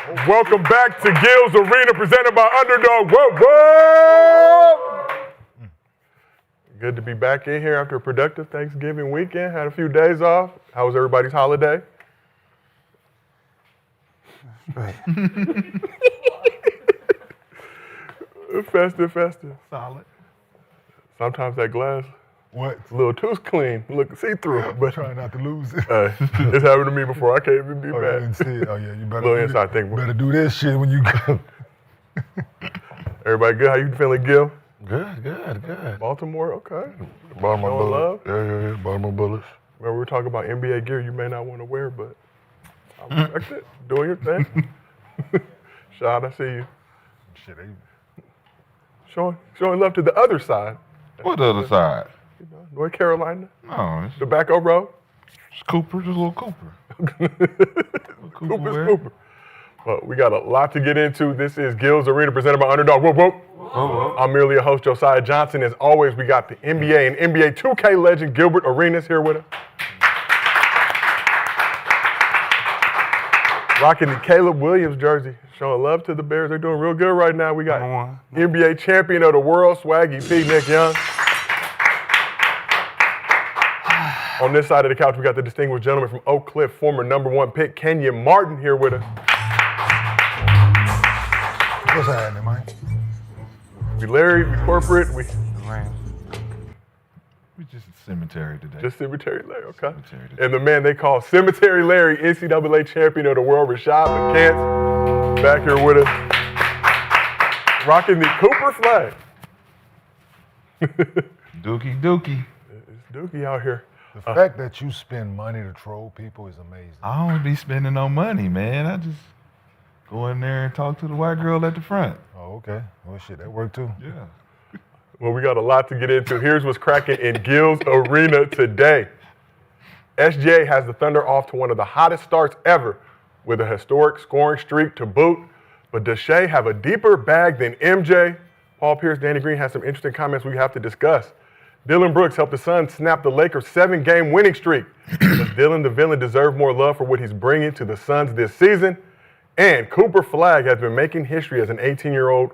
Welcome back to Gil's Arena, presented by Underdog. Whoa, whoa! Good to be back in here after a productive Thanksgiving weekend. Had a few days off. How was everybody's holiday? Festive. Solid. Sometimes that glass, What? it's a little too clean, look see-through. But Trying not to lose it. It's happened to me before. I can't even be Oh, you back. didn't see it. Oh, yeah, you better, Little do inside this, thing. better do this shit when you go. Everybody good? How you feeling, Gil? Good. Baltimore, okay. Bottom Showing of love? Yeah. Bottom of bullets. Remember we were talking about NBA gear you may not want to wear, but I respect it. Doing your thing. Rashad, I see you. Shit, Showing love to the other side. What the other side? You know, North Carolina, No, it's tobacco row. Cooper, just a little Cooper. Cooper's Cooper. Well, we got a lot to get into. This is Gil's Arena, presented by Underdog. Whoa. I'm merely a host, Josiah Johnson. As always, we got the NBA and NBA 2K legend, Gilbert Arenas, here with us. Rocking the Caleb Williams jersey, showing love to the Bears. They're doing real good right now. We got NBA champion of the world, Swaggy P, Nick Young. On this side of the couch, we got the distinguished gentleman from Oak Cliff, former #1 pick, Kenyon Martin, here with us. What's happening, man? We Larry, we corporate, we We just cemetery today. just Cemetery Larry, okay? Cemetery today. And the man they call Cemetery Larry, NCAA champion of the world, Rashad McCants, back here with us, rocking the Cooper flag. Dookie. It's Dookie out here. The fact that you spend money to troll people is amazing. I don't be spending no money, man. I just go in there and talk to the white girl at the front. Oh, okay. Well, shit, that worked too. Yeah. Well, we got a lot to get into. Here's what's cracking in Gil's Arena today. SGA has the Thunder off to one of the hottest starts ever with a historic scoring streak to boot. But does Shea have a deeper bag than MJ? Paul Pierce, Danny Green has some interesting comments we have to discuss. Dylan Brooks helped the Suns snap the Lakers' 7-game winning streak. Does Dylan the villain deserve more love for what he's bringing to the Suns this season? And Cooper Flag has been making history as an 18-year-old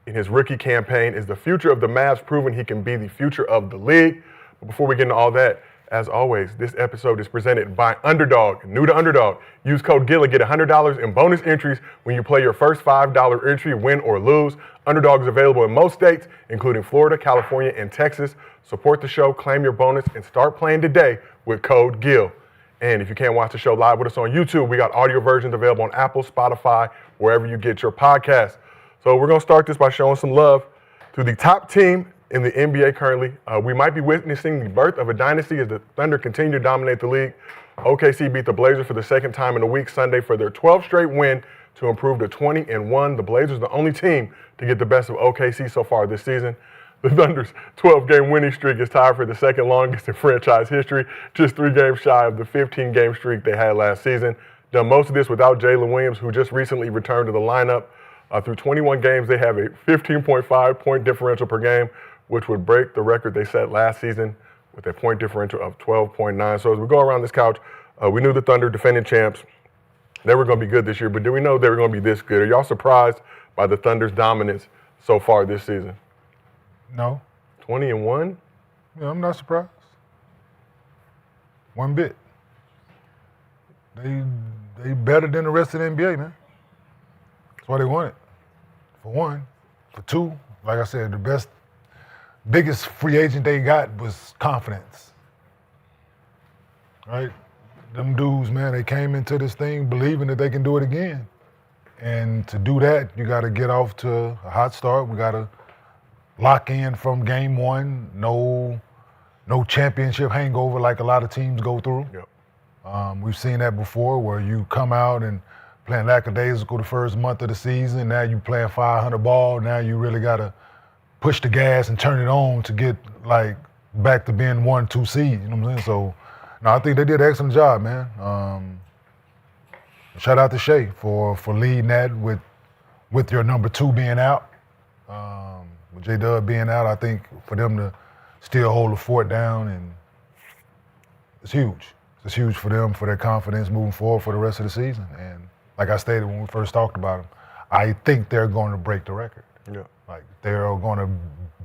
in his rookie campaign. Is the future of the Mavs proving he can be the future of the league? But before we get into all that, as always, this episode is presented by Underdog. New to Underdog, use code GIL and get $100 in bonus entries when you play your first $5 entry, win or lose. Underdog is available in most states, including Florida, California, and Texas. Support the show, claim your bonus, and start playing today with code GIL. And if you can't watch the show live with us on YouTube, we got audio versions available on Apple, Spotify, wherever you get your podcasts. So we're going to start this by showing some love to the top team in the NBA currently. We might be witnessing the birth of a dynasty as the Thunder continue to dominate the league. OKC beat the Blazers for the second time in a week Sunday for their 12th straight win to improve to 20-1. The Blazers are the only team to get the best of OKC so far this season. The Thunder's 12-game winning streak is tied for the second longest in franchise history, just 3 games shy of the 15-game streak they had last season. Done most of this without Jalen Williams, who just recently returned to the lineup. Through 21 games, they have a 15.5 point differential per game, which would break the record they set last season with a point differential of 12.9. So as we go around this couch, we knew the Thunder, defending champs, they were going to be good this year, but did we know they were going to be this good? Are y'all surprised by the Thunder's dominance so far this season? No. 20-1? Yeah, I'm not surprised. One bit. They better than the rest of the NBA, man. That's why they won it. For one. For two, like I said, the biggest free agent they got was confidence. Right? Them dudes, man, they came into this thing believing that they can do it again. And to do that, you got to get off to a hot start. We got to lock in from game one. No championship hangover like a lot of teams go through. Yep. We've seen that before where you come out and playing lackadaisical the first month of the season. Now you playing 500 ball. Now you really got to push the gas and turn it on to get like back to being 1-2 seed. You know what I'm saying? So, no, I think they did an excellent job, man. Shout out to Shea for leading that with your number 2 being out. With J-Dub being out, I think for them to still hold the fort down, and it's huge. It's huge for them, for their confidence moving forward for the rest of the season. And like I stated when we first talked about them, I think they're going to break the record. Yeah. Like they're going to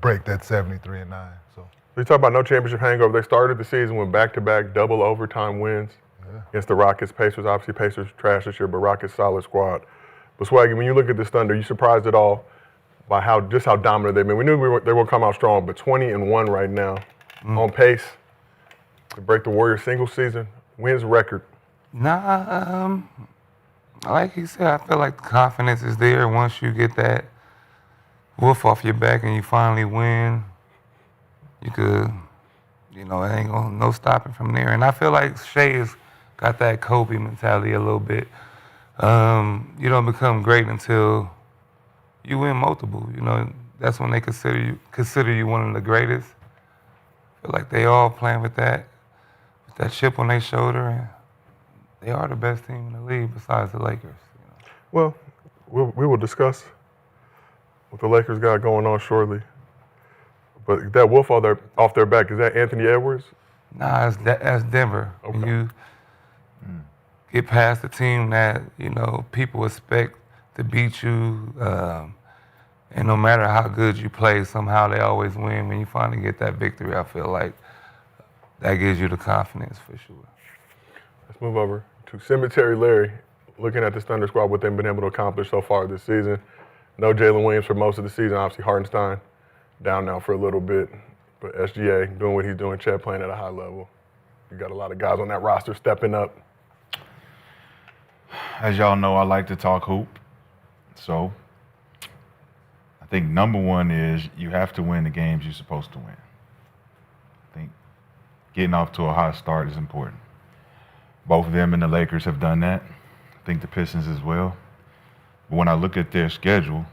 break that 73-9. So We talk about no championship hangover. They started the season with back-to-back double overtime wins against the Rockets. Pacers, obviously Pacers trash this year, but Rockets solid squad. But Swaggy, when you look at this Thunder, you surprised at all by how dominant they've been? We knew they would come out strong, but 20-1 right now, on pace to break the Warriors single season wins record. Nah, like he said, I feel like the confidence is there once you get that wolf off your back and you finally win. You could, it ain't gonna no stopping from there. And I feel like Shea has got that Kobe mentality a little bit. You don't become great until you win multiple. That's when they consider you one of the greatest. I feel like they all playing with that chip on their shoulder, and they are the best team in the league besides the Lakers. Well, we will discuss what the Lakers got going on shortly. But that wolf off their back, is that Anthony Edwards? Nah, that's Denver. Okay. When you get past the team that, people expect to beat you, and no matter how good you play, somehow they always win. When you finally get that victory, I feel like that gives you the confidence for sure. Let's move over to Cemetery Larry. Looking at this Thunder squad, what they've been able to accomplish so far this season. No Jalen Williams for most of the season. Obviously, Hartenstein down now for a little bit. But SGA doing what he's doing, Chet playing at a high level. You got a lot of guys on that roster stepping up. As y'all know, I like to talk hoop. So I think number one is you have to win the games you're supposed to win. I think getting off to a hot start is important. Both of them and the Lakers have done that. I think the Pistons as well. But when I look at their schedule,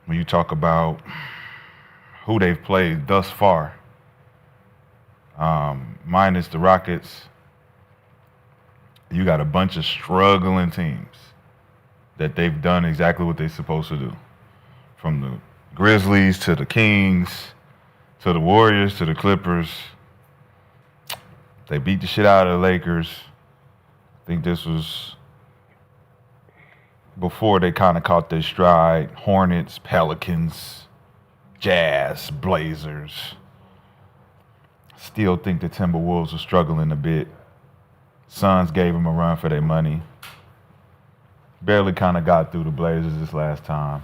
when you talk about who they've played thus far, minus the Rockets, you got a bunch of struggling teams that they've done exactly what they're supposed to do. From the Grizzlies to the Kings to the Warriors to the Clippers. They beat the shit out of the Lakers. I think this was before they kind of caught their stride. Hornets, Pelicans, Jazz, Blazers. Still think the Timberwolves were struggling a bit. Suns gave them a run for their money. Barely kind of got through the Blazers this last time.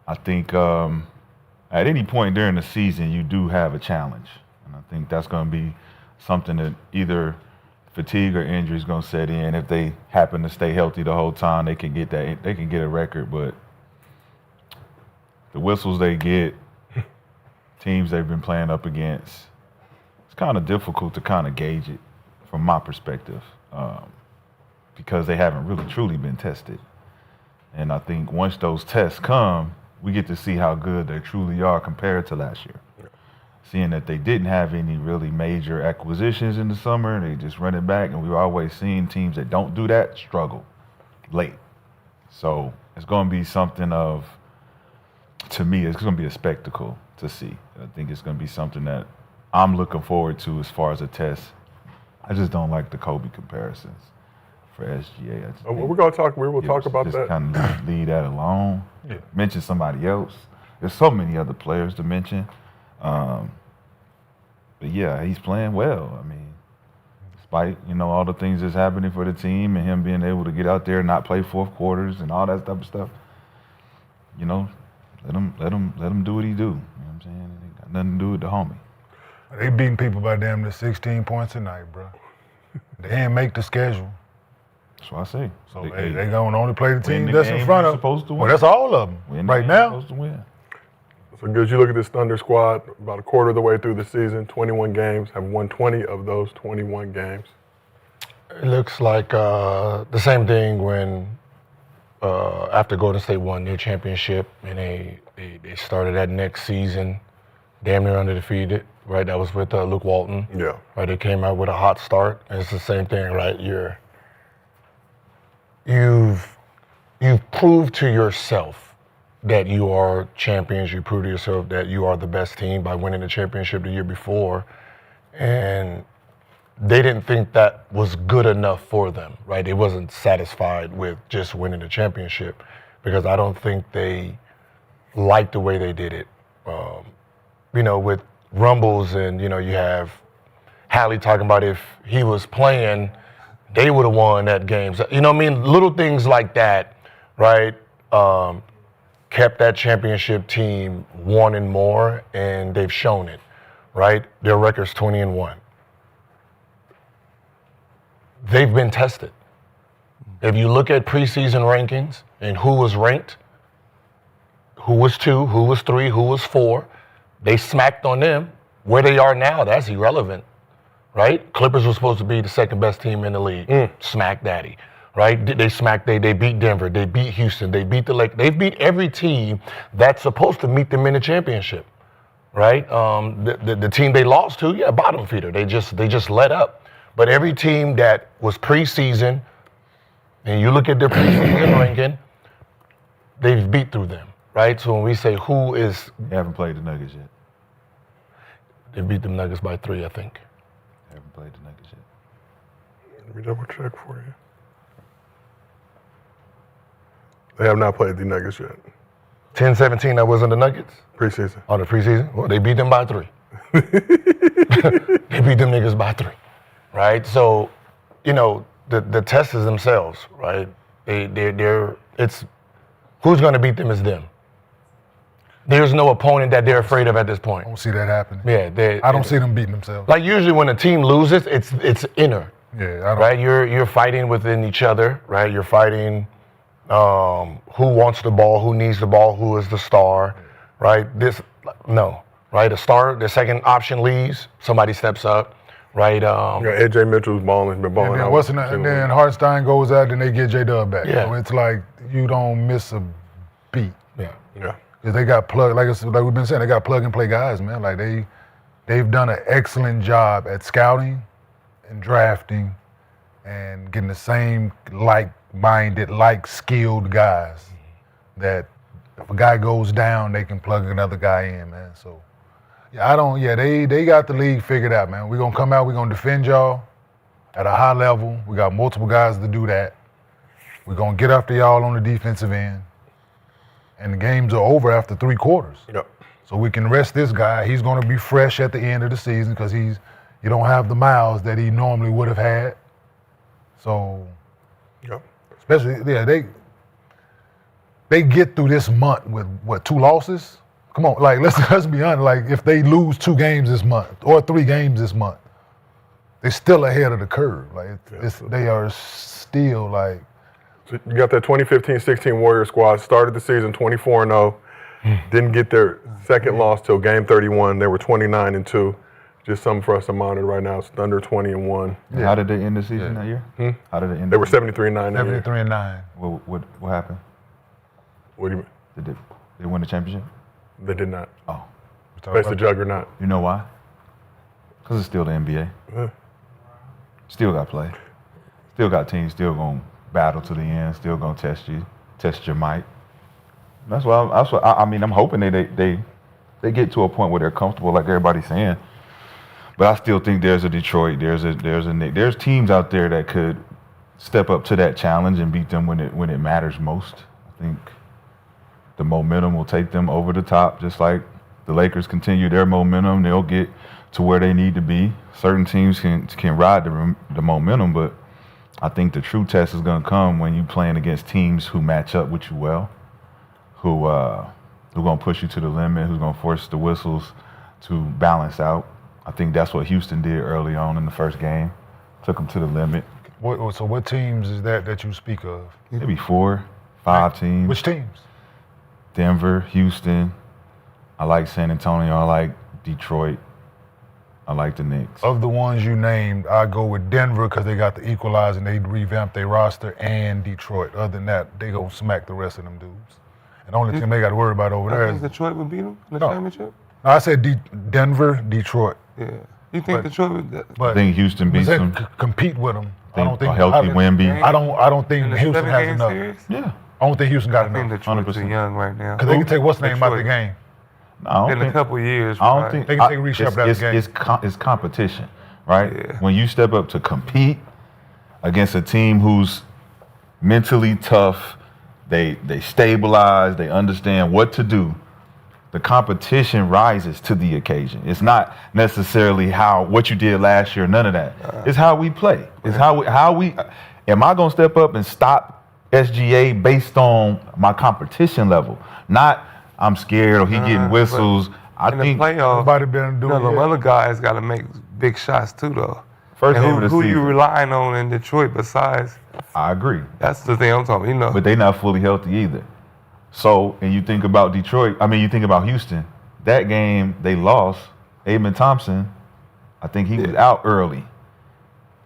I think at any point during the season, you do have a challenge. And I think that's going to be something that either fatigue or injury is going to set in. If they happen to stay healthy the whole time, they can get a record. But the whistles they get, teams they've been playing up against, it's kind of difficult to kind of gauge it from my perspective because they haven't really truly been tested. And I think once those tests come, we get to see how good they truly are compared to last year. Yeah. Seeing that they didn't have any really major acquisitions in the summer, they just run it back, and we've always seen teams that don't do that struggle late. So it's going to be something of, to me, it's going to be a spectacle to see. I think it's going to be something that I'm looking forward to as far as a test. I just don't like the Kobe comparisons for SGA. We're going to talk. We will talk about just that. Kind of leave that alone. Yeah. Mention somebody else. There's so many other players to mention. But yeah, he's playing well. I mean, despite all the things that's happening for the team and him being able to get out there and not play fourth quarters and all that type of stuff. Let him do what he do. You know what I'm saying? It ain't got nothing to do with the homie. They beating people by damn near 16 points a night, bro. They didn't make the schedule. That's what I say. So they gonna only play the team the that's in front of them. Supposed to win. Well, that's all of them right now. Supposed to win. So good. You look at this Thunder squad, about a quarter of the way through the season, 21 games, have won 20 of those 21 games. It looks like the same thing when after Golden State won their championship and they started that next season damn near undefeated, right? That was with Luke Walton. Yeah. Right, they came out with a hot start, and it's the same thing, right? You've proved to yourself that you are champions. You prove to yourself that you are the best team by winning the championship the year before, and they didn't think that was good enough for them, right? They wasn't satisfied with just winning the championship because I don't think they liked the way they did it. With rumbles and, you have Hallie talking about if he was playing, they would have won that game. So, you know what I mean? Little things like that, right? Kept that championship team wanting more, and they've shown it, right? Their record's 20-1. They've been tested. If you look at preseason rankings and who was ranked, who was 2, who was 3, who was 4, they smacked on them. Where they are now, that's irrelevant, right? Clippers were supposed to be the second best team in the league. Smack daddy, right? They beat Denver, they beat Houston, they beat the Lakers. They beat every team that's supposed to meet them in the championship, right? The team they lost to, bottom feeder. They just let up. But every team that was preseason, and you look at their preseason ranking, they've beat through them, right? So when we say who is... They haven't played the Nuggets yet. They beat the Nuggets by 3, I think. They haven't played the Nuggets yet. Let me double check for you. They have not played the Nuggets yet. 10-17, that wasn't the Nuggets? Preseason. On the preseason? Well, they beat them by 3. They beat them niggas by 3, right? So, the test is themselves, right? It's who's going to beat them is them. There's no opponent that they're afraid of at this point. I don't see that happening. Yeah, I don't see them beating themselves. Like usually when a team loses, it's inner, Yeah, I don't. right? You're fighting within each other, right? You're fighting who wants the ball, who needs the ball, who is the star, right? Right? A star, the second option leaves, somebody steps up, right? AJ Mitchell's balling, been balling out. And then Hartenstein goes out, and they get J-Dub back. Yeah. So it's like you don't miss a beat. Yeah. Because they got like we've been saying, they got plug-and-play guys, man. Like they've done an excellent job at scouting and drafting and getting the same like-minded, like-skilled guys that if a guy goes down, they can plug another guy in, man. So, they got the league figured out, man. We're going to come out, we're going to defend y'all at a high level. We got multiple guys to do that. We're going to get after y'all on the defensive end. And the games are over after 3 quarters. Yep. So we can rest this guy. He's going to be fresh at the end of the season because you don't have the miles that he normally would have had. So, Yep. especially, they get through this month with, 2 losses? Come on, like, let's be honest. Like, if they lose 2 games this month or 3 games this month, they're still ahead of the curve. Like, they are still, like... So you got that 2015-16 Warrior squad, started the season 24-0, didn't get their second loss till game 31. They were 29-2. Just something for us to monitor right now. It's Thunder 20-1. Yeah. How did they end the season that year? How did they end? They were 73-9 that year. 73-9. What happened? What do you mean? Did they win the championship? They did not. Oh, Face the juggernaut. you know why? Because it's still the NBA. Still got play. Still got teams still going to battle to the end. Still going to test your might. That's why I'm hoping they get to a point where they're comfortable, like everybody's saying. But I still think there's a Detroit, there's a Nick, there's teams out there that could step up to that challenge and beat them when it matters most. I think the momentum will take them over the top, just like the Lakers continue their momentum. They'll get to where they need to be. Certain teams can ride the momentum, but I think the true test is going to come when you're playing against teams who match up with you well, who going to push you to the limit, who's going to force the whistles to balance out. I think that's what Houston did early on in the first game. Took them to the limit. So what teams is that you speak of? Maybe 4, 5 teams. Which teams? Denver, Houston. I like San Antonio. I like Detroit. I like the Knicks. Of the ones you named, I go with Denver because they got the equalizer and they revamped their roster, and Detroit. Other than that, they gonna smack the rest of them dudes. And the only team they got to worry about over there I is think Detroit would beat them in the championship. No, I said Denver, Detroit. Yeah. You think Detroit would? I think Houston beats them. Compete with them. I don't think a healthy Wemby. I don't think In the Houston has 7-game enough. series? Yeah. I don't think Houston got I think enough. Detroit's too 100%. young right now. Because they can take what's the name out the Detroit. game. I don't In a think. couple years, I don't right? think They can take Rashad out of the game. It's competition. right? Yeah. When you step up to compete against a team who's mentally tough, they stabilize, they understand what to do. The competition rises to the occasion. It's not necessarily what you did last year, none of that. It's how we play. It's how we am I gonna step up and stop SGA based on my competition level? Not I'm scared or he getting whistles. I In the think playoffs, Nobody been doing the it. other guys got to make big shots too, though. first And game of the who you season. relying on in Detroit besides? I agree. That's the thing I'm talking. You know, But they're not fully healthy either. So, and you think about you think about Houston. That game they lost. Amen Thompson, I think he was out early.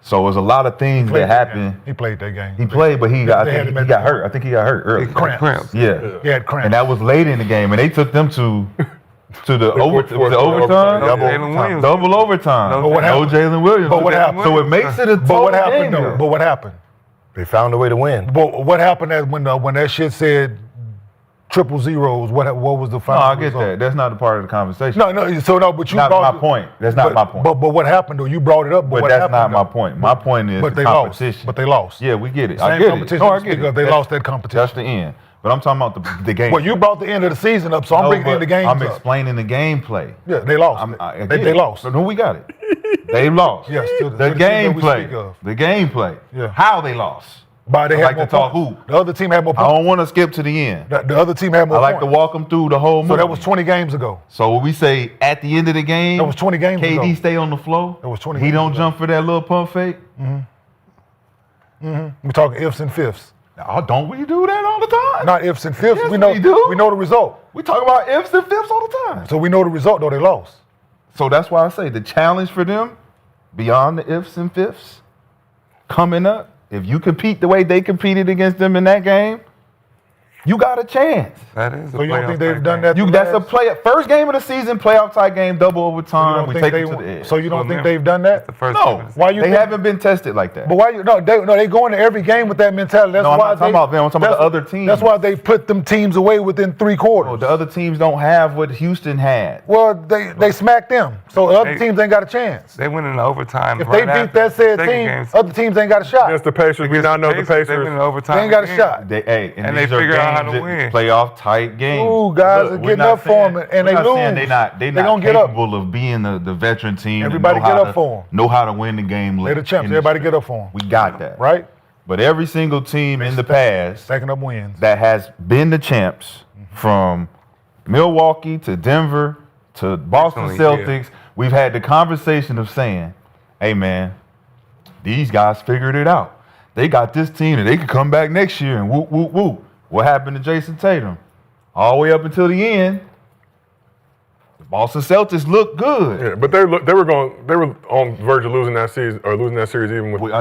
So it was a lot of things that happened. He played that game. He played, but he got had him at hurt. I think he got hurt early. Cramps. Yeah. He had cramps. And that was late in the game, and they took them to the overtime, Jalen Williams. double overtime. No, But what happened? Jalen Williams. But what happened? So it makes it a But what total happened game, though? But what happened? They found a way to win. But what happened when that shit said triple zeros? What was the No, final I get result? that. That's not the part of the conversation. No. So no, but you Not brought my point. That's not my point. But what happened though? You brought it up. But what that's happened, not my though? point. My point is But the they lost. competition. But they lost. Yeah, we get it. I Same get competition. it. No, I speak get it. of, They lost that competition. That's the end. But I'm talking about the game. Well, you brought the end of the season up, so I'm No, bringing in but the games I'm up. explaining the gameplay. Yeah, they lost. They lost. So no, we got it. They lost. Yes, to the team that we gameplay. speak of. The gameplay. Yeah. How they lost. But they I had like more to talk points. who. The other team had more I points. don't want to skip to the end. The other team had more I like points. to walk them through the whole movie. So that was 20 games ago. So when we say at the end of the game, That was 20 games KD ago. stay on the floor. That was 20 He games don't ago. jump for that little pump fake. We're talking ifs and fifths. Oh, don't we do that all the time? Not ifs and fifths. Yes, we know. we do. We know the result. We talk about ifs and fifths all the time. So we know the result though. They lost. So that's why I say the challenge for them, beyond the ifs and fifths, coming up, if you compete the way they competed against them in that game, you got a chance. that is. So you don't think they've done that? That's a first game of the season, playoff tie game, double You overtime. don't We think take it they- to the edge. So you don't So think now- they've done that? The first No, game of the season. Why you they think- haven't been tested like that. But why you no? They go into every game with that mentality. That's No, I'm why not talking about them. I'm talking about the other teams. That's why they put them teams away within 3 quarters. No, the other teams don't have what Houston had. Well, they smacked them, so the other They- teams ain't got a chance. They went into overtime. If right they beat after that said the second team, game. other teams ain't got a shot. Against the Pacers, we now know the They went Pacers. into overtime. They ain't got a again. shot. And they these are figure out how to games that- win. Playoff tight games. Ooh, guys are we're getting not up for saying- 'em, and we're they not saying lose. They They not gonna get up. capable of being the veteran team. that Everybody know get how up to- for 'em. Know how to win the game. They're the champs. Everybody get up for them, We got that. right? But every single team in the past Stacking up wins. that has been the champs, from Milwaukee to Denver to Boston Definitely, yeah. Celtics, we've had the conversation of saying, hey man, these guys figured it out. They got this team and they could come back next year and whoop, whoop, whoop. What happened to Jason Tatum? All the way up until the end, the Boston Celtics looked good. Yeah, but they were on verge of losing that season or losing that series even with.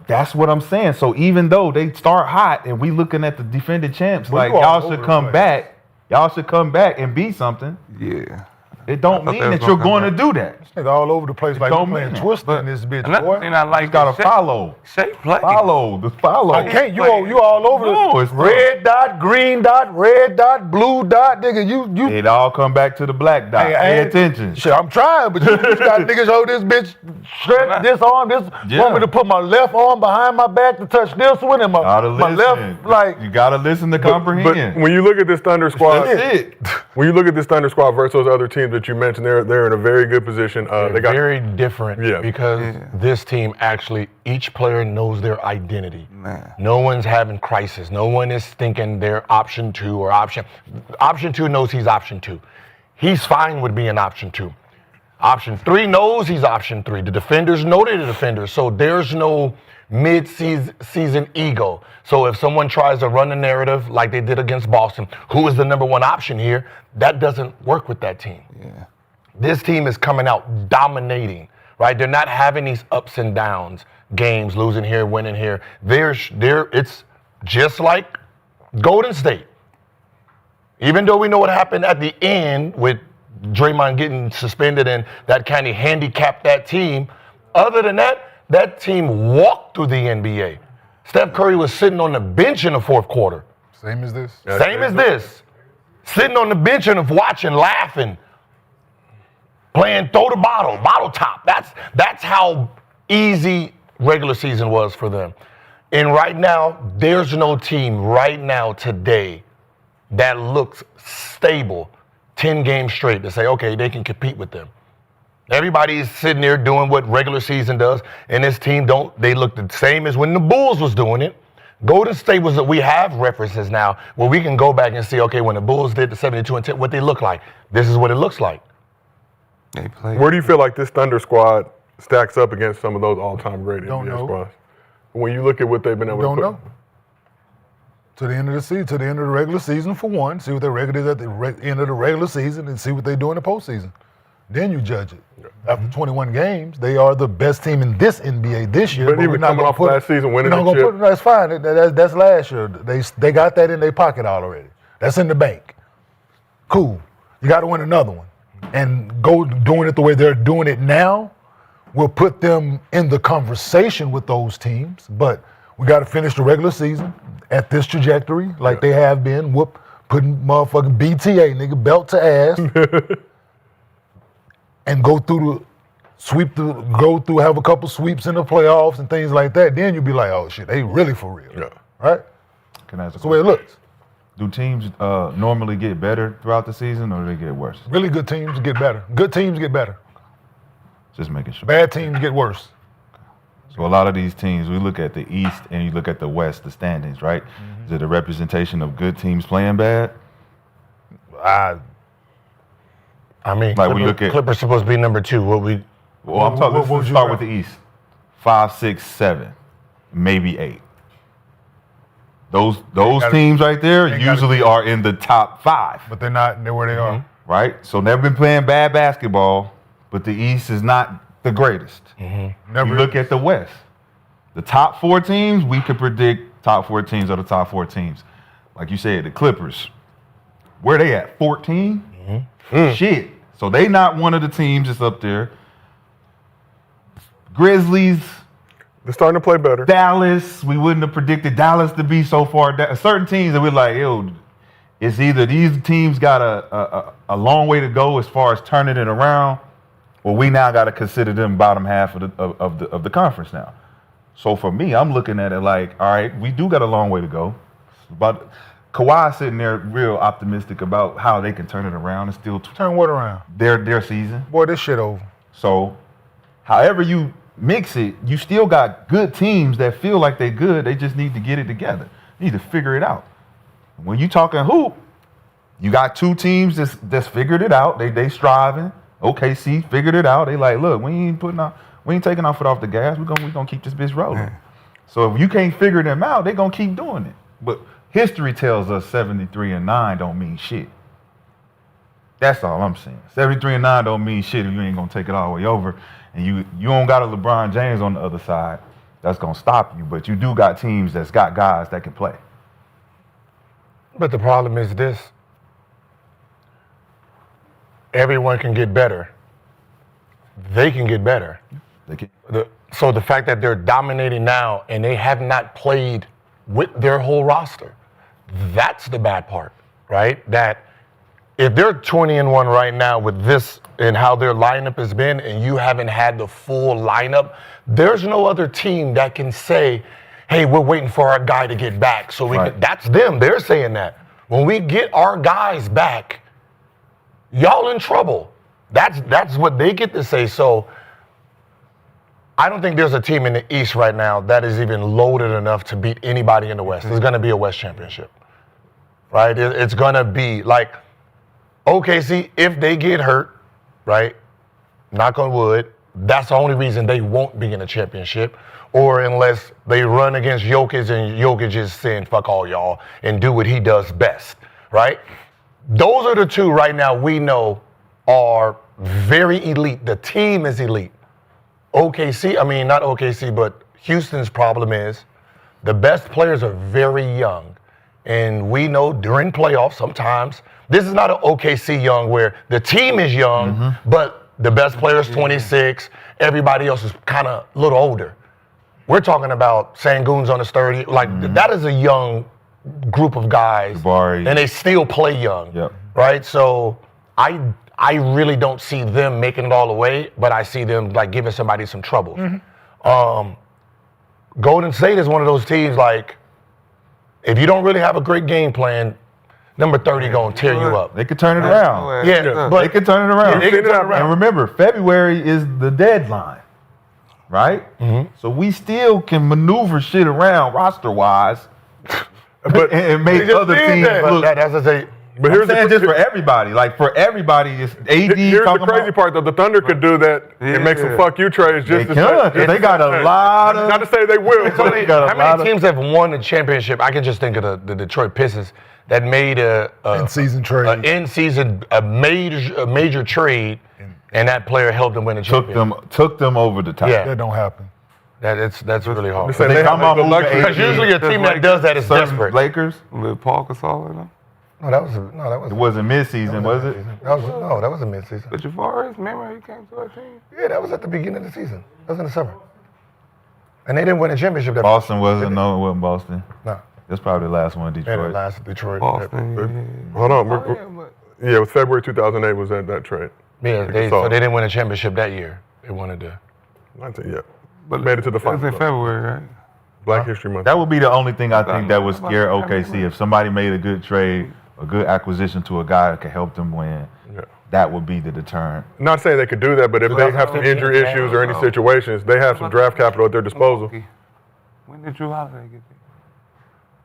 That's what I'm saying. So even though they start hot and we looking at the defending champs, But like you all y'all over should the come place. back. Y'all should come back and be something. Yeah. It don't I thought mean they was that you're gonna going come to do that. Nigga all over the place like don't we playing mean it, Twister but in this bitch, Another boy. thing I like You gotta is Shea- follow. Shea play. Follow. I can't. You all over No, the it's red dot, green dot, red dot, blue dot, nigga. You. It all come back to the black dot. Hey, Pay ain't- attention. Shit, I'm trying, but you got niggas hold this bitch stretch this arm, this Yeah. want me to put my left arm behind my back to touch this one and Gotta my listen. left like You gotta listen to But comprehend. when you look at this Thunder squad, That's it. when you look at this Thunder squad versus those other teams that you mentioned, they're in a very good position. They're They got very different Yeah. because this team actually, each player knows their identity. Man. No one's having crisis. No one is thinking they're option 2 or option. Option 2 knows he's option 2. He's fine with being option 2. Option 3 knows he's option 3. The defenders know they're the defenders. So there's no mid-season ego. So if someone tries to run the narrative like they did against Boston, who is the number 1 option here, that doesn't work with that team. Yeah. This team is coming out dominating, right? They're not having these ups and downs, games, losing here, winning here. It's just like Golden State. Even though we know what happened at the end with Draymond getting suspended and that kind of handicapped that team, other than that, that team walked through the NBA. Steph Curry was sitting on the bench in the 4th quarter. same as this. Same as this. Sitting on the bench and watching, laughing. playing throw the bottle top. That's how easy regular season was for them. And right now, there's no team right now today that looks stable 10 games straight to say, okay, they can compete with them. Everybody's sitting there doing what regular season does, and this team they look the same as when the Bulls was doing it. Golden State we have references now where we can go back and see, okay, when the Bulls did the 72-10, what they look like. This is what it looks like. They play. Where do you feel like this Thunder squad stacks up against some of those all-time great Don't NBA know. squads? When you look at what they've been able Don't to put. know. To the end of the season, to the end of the regular season for one, see what their record is at the end of the regular season and see what they do in the postseason. Then you judge it. After 21 games, they are the best team in this NBA this year. But even we're not coming gonna off put last season, winning we're not the gonna chip. put- That's fine. That's last year. They got that in their pocket already. That's in the bank. Cool. You got to win another one. And go doing it the way they're doing it now will put them in the conversation with those teams. But we got to finish the regular season at this trajectory like they have been, putting motherfucking BTA, nigga, belt to ass, and go have a couple sweeps in the playoffs and things like that. Then you'll be like, oh shit, they really for real. Yeah. Right? Can I ask a That's the way it question? looks. Do teams normally get better throughout the season, or do they get worse? Really good teams get better. Good teams get better. Just making sure. Bad teams get worse. So a lot of these teams, we look at the East and you look at the West, the standings, right? Is it a representation of good teams playing bad? I mean, Like we look at- Clippers supposed to be number 2. Well, I'm talking. what would Let's you start rank? with the East. 5, 6, 7, maybe 8. Those gotta- teams right there they gotta usually be- are in the top 5, But they're not where they are. right? So they've been playing bad basketball, but the East is not the greatest. Never You look at the West. The top 4 teams, we could predict top 4 teams are the top 4 teams. Like you said, the Clippers. Where they at? 14? Shit. So they not one of the teams that's up there. Grizzlies, They're starting to play better. Dallas. We wouldn't have predicted Dallas to be so far down. Certain teams that we're like, yo, it's either these teams got a long way to go as far as turning it around, or we now got to consider them bottom half of the conference now. So for me, I'm looking at it like, all right, we do got a long way to go. But Kawhi sitting there real optimistic about how they can turn it around and still Turn what around? their season. Boy, this shit over. So however you mix it, you still got good teams that feel like they're good. They just need to get it together. They need to figure it out. When you talking hoop, you got 2 teams that's figured it out. They striving. OKC figured it out. They like, look, we ain't taking our foot off the gas. We gonna keep this bitch rolling. So if you can't figure them out, they gonna keep doing it. But history tells us 73-9 don't mean shit. That's all I'm saying. 73-9 don't mean shit if you ain't gonna take it all the way over. And you don't got a LeBron James on the other side that's gonna stop you. But you do got teams that's got guys that can play. But the problem is this. Everyone can get better. They can get better. They can. So the fact that they're dominating now and they have not played with their whole roster, that's the bad part, right? That if they're 20-1 right now with this and how their lineup has been and you haven't had the full lineup, there's no other team that can say, hey, we're waiting for our guy to get back. So Right. that's them. They're saying that. When we get our guys back, y'all in trouble. That's what they get to say. So I don't think there's a team in the East right now that is even loaded enough to beat anybody in the West. It's going to be a West championship, right? It's going to be like OKC, if they get hurt, right, knock on wood, that's the only reason they won't be in a championship, or unless they run against Jokic and Jokic is saying, fuck all y'all, and do what he does best, right? Those are the 2 right now we know are very elite. The team is elite. Not OKC, but Houston's problem is the best players are very young. And we know during playoffs sometimes, this is not an OKC young where the team is young, but the best player is 26, everybody else is kind of a little older. We're talking about Sangoon's on his 30. That is a young group of guys. Jabari. And they still play young. Yep. Right? So I I really don't see them making it all the way, but I see them like giving somebody some troubles. Golden State is one of those teams like, if you don't really have a great game plan, number 30 gonna tear you up. They could turn it around. Yeah, They could turn it around. Yeah, they can turn it around. And remember, February is the deadline, right? So we still can maneuver shit around roster-wise, But and make just other did teams that. look. That's to say, but I'm saying just for everybody. Like for everybody, it's AD here's talking the crazy about. part though. The Thunder could do that and make some Yeah. fuck you trades They just to can, 'cause they got a lot of. Not to say they will. But They got a how lot many teams have won a championship? I can just think of the Detroit Pistons that made a In-season trade. a major trade, and that player helped them win a championship. took them over the top. Yeah. That don't happen. That's really hard. I'm saying They they have come off the moving luxury. Because usually a team that does that is desperate. Lakers. Little Paul Gasol in them. No, that was It wasn't midseason, was it? that was a mid-season. But Javaris, remember he came to our team? Yeah, that was at the beginning of the season. That was in the summer. And they didn't win a championship that Boston wasn't. No, it wasn't Boston. No. That's probably the last one. They Detroit. last Detroit. Boston. Hold on. Yeah, but Yeah, it was February 2008 was that trade. Yeah, so they didn't win a championship that year. They wanted to. Not to, yeah. But made it to the it was in finals. February, right? Black History Month. That would be the only thing I think that would scare OKC if somebody made a good trade, a good acquisition to a guy that could help them win. Yeah. That would be the deterrent. Not saying they could do that, but if they have some injury issues or any situations, they have some draft capital at their disposal. When did Drew Holiday get there?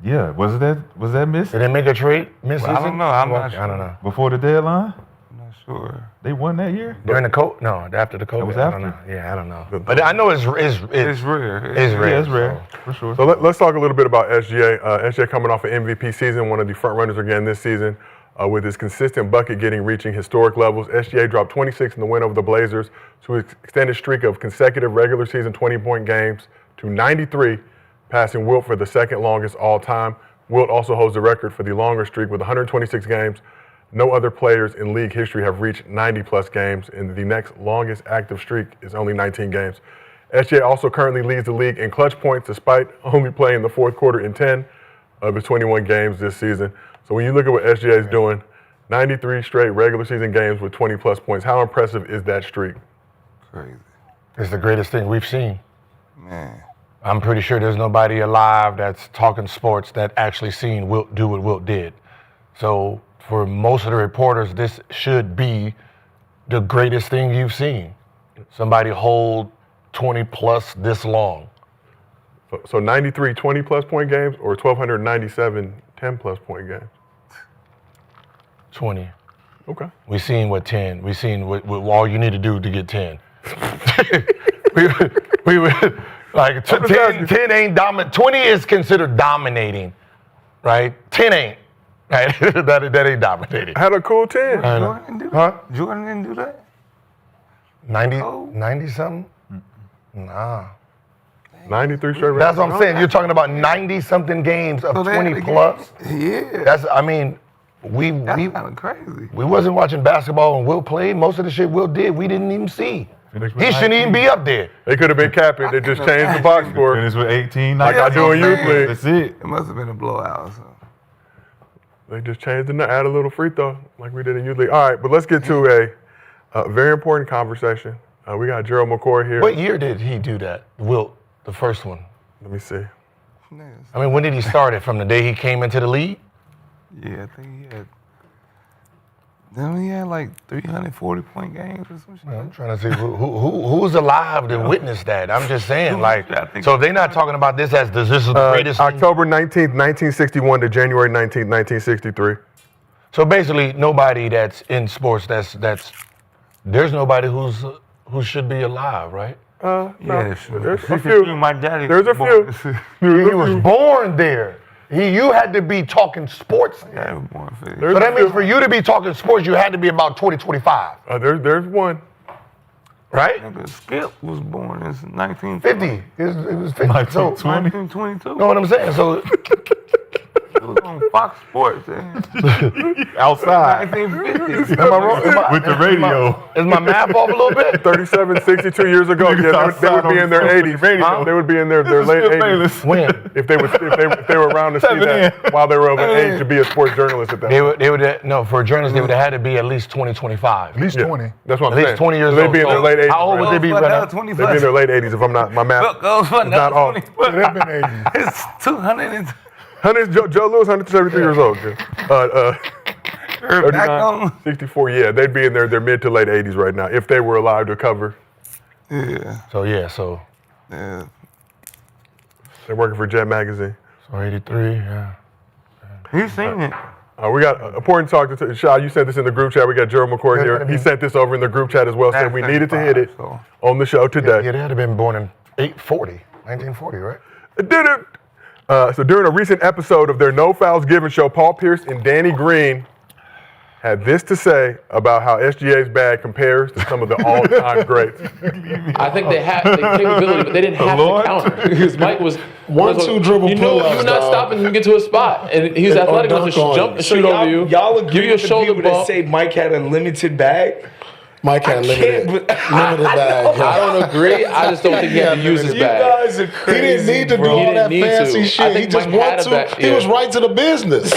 Yeah, was that missed Did they make a trade mid-season? Well, I don't know. I'm not sure. I don't know. before the deadline? I'm not sure. They won that year. During the COVID? No, after the COVID. was I don't after. know. Yeah, I don't know. But I know it's It's rare. It's Yeah, rare. it's rare for sure. So let's talk a little bit about SGA. SGA coming off an MVP season, one of the front runners again this season, with his consistent bucket getting reaching historic levels. SGA dropped 26 in the win over the Blazers to his extended streak of consecutive regular season 20-point games to 93, passing Wilt for the second longest all time. Wilt also holds the record for the longer streak with 126 games. No other players in league history have reached 90-plus games, and the next longest active streak is only 19 games. SGA also currently leads the league in clutch points despite only playing the fourth quarter in 10 of his 21 games this season. So when you look at what SGA is doing, 93 straight regular season games with 20-plus points, how impressive is that streak? Crazy. It's the greatest thing we've seen. Man. I'm pretty sure there's nobody alive that's talking sports that actually seen Wilt do what Wilt did. So for most of the reporters, this should be the greatest thing you've seen. Somebody hold 20 plus this long. So 93 20-plus point games or 1,297 10-plus point games? 20. Okay. We seen what 10. We seen what all you need to do to get 10. we like 10 ain't dominant. 20 is considered dominating, right? 10 ain't. Right? that ain't dominating. Had a cool 10. Jordan didn't do that? Huh? Jordan didn't do that? 90 something? Nah. 93 straight. That's what I'm saying. You're talking about 90 something games of So they had 20 a plus. game. Yeah. That's I mean, we That's kind of crazy. we wasn't watching basketball and Will played. Most of the shit Will did, we didn't even see. He shouldn't even be up there. They could have been capping. They just changed the box score. Finished with 18. Like I do in youth league. That's it. It must have been a blowout. So. They just changed it, add a little free throw like we did in youth league. All right, but let's get to a very important conversation. We got Gerald McCoy here. What year did he do that? Wilt, the first one. Let me see. I mean, when did he start it? From the day he came into the league? Yeah, I think he had. Then he had like 340-point games or some shit. I'm trying to see who's alive to witness that. I'm just saying, like, I think- so if they're not talking about this as this is the greatest thing. October 19th, 1961 to January 19th, 1963. So basically, nobody that's in sports there's nobody who should be alive, right? No, Yes. there's a few. My daddy. There's a was few. born- He was born there. You had to be talking sports. Yeah, he was born for this. There's So that a means few. for you to be talking sports, you had to be about 20, 25, There's one. right? Nigga, Skip was born in 1950. 50. It was 50. So, 1920. 1922. know what I'm saying? So, on Fox Sports. Outside. 1950s. Am I wrong? With the radio. Is my math off a little bit? 37, 62 years ago, yeah, they would be in their 80s. They would be in their late 80s. When? If they were around to see that while they were of an age to be a sports journalist at that time. They would no, for a journalist, they would have had to be at least 20, 25. At least 20. That's what I'm At saying. least 20 years So they'd old. be in their late 80s. How old would they be right now? They'd be in their late 80s if I'm not, my math Goes for is not off. 20. They've been 80s. It's 200 and Joe Lewis, 173 years old. back 39, on. 64, yeah, they'd be in their mid to late 80s right now if they were alive to cover. Yeah. So Yeah. They're working for Jet Magazine. 83, yeah. You seen it? We got important talk to Rashad. You sent this in the group chat. We got Gerald McCoy here. He sent this over in the group chat as well. Said we needed to hit it So. on the show today. Yeah, they had been born in 1940, right? Did it. So during a recent episode of their No Fouls Given show, Paul Pierce and Danny Green had this to say about how SGA's bag compares to some of the all-time greats. I think they had the capability, but they didn't have to counter because Mike was 1-2 dribble You know, pull-ups, you're not dog. stopping him to get to a spot, and he's athletic enough to dunk on jump you. and So shoot over you. Y'all agree give you a with the shoulder people that bump. say Mike had a limited bag? Mike had limited Limited bag. I don't agree. I just don't think he had to use his You bag. guys are He crazy. didn't need to do bro. all He that didn't need to. fancy I shit. He think just Mike had wanted a to. bag, He yeah. was right to the business.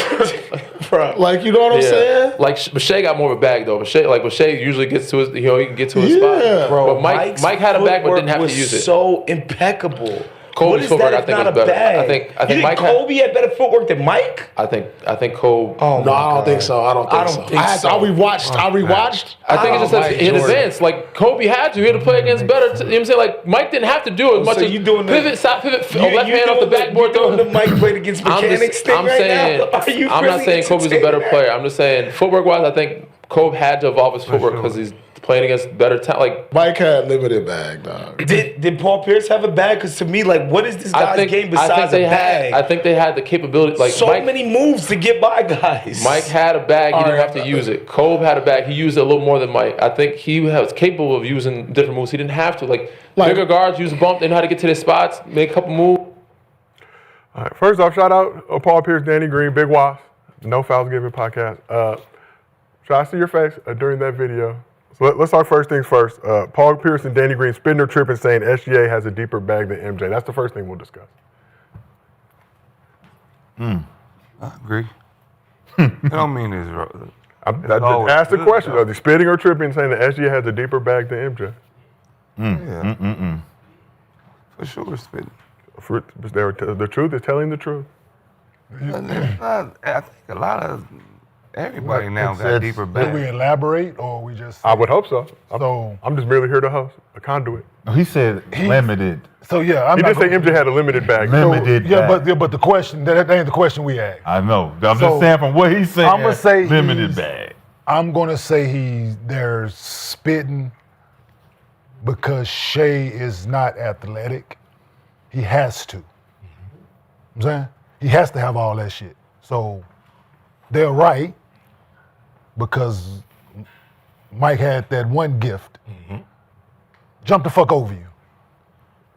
Bro. Like, you know what I'm saying? Like, but Shea got more of a bag though. But Shea usually gets to his, he can get to his Yeah. spot. Bro, But Mike's Mike had a bag, but didn't have to footwork use it. was so impeccable. Kobe's What is footwork, that I if think, not was a better. bag? I think You think Mike had- Kobe had better footwork than Mike? I think Kobe. Oh No, I don't think so. I don't think so. I rewatched. I think it's just that Mike in Jordan. advance. Like Kobe had to. He had to play against better. You know what I'm saying? Like Mike didn't have to do as much so as you doing the- pivot, side pivot, left hand off the backboard. You doing the Mike played against mechanics thing I'm right saying. now? Are you I'm not really saying Kobe's a better entertained? player. I'm just saying footwork wise, I think Kobe had to evolve his footwork because he's playing against better talent. Like Mike had limited bag, dog. Did Paul Pierce have a bag? Because to me, like, what is this I guy's think game I besides think they a bag? had. I think they had the capability. Like so Mike, many moves to get by guys. Mike had a bag. He didn't have to use it. Kobe had a bag. He used it a little more than Mike. I think he was capable of using different moves. He didn't have to. Like bigger guards use a bump. They know how to get to their spots, make a couple moves. All right, first off, shout out Paul Pierce, Danny Green, Big Wasp, No Fouls Given podcast. Should I see your face during that video? So let's talk first things first. Paul Pierce and Danny Green spitting their trip and saying SGA has a deeper bag than MJ. That's the first thing we'll discuss. I agree. It don't mean it's wrong. I just always asked the good, question. though. Are they spitting or tripping and saying that SGA has a deeper bag than MJ? Yeah. For sure, spitting. The truth is telling the truth. I think a lot of everybody now got it's- deeper Do we back. elaborate or we just? I would hope so. So- I'm just merely here to host, a conduit. He said limited. So yeah, I'm He not did say gonna- MJ had a limited bag. So, Limited yeah, bag. but the question that ain't the question we asked. I know. I'm So, just saying from what he's saying. I'ma say limited he's- bag. I'm gonna say they're spitting because Shea is not athletic. He has to. I'm saying he has to have all that shit. So they're right because Mike had that one gift. Jump the fuck over you.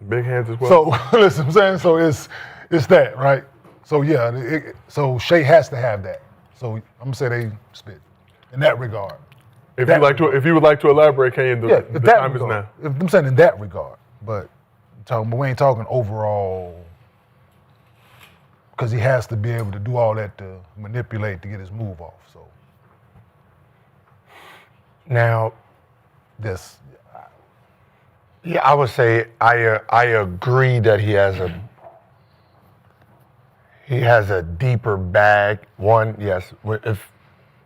Big hands as well. So listen, I'm saying so it's that right. So yeah, so Shea has to have that. So I'm gonna say they spit in that regard. if you would like to elaborate, Kenyon, the in that time is regard. now. I'm saying in that regard, but we ain't talking overall because he has to be able to do all that to manipulate to get his move off. So Now, this, yeah, I would say I agree that he has a deeper bag. One, yes, if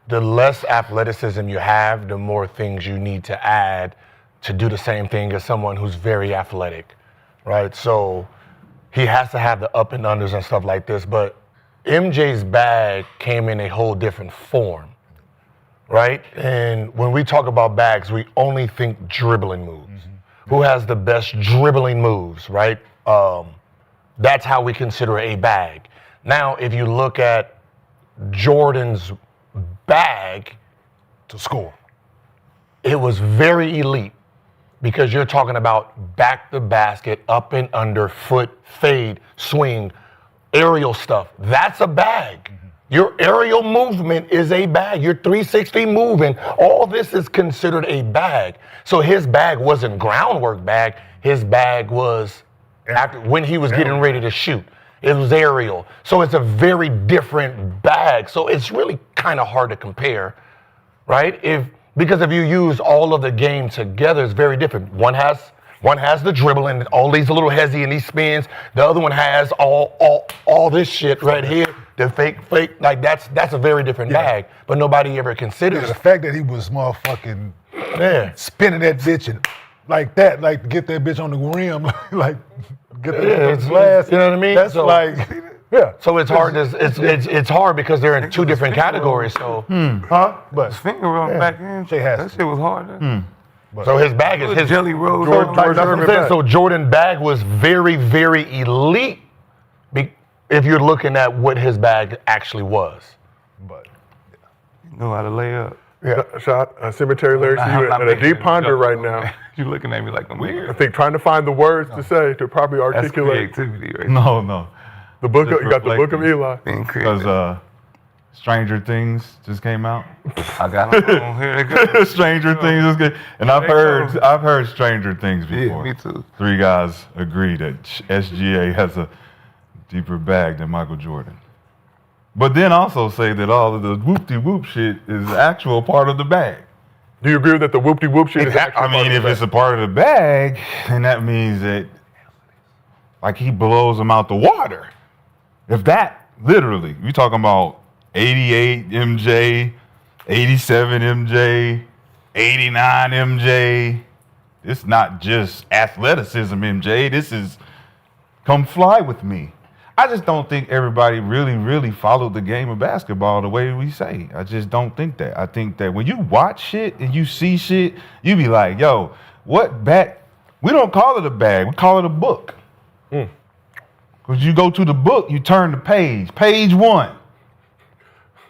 the less athleticism you have, the more things you need to add to do the same thing as someone who's very athletic, right? So he has to have the up and unders and stuff like this, but MJ's bag came in a whole different form, right? And when we talk about bags, we only think dribbling moves. Who has the best dribbling moves, right? That's how we consider a bag. Now, if you look at Jordan's bag, to score. it was very elite because you're talking about back the basket, up and under, foot, fade, swing, aerial stuff. That's a bag. Your aerial movement is a bag. Your 360 moving. All this is considered a bag. So his bag wasn't groundwork bag. His bag was after when he was getting ready to shoot. It was aerial. So it's a very different bag. So it's really kind of hard to compare, right? Because if you use all of the game together, it's very different. One has the dribble and all these little hezzy and these spins. The other one has all this shit right here. The fake, like that's a very different bag. But nobody ever considers The fact that he was motherfucking Yeah. spinning that bitch and like that, like to get that bitch on the rim, like get that Yeah, on it's the glass. you know what I mean? That's So- like, yeah. So it's hard. It's hard because they're in two different categories. So, But His finger roll back in. Shit has That to. shit was hard. so his bag is his Jelly rolls. Jordan, on. that's what I'm saying. So Jordan bag was very, very elite. If you're looking at what his bag actually was. but Know how to lay up. Shot cemetery lyrics. I'm You not in a making deep a ponder joke, right man. now. You looking at me like I'm I weird. think trying to find the words to say to properly That's articulate creativity right No. the book. Just You got the book of reflecting. Eli. Being creative. Because Stranger Things just came out. I got them on here. They go. Stranger Things is good, and I've heard Stranger Things before. me too. Three guys agree that SGA has a deeper bag than Michael Jordan, but then also say that all of the whoop-de-whoop shit is actual part of the bag. Do you agree that the whoop-de-whoop shit is actually I mean, if it's a part of the bag, then that means that, like, he blows them out the water. If that, literally, we talking about 88 MJ, 87 MJ, 89 MJ. It's not just athleticism MJ. This is come fly with me. I just don't think everybody really followed the game of basketball the way we say. I just don't think that. I think that when you watch shit and you see shit, you be like, yo, what bag? We don't call it a bag. We call it a book. Because you go to the book, you turn the page. Page 1,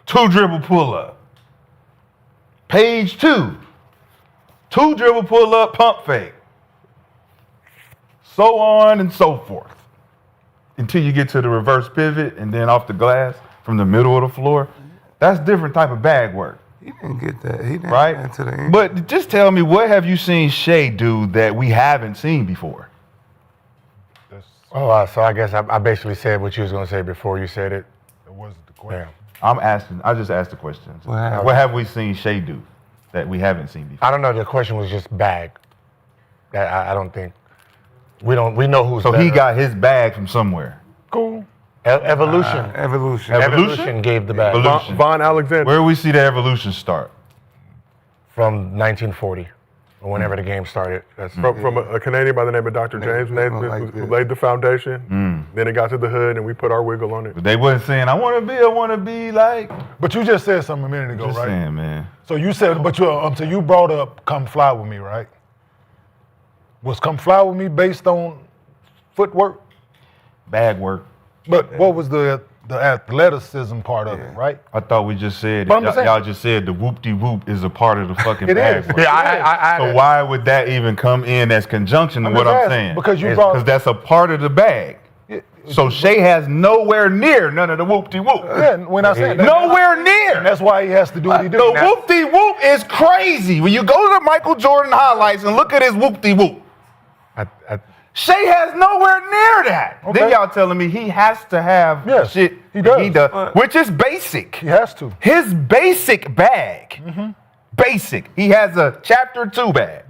2 dribble pull up. Page 2, 2 dribble pull up, pump fake. So on and so forth. Until you get to the reverse pivot and then off the glass from the middle of the floor. That's different type of bag work, He didn't get that. He didn't right? get to the end. But just tell me, what have you seen Shea do that we haven't seen before? So I guess I basically said what you was gonna say before you said it. that wasn't the question. I just asked the question. What have we seen Shea do that we haven't seen before? I don't know. The question was just bag. That I don't think we know who's. So he better. got his bag from somewhere. Cool. Evolution. Evolution. Evolution gave the bag Evolution. Von Alexander. Where do we see the evolution start? from 1940 or whenever the game started. That's From a Canadian by the name of Dr. James Naismith, like who this. laid the foundation. Then it got to the hood, and we put our wiggle on it. But they wasn't saying, I want to be like. But you just said something a minute ago, Just right? saying, man. So you said, but you brought up "Come Fly with Me," right? Was "Come Fly with Me" based on footwork? Bag work. But what was the athleticism part of it, right? I thought we just said, But I'm saying- y'all just said the whoop-de-whoop is a part of the fucking It bag is. work. Yeah, So why would that even come in as conjunction to I'm what just I'm asking, saying? because you brought- Because that's a part of the bag. So Shea has nowhere near none of the whoop-de-whoop. Yeah, when I said that, Nowhere and near. that's why he has to do what he The do. whoop-de-whoop is crazy. When you go to the Michael Jordan highlights and look at his whoop-de-whoop, Shea has nowhere near that. Okay. Then y'all telling me he has to have Yes, shit he does. which is basic. He has to. His basic bag, basic. He has a chapter 2 bag.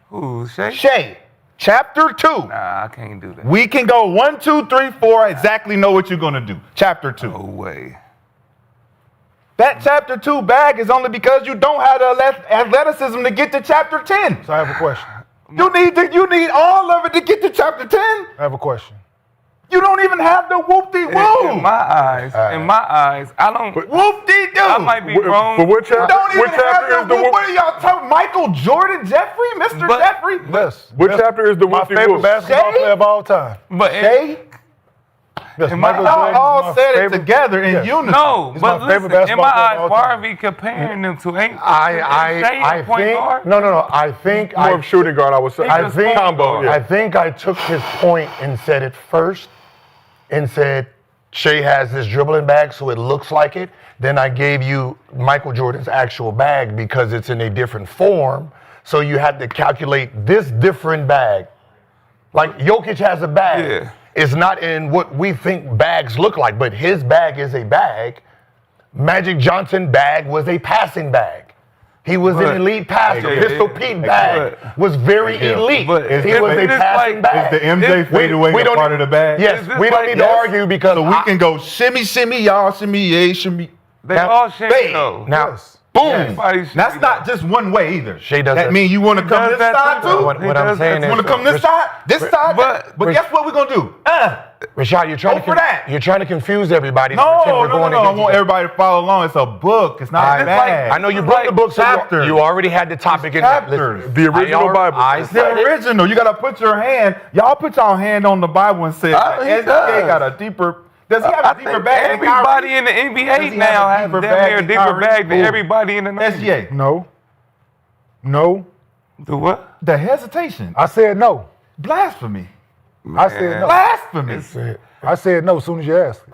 Who, Shay? Shea, chapter 2. Nah, I can't do that. We can go 1, 2, 3, 4. Exactly know what you're gonna do. Chapter 2. No way. That chapter 2 bag is only because you don't have the athleticism to get to chapter 10. So I have a question. You need all of it to get to chapter 10. I have a question. You don't even have the In whoop-de-whoop. my eyes, I don't. Whoop-de-doo. I might be wrong. But what chapter? Don't even What have chapter the is the whoop. whoop? What are y'all talking? Michael Jordan, Jeffrey, Mr. But- Jeffrey. Yes. What That's chapter is the my whoop-de-whoop? favorite basketball Shea? player of all time. But Shea? Yes, In my- Michael Y'all Jordan is all my said it favorite- together in Yes. unison. no, He's but my favorite listen, in my basketball player of eyes, all why time. are we comparing them to? Ain't Shay I a point think guard? no. I think More of shooting guard, I would say. I think combo. Yeah. I think I took his point and said it first, and said Shea has this dribbling bag, so it looks like it. Then I gave you Michael Jordan's actual bag because it's in a different form. So you had to calculate this different bag. Like Jokic has a bag. Yeah. It's not in what we think bags look like, but his bag is a bag. Magic Johnson bag was a passing bag. He was an elite passer. Pistol Pete bag was very elite. He was a passing bag. Is the MJ fadeaway a part of the bag? Yes, we don't need to argue because So we can go shimmy, shimmy, y'all, shimmy, yeah, shimmy. They all shake fade. though. now, Boom. Everybody should That's be not just one way either. Shea does that that. mean you want to come does this that side too. too? what I'm saying You is, want to come this side, but guess what we're gonna do? Rashad, you're trying Go for that. You're trying to confuse everybody. No, Pretend we're going I against want each everybody to follow along. It's a book. It's not a bag. I know you brought the book, so chapters. you already had the topic in there. Chapters. Listen, The original Bible. I The said it. original. You gotta put your hand. Y'all put your hand on the Bible and say, He SJ does. got a deeper. Does he have I a deeper think bag? than everybody Kyrie? in the Does NBA he now have a has deeper damn bag near a than deeper Kyrie? bag than Ooh. everybody in the NBA. SJ. No. The what? The hesitation. I said no. Blasphemy. I said no. Blasphemy. I said no as soon as you asked it.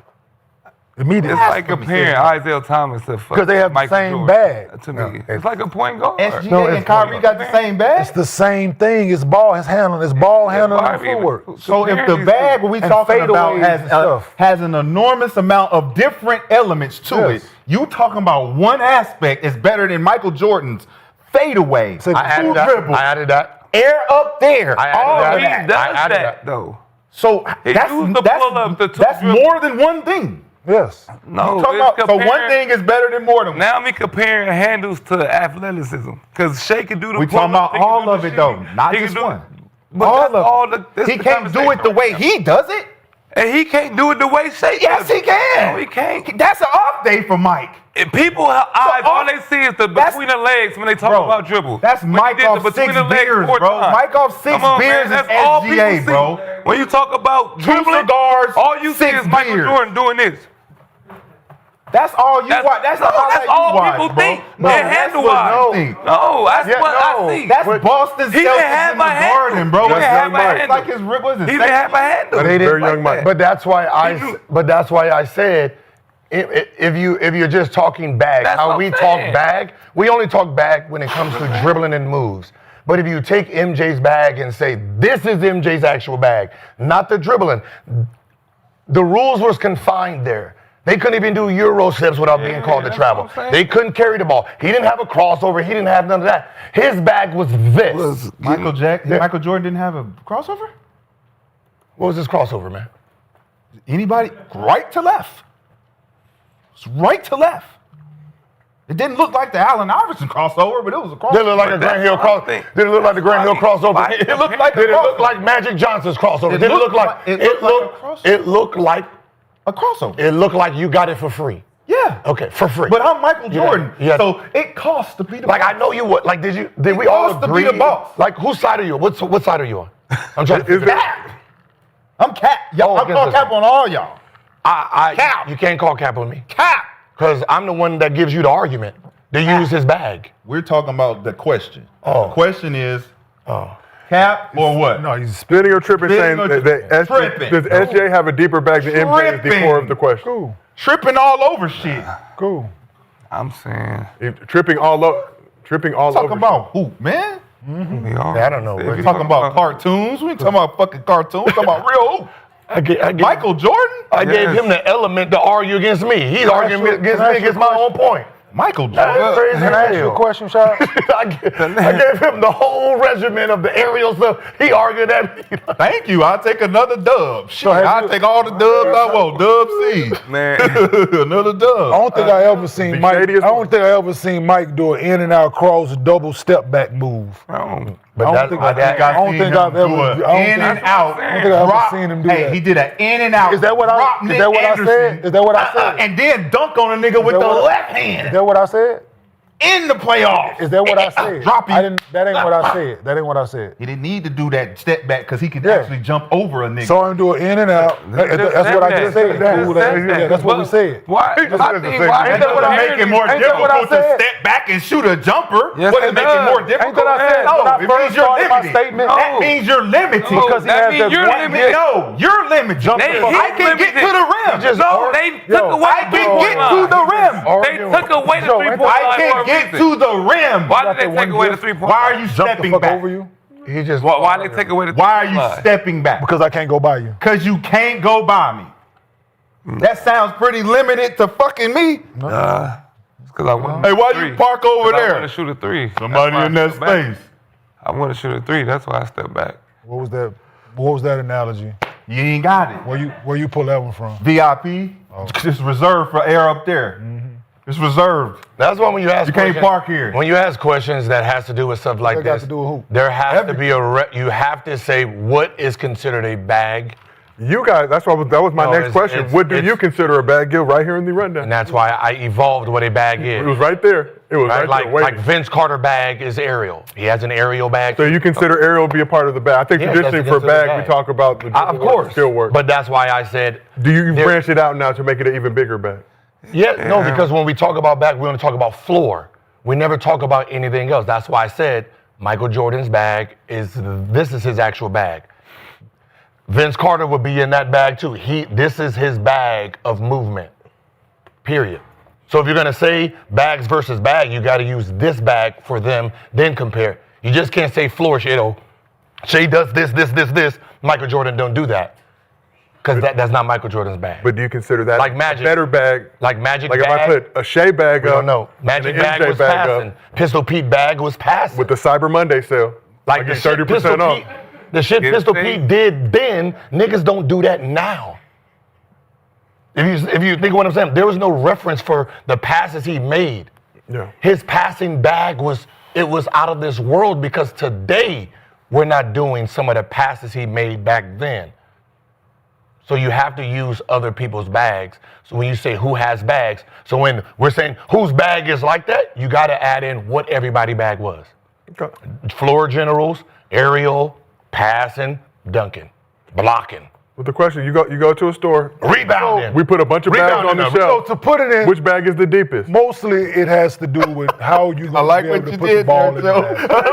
Immediately. It's like comparing Isaiah Thomas to Because they have the Michael same Jordan, bag. To me, it's like a point guard. SGA No, and it's- Kyrie got the same bag. It's the same thing. It's ball handling. It's ball handling and footwork. So if the bag what we And talking about fadeaways has and stuff. has an enormous amount of different elements to Yes. it, you talking about one aspect is better than Michael Jordan's fadeaway, So I added that. dribble, I added that. air up there, I added all that. of He that. does I added that that. though. So He that's used to pull up the two that's dribbles. more than one thing. Yes. No, You talking it's about, so one comparing- thing is better than more than one. Now me comparing handles to athleticism, because Shea can do the. We talking pull-up, about he can all do the of it shit. though, not He can just do- one. But All that's of it. all the. that's He the can't do it the conversation way right he does it. now. And he can't do it the way Shea Yes, does he it. can. No, he can't. That's an off day for Mike. And people have eyes, all they see is the that's- between the legs when they talk Bro, about dribble. that's When Mike he did the off between 6 the legs beers, 4 bro. times. Mike off 6 Come on, beers man, is that's all SGA, people see. bro. When you talk about 2 dribbling, cigars, all you see 6 is Michael beers. Jordan doing this. That's all you watch. That's the highlight that's all you watch, people bro. think. No, And that's handle what wise. no think. No, that's Yeah, what no. I see. That's Boston He didn't Celtics have in the a handle. Garden, bro. He didn't have a Mike. handle. Like his rip was his He didn't have a handle. But he Very didn't- young Mike. But that's why do. I said if you're just talking bag, That's how what we I'm talk saying. bag, we only talk bag when it comes to dribbling and moves. But if you take MJ's bag and say this is MJ's actual bag, not the dribbling, the rules was confined there. They couldn't even do Euro steps without being called to that's travel. what I'm saying. They couldn't carry the ball. He didn't have a crossover. He didn't have none of that. His bag was this. Michael Jordan didn't have a crossover? What was his crossover, man? Anybody? Right to left. It's right to left. It didn't look like the Allen Iverson crossover, but it was a crossover. Did it look like a Grant Hill cross? thing. Did it look like the Grant Hill crossover? Why- It looked like. Did it look like Magic Johnson's crossover? Did it look like? It looked like a crossover. It looked like. a crossover. It looked like you got it for free. Yeah. Okay, for free. But I'm Michael Yeah, Jordan, yeah. so it costs to be the like boss. I know you would. Like did we It all costs to agree? be the boss. Like whose side are you? What side are you on? I'm trying to Is figure it- out. I'm Cap. Y'all, Oh, I'm calling against Cap on all y'all. Cap. You can't call Cap on me. Cap. Because I'm the one that gives you the argument to use his bag. We're talking about the question. Oh. The question is, Cap or what? No, he's Spinning or tripping, Spinning saying or that tripping. does SJ have a deeper bag than MJ is the Tripping. core of the question. cool. Tripping all over shit. Cool. I'm saying Tripping all over. Talking about who, man? we all. I don't know. We're talking about cartoons. We ain't talking about fucking cartoons. We're talking about real hoop. I gave Michael Jordan? I gave him the element to argue against me. He's arguing against me against my own point. Michael That's Jordan. crazy Can I ask as you a hell. question, Shad? I gave him the whole regimen of the aerial stuff. He argued at me. Thank you. I'll take another dub. Shit, have I'll you- take all the dubs I want. Dub C. Man, Another I dub. don't think I ever seen Mike. I shadiest don't think I ever seen Mike do an in and out cross double step back move. I don't. But I that, don't think but that- I don't think I've ever. I don't in and think- out. I don't think I've ever seen him do Hey, that. he did an in and out. Is that what I? drop Is Nick that what I Anderson. said? Is that what I said? And then dunk on a nigga with that the what I- left Is hand. that what I said? in the playoffs. Is that what I said? Drop him. That ain't what I said. That ain't what I said. He didn't need to do that step back because he could actually jump over a nigga. Saw him do it in and out. That's what I just said. That's what we said. Why? Ain't that what I make it more difficult to step back and shoot a jumper? Yes, Would it it make it more does. difficult? Ain't that I said? No, When I it first means you're started my limited. statement. That means you're limited. Because he that has means that you're one limited. No, you're limited. They- I can get to the rim. No, they took away I the can three-point get line. to the rim. They took away the Joe, 3-point line. I can get to the rim. Why did they that take one away the gift. 3-point Why are line? you Jump the stepping fuck back? over you? He just Why they take away the 3-point Why are you line? stepping back? Because I can't go by you. Because you can't go by me. That sounds pretty limited to fucking me. Because I want Hey, why you park over I want there? to shoot a 3. Somebody That's why in I that step back. space. I want to shoot a 3. That's why I step back. What was that? What was that analogy? You ain't got it. Where you pull that one from? VIP. It's reserved for air up there. It's reserved. That's why when you ask You can't questions- park here. When you ask questions that has to do with stuff like That got this, to do with who? there has to be you have to say what is considered a bag, You guys, that was my No, next it's- question. it's- What do it's- you consider a bag, Gil? Right here in the rundown. and that's why I evolved what a bag is. It was right there. It was Right? right there. Like Vince Carter bag is aerial. He has an aerial bag. So you consider aerial to be a part of the bag? I think Yes, traditionally that's for considered bag, a we bag. talk about the Of course, skill work. but that's why I said. Do you there- branch it out now to make it an even bigger bag? No, because when we talk about bag, we only talk about floor. We never talk about anything else. That's why I said Michael Jordan's bag this is his actual bag. Vince Carter would be in that bag too. This is his bag of movement. Period. So if you're gonna say bags versus bag, you got to use this bag for them, then compare. You just can't say floor. Shea does this. Michael Jordan don't do that because that's not Michael Jordan's bag. But do you consider that Like a Magic. better bag? Like Magic Like bag. if I put a Shea bag We up, don't know. Magic and an bag MJ was bag passing. up Pistol Pete bag was passing. with the Cyber Monday sale, I the get shit 30% off. The shit Get Pistol paid. Pete did then, niggas don't do that now. If you think of what I'm saying, there was no reference for the passes he made. Yeah. His passing bag was out of this world because today we're not doing some of the passes he made back then. So you have to use other people's bags. So when you say who has bags, so when we're saying whose bag is like that, you got to add in what everybody bag was. Okay. Floor generals, aerial, passing, dunking, blocking, With the question, you go to a store, rebounding. we put a bunch of bags Rebounding on the up. shelf. So to put it in, Which bag is the deepest? mostly it has to do with how you I gonna like be able what to you put the did ball there, in the Joe.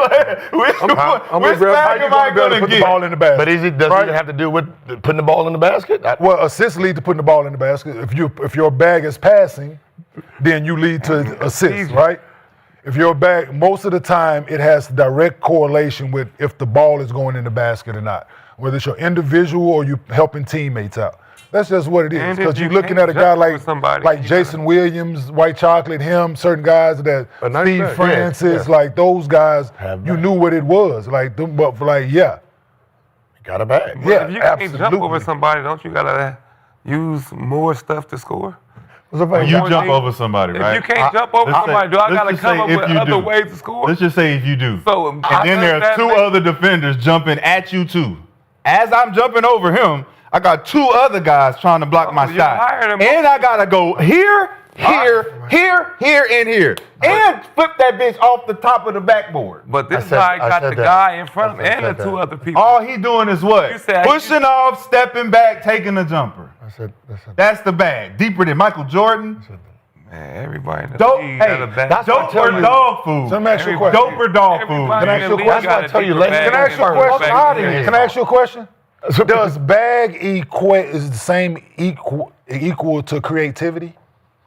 bag. Which gonna grab- bag How you am I gonna be able to gonna put the get? ball in the basket? But does it have to do with putting the ball in the basket? Well, assists lead to putting the ball in the basket. If your bag is passing, then you lead to assists, right? If your bag, most of the time, it has direct correlation with if the ball is going in the basket or not. Whether it's your individual or you helping teammates out. That's just what it is. And if Because you you're looking can't at a guy jump like with somebody, like you Jason Williams, White Chocolate, him, certain guys that A nice Steve bag. Francis, like those guys, Have you bags. knew what it was. Like them, but yeah. Got a bag. Yeah, If you can't jump absolutely. over somebody, don't you gotta use more stuff to score? When you jump over somebody, right? If you can't jump over let's somebody, say- do I let's gotta just come say up if with you other do. ways to score? Let's just say if you do. So, And then there's two other defenders jumping at you too. As I'm jumping over him, I got two other guys trying to block my you're shot. higher than And I gotta go here, and here. And flip that bitch off the top of the backboard. But this said- guy I got said the that. guy in front of him I and said the two that. other people. All he doing is what? You said- Pushing off, stepping back, taking a jumper. I said, That's the bag. Deeper than Michael Jordan. Man, everybody in the Dope, league got a hey, bag. that's what I dope tell or you. dog food. So let me ask you a Everybody- question. Dope or dog food. Everybody Can I in ask the you a league question? got That's why I tell you, deeper ladies- bag Can I ask you a than question? everybody. Can I ask you a question? Does bag is the same equal to creativity?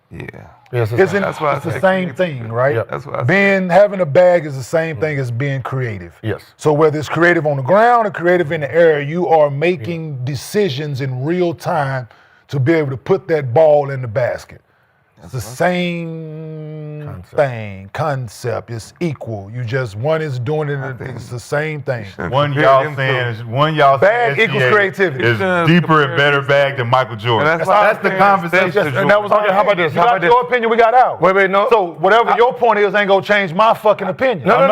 Yeah. yes, Isn't That's why I it's the said same creativity. thing, right? Yeah. That's what I said. Having a bag is the same thing as being creative. Yes. So whether it's creative on the ground or creative in the air, you are making decisions in real time to be able to put that ball in the basket. It's the same concept. It's equal. One is doing it. It's the same thing. One Compare y'all them saying Bag SGA equals creativity. is Should've deeper and compared better these bag than Michael Jordan. And that's why That's the conversation. And that was Okay, how about this? You How got about your opinion. We got out. Wait, no. So whatever your point is ain't gonna change my fucking opinion. No. How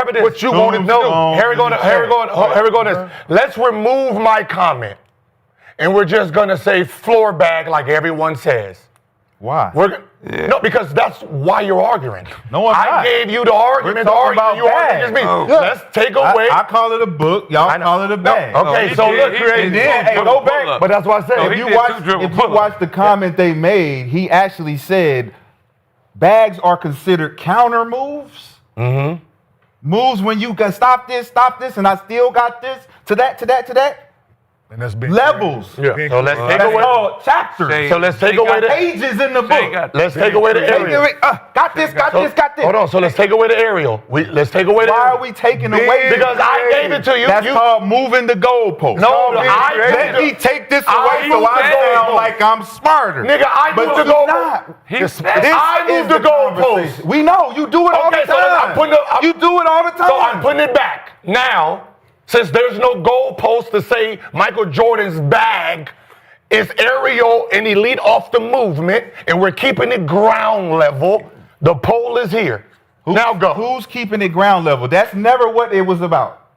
about this? What you wanted to do. Here we go. This. Let's remove my comment, and we're just gonna say floor bag like everyone says. Why? No, because that's why you're arguing. No, I'm I not. gave you the argument. The talking argument about you arguing bags. against me. Let's take away. I call it a book. Y'all call it a bag. Okay, so look, And then, hey, go back. But that's what I said. If you watch the comment they made, he actually said bags are considered counter moves. Mm-hmm. Moves when you can stop this, and I still got this to that. And that's been Levels. Yeah. So let's take That's away. called chapters. So let's take away the pages in the book. Let's take away the aerial. Got this. Hold on. So let's take away the aerial. Let's take away the Why aerial. are we taking away? Because I gave it to you. That's called moving the goalpost. No, let me take this away so I sound like I'm smarter. Nigga, I moved the goalpost. I moved the goalpost. We know you do it all the time. You do it all the time. So I'm putting it back now. Since there's no goalpost to say Michael Jordan's bag is aerial and elite off the movement, and we're keeping it ground level, the poll is here. Now go. Who's keeping it ground level? That's never what it was about.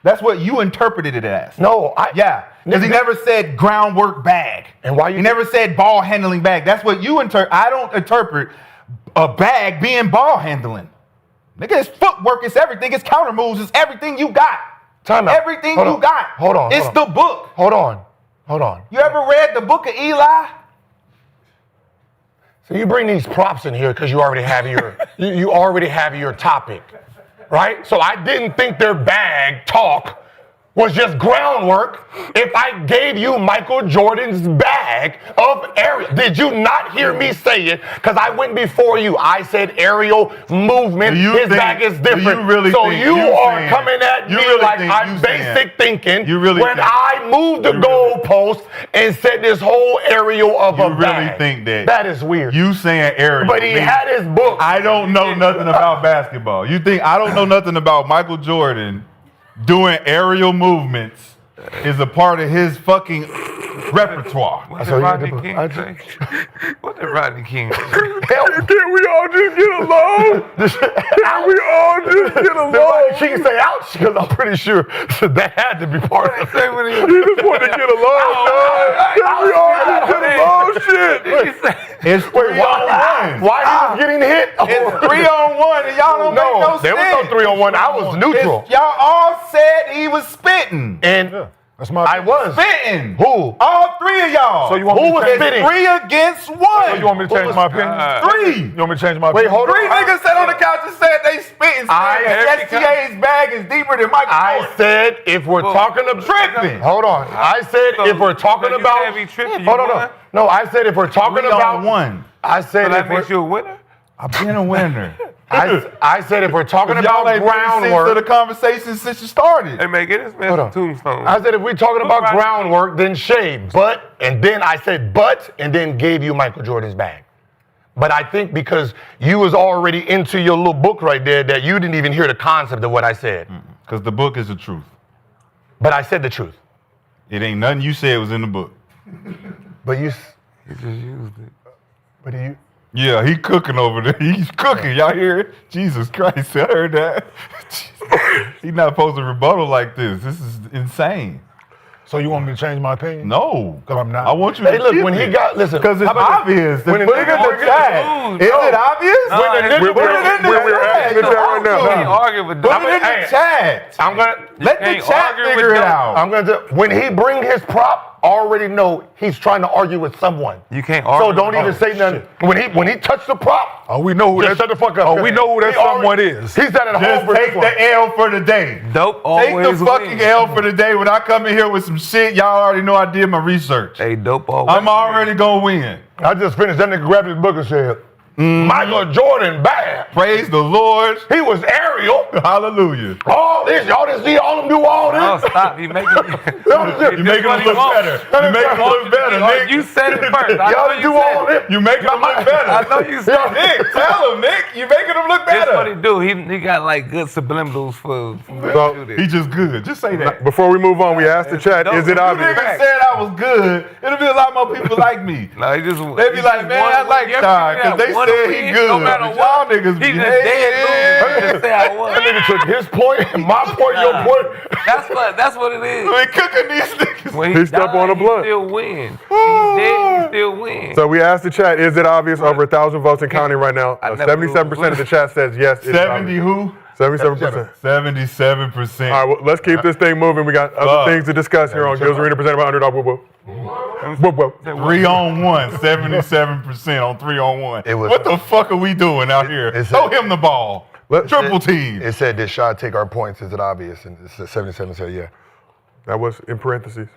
That's what you interpreted it as. No, because he never said groundwork bag. And why he never said ball handling bag. That's what you interpret. I don't interpret a bag being ball handling. Nigga, it's footwork, it's everything, it's counter moves, it's everything you got. Time out. Everything you got. Hold on. It's the book. Hold on. You ever read the book of Eli? So you bring these props in here because you already have your you already have your topic, right? So I didn't think their bag talk was just groundwork. If I gave you Michael Jordan's bag of aerial, did you not hear me say it? Because I went before you. I said aerial movement. His bag is different. So you are coming at me like I'm basic thinking. When I moved the goalpost and said this whole aerial of a bag. You really think that? That is weird. You saying aerial. But he had his book. I don't know nothing about basketball. You think I don't know nothing about Michael Jordan doing aerial movements is a part of his fucking repertoire. What did Rodney King say? What did Rodney King say? Can we all just get along? Can we all just get along? King say ouch because I'm pretty sure that had to be part of it. He just wanted to get along, dog. Can we all just get along? Shit. It's 3-on-1. Why he was getting hit? It's 3-on-1 and y'all don't make no sense. There was no 3-on-1. I was neutral. Y'all all said he was spitting. And that's my I was. Spitting. Who? All three of y'all. So you want me to change spitting? 3 against 1. So you want me to change my opinion? 3. You want me to change my Wait, opinion? hold on. 3 niggas sat on the couch and said they spitting. SGA's bag is deeper than Michael I Jordan. said if we're talking about tripping. Hold on. I said if we're talking you about. can't be tripping, Hold you on. won? No, I said if we're talking about. 1. I said So that if makes we're. you a winner? I've been a winner. I said if we're talking Y'all about ain't made sense of the groundwork. conversation since you started. Hey man, get this man some tombstone. I said if we're talking about groundwork, then shade. And then I said and then gave you Michael Jordan's bag. But I think because you was already into your little book right there that you didn't even hear the concept of what I said. Because the book is the truth. But I said the truth. It ain't nothing you said was in the book. But you. You just used it. But you. Yeah, he cooking over there. He's cooking. Y'all hear it? Jesus Christ, I heard that. He's not supposed to rebuttal like this. This is insane. So you want me to change my opinion? No. Because I'm not. I want you Hey, to look, keep when he it. got, listen. Because it's how about obvious. this? When Look at the chat. Is it obvious? We're asking the chat right now. You can't argue with Put them. it in the chat. I'm gonna Let the can't chat argue with figure it them. out. I'm gonna when he bring his prop, already know he's trying to argue with someone. You can't argue. So don't with even them. say nothing. When he touched the prop, Oh, we know who just that. shut the fuck up. Oh, we know who that He already- someone is. He's at home Just for take this one. the L for the day. Dope Take always the fucking wins. L for the day. When I come in here with some shit, y'all already know I did my research. Hey, dope always. I'm already gonna win. I just finished. That nigga grabbed his book and said, Michael Jordan bad. Praise the Lord. He was aerial. Hallelujah. All this, y'all didn't see all them do all Oh, this. stop. You making You making them look better. You making them look better, Nick. You said it first. I Y'all know didn't you do all said it. this. You making them look I better. know you said it. Nick, tell him, Nick. You making them look That's what he better. do. He got like good subliminals for So, He just good. Just say that. before we move on, we asked the chat, is it You obvious? niggas said I was good. It'll be a lot more people like me. No, he just They be like, man, I like Todd because they want to said he win, good. no matter Y'all what. niggas He be just dead losing. Just say I That won. nigga took his point, my point, your point. That's what it is. We cooking these niggas. When He stepped on the blunt. He still win. He's dead, he still win. So we asked the chat, is it obvious? Over 1,000 votes and counting right now. I never 77% of the chat says yes. It's 70 obvious. who? 77%. 77%. All right, well, let's keep this thing moving. We got other things to discuss here on Gills Arena presented by Underdog. Whoop, whoop. Whoop, whoop. 3 on 1, 77% on 3 on 1. It was- What the fuck are we doing out here? it's- Throw him the ball. Triple team. It said, did Rashad take our points? Is it obvious? And 77 said, yeah. That was in parentheses.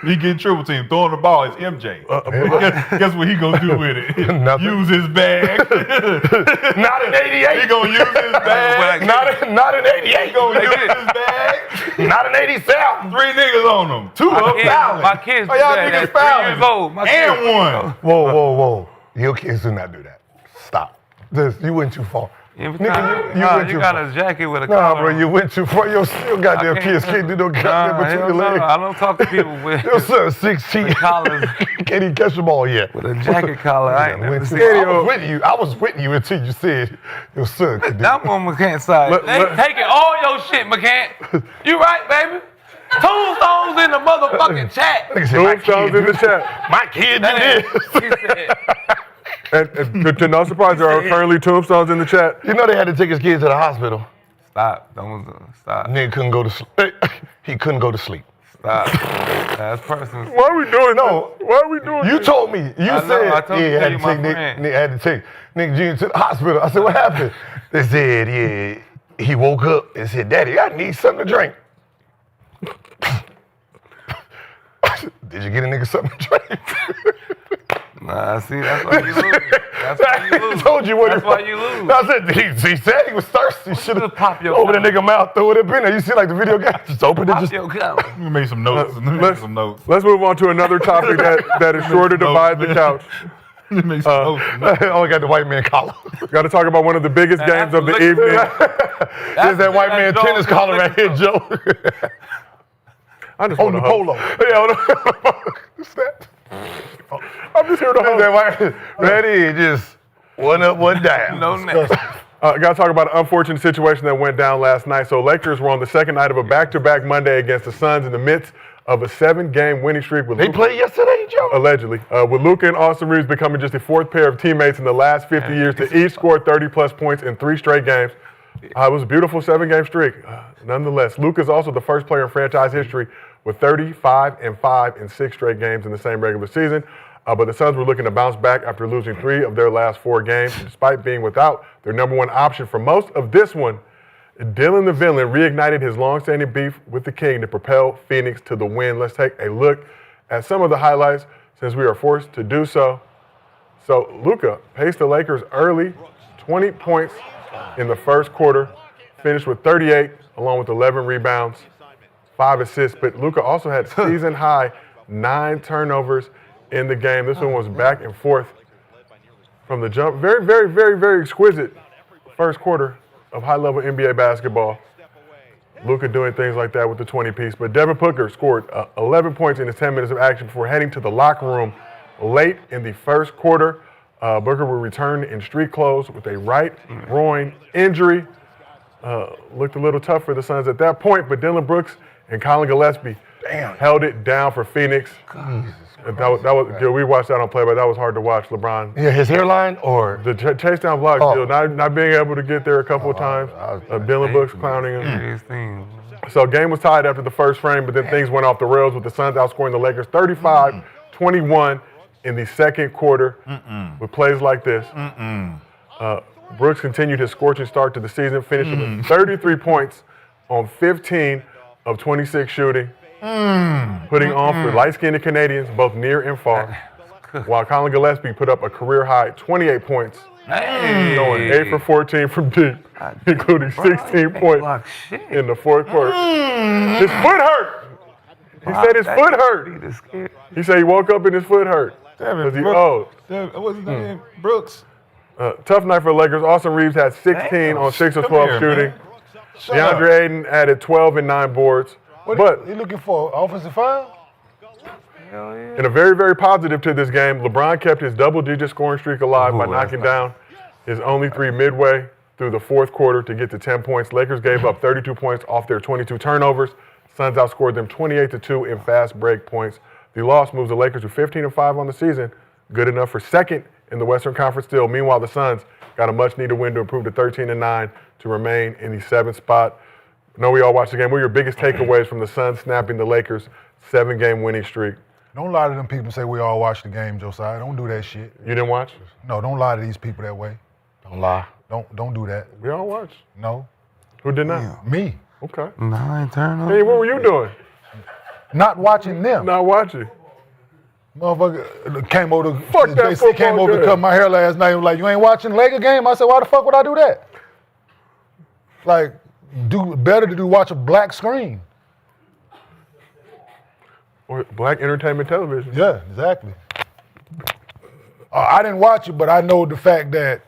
He get triple team. Throwing the ball is MJ. Guess what he gonna do with it? Nothing. Use his bag. Not an 88. He gonna use his bag. Not an 88. He gonna use his bag. Not an 87. 3 niggas on him. 2 up fouling. My kids Oh, do y'all that niggas at 3 years fouling. old. My And kids- 1. Whoa. Your kids do not do that. Stop. You went too far. Every Nigga, time, you went you too got far. a jacket with a Nah, collar. bro, you went too far. Your goddamn I kids can't do no goddamn between your hell no. legs. I don't talk to people with Your son 16. collars. Can't even catch the ball yet. with a jacket collar. I ain't never Went too seen far. I was with you until you said your son could do I'm on McCants side. They taking all your shit, McCants. You right, baby? Tombstones in the motherfucking chat. Nigga said, my Tombstones kid in the do- chat. My kid do this. He said, And to no surprise, there are currently tombstones in the chat. You know they had to take his kids to the hospital. stop. Stop. Nigga couldn't go to sleep. He couldn't go to sleep. Stop. That's personal. Why are we doing No. this? Why are we doing You this? told me. You I know, said I told you had you to my take Nick, friend. Nick had to take Nick Jr. to the hospital. I said, what happened? They said, yeah. He woke up and said, Daddy, I need something to drink. Did you get a nigga something to drink? Nah, see, that's why you lose. That's why you lose. I told you what That's it why was. you lose. I said, he said he was thirsty. Should have Just pop your opened the collar. nigga mouth, throw it up in there. You see like the video game? Just open it. Pop Just your collar. Let me make some notes. Let me make some notes. Let's move on to another topic that is sure to divide the couch. Let me make some notes. I only got the white man collar. Got to talk about one of the biggest Now, games of the that's evening. There's that white man Joe, tennis collar right here, Joe. I just On want the to host. polo. Yeah, on the What's that? I'm just here to There's host. that white ready, just one up, one down. No neck. Got to talk about an unfortunate situation that went down last night. So Lakers were on the second night of a back-to-back Monday against the Suns in the midst of a 7-game winning streak with They Luka, played yesterday, Joe. allegedly, with Luka and Austin Reeves becoming just the fourth pair of teammates in the last 50 years to each score 30-plus points in 3 straight games. It was a beautiful 7-game streak. Nonetheless, Luka is also the first player in franchise history with 35-5 in 6 straight games in the same regular season. But the Suns were looking to bounce back after losing 3 of their last 4 games, despite being without their number one option for most of this one. Dylan the Villain reignited his long-standing beef with the King to propel Phoenix to the win. Let's take a look at some of the highlights since we are forced to do so. So Luka paced the Lakers early, 20 points in the first quarter, finished with 38 along with 11 rebounds, 5 assists. But Luka also had season-high 9 turnovers in the game. This one was back and forth from the jump. Very, very, very, very exquisite first quarter of high-level NBA basketball. Luka doing things like that with the 20-piece. But Devin Booker scored 11 points in his 10 minutes of action before heading to the locker room late in the first quarter. Booker will return in street clothes with a right groin injury. Looked a little tough for the Suns at that point, but Dylan Brooks and Colin Gillespie held it down for Phoenix. That was Gil, we watched that on play, but that was hard to watch. LeBron, Yeah, his hairline or the chase down blocks, Gil, not being able to get there a couple of times. Dylan Brooks clowning him. Serious thing. So game was tied after the first frame, but then things went off the rails with the Suns outscoring the Lakers 35-21 in the second quarter with plays like this. Brooks continued his scorching start to the season, finishing with 33 points on 15 of 26 shooting, putting on for light-skinned Canadians both near and far, while Colin Gillespie put up a career-high 28 points, going 8 for 14 from deep, including 16 points in the fourth quarter. His foot hurt. He said his foot hurt. He said he woke up and his foot hurt. Because he owed. What's his name? Brooks. Tough night for the Lakers. Austin Reeves had 16 on 6 of 12 shooting. DeAndre Ayton added 12 and 9 boards. What he looking for? Offensive foul? Hell yeah. And a very, very positive to this game, LeBron kept his double-digit scoring streak alive by knocking down his only 3 midway through the fourth quarter to get to 10 points. Lakers gave up 32 points off their 22 turnovers. Suns outscored them 28-2 in fast break points. The loss moves the Lakers to 15-5 on the season, good enough for second in the Western Conference still. Meanwhile, the Suns got a much-needed win to improve to 13-9 to remain in the 7th spot. I know we all watched the game. What were your biggest takeaways from the Suns snapping the Lakers' 7-game winning streak? Don't lie to them people and say we all watched the game, Josiah. Don't do that shit. You didn't watch? No, don't lie to these people that way. Don't lie. Don't do that. We all watched. No. Who did not? Me. Okay. 9 turnovers. Hey, what were you doing? Not watching them. Not watching. Motherfucker came over to Fuck that JC football came over to game. cut my hair last night. He was like, you ain't watching the Laker game? I said, why the fuck would I do that? Like, do better to watch a black screen. Or Black Entertainment Television. Yeah, exactly. I didn't watch it, but I know the fact that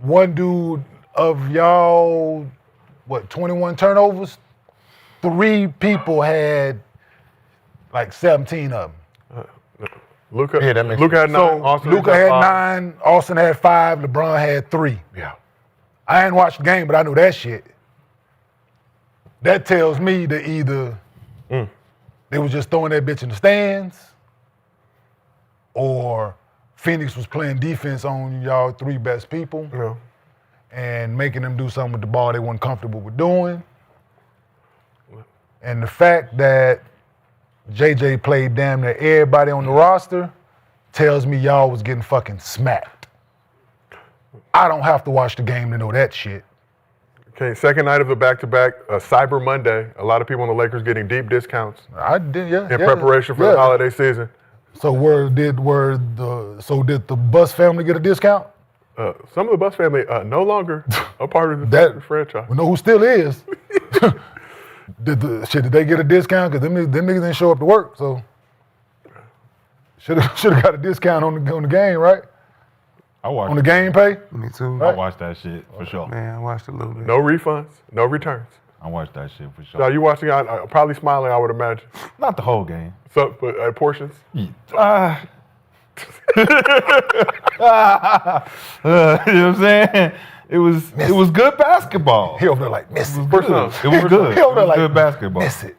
one dude of y'all, 21 turnovers? 3 people had like 17 of them. Luka, Yeah, that makes Luka had 9. So Austin Luka had 5. 9, Austin had 5, LeBron had 3. Yeah. I ain't watched the game, but I know that shit. That tells me that either they was just throwing that bitch in the stands, or Phoenix was playing defense on y'all 3 best people Yeah. and making them do something with the ball they weren't comfortable with doing. And the fact that JJ played damn near everybody on the roster tells me y'all was getting fucking smacked. I don't have to watch the game to know that shit. Okay, second night of the back-to-back, Cyber Monday. A lot of people on the Lakers getting deep discounts I did, yeah. in preparation for the holiday season. So did the Bus family get a discount? Some of the Bus family no longer a part of the That- franchise. We know who still is. Did they get a discount? Because them niggas didn't show up to work, so should have got a discount on the game, right? I watched On the game pay. Me too. I watched that shit for sure. Man, I watched a little bit. No refunds, no returns. I watched that shit for sure. Now you watching? Probably smiling, I would imagine. Not the whole game. So, but portions. You know what I'm saying? It was good basketball. He over there like, miss it. First time. It was good. He over there It was like, good basketball. miss it.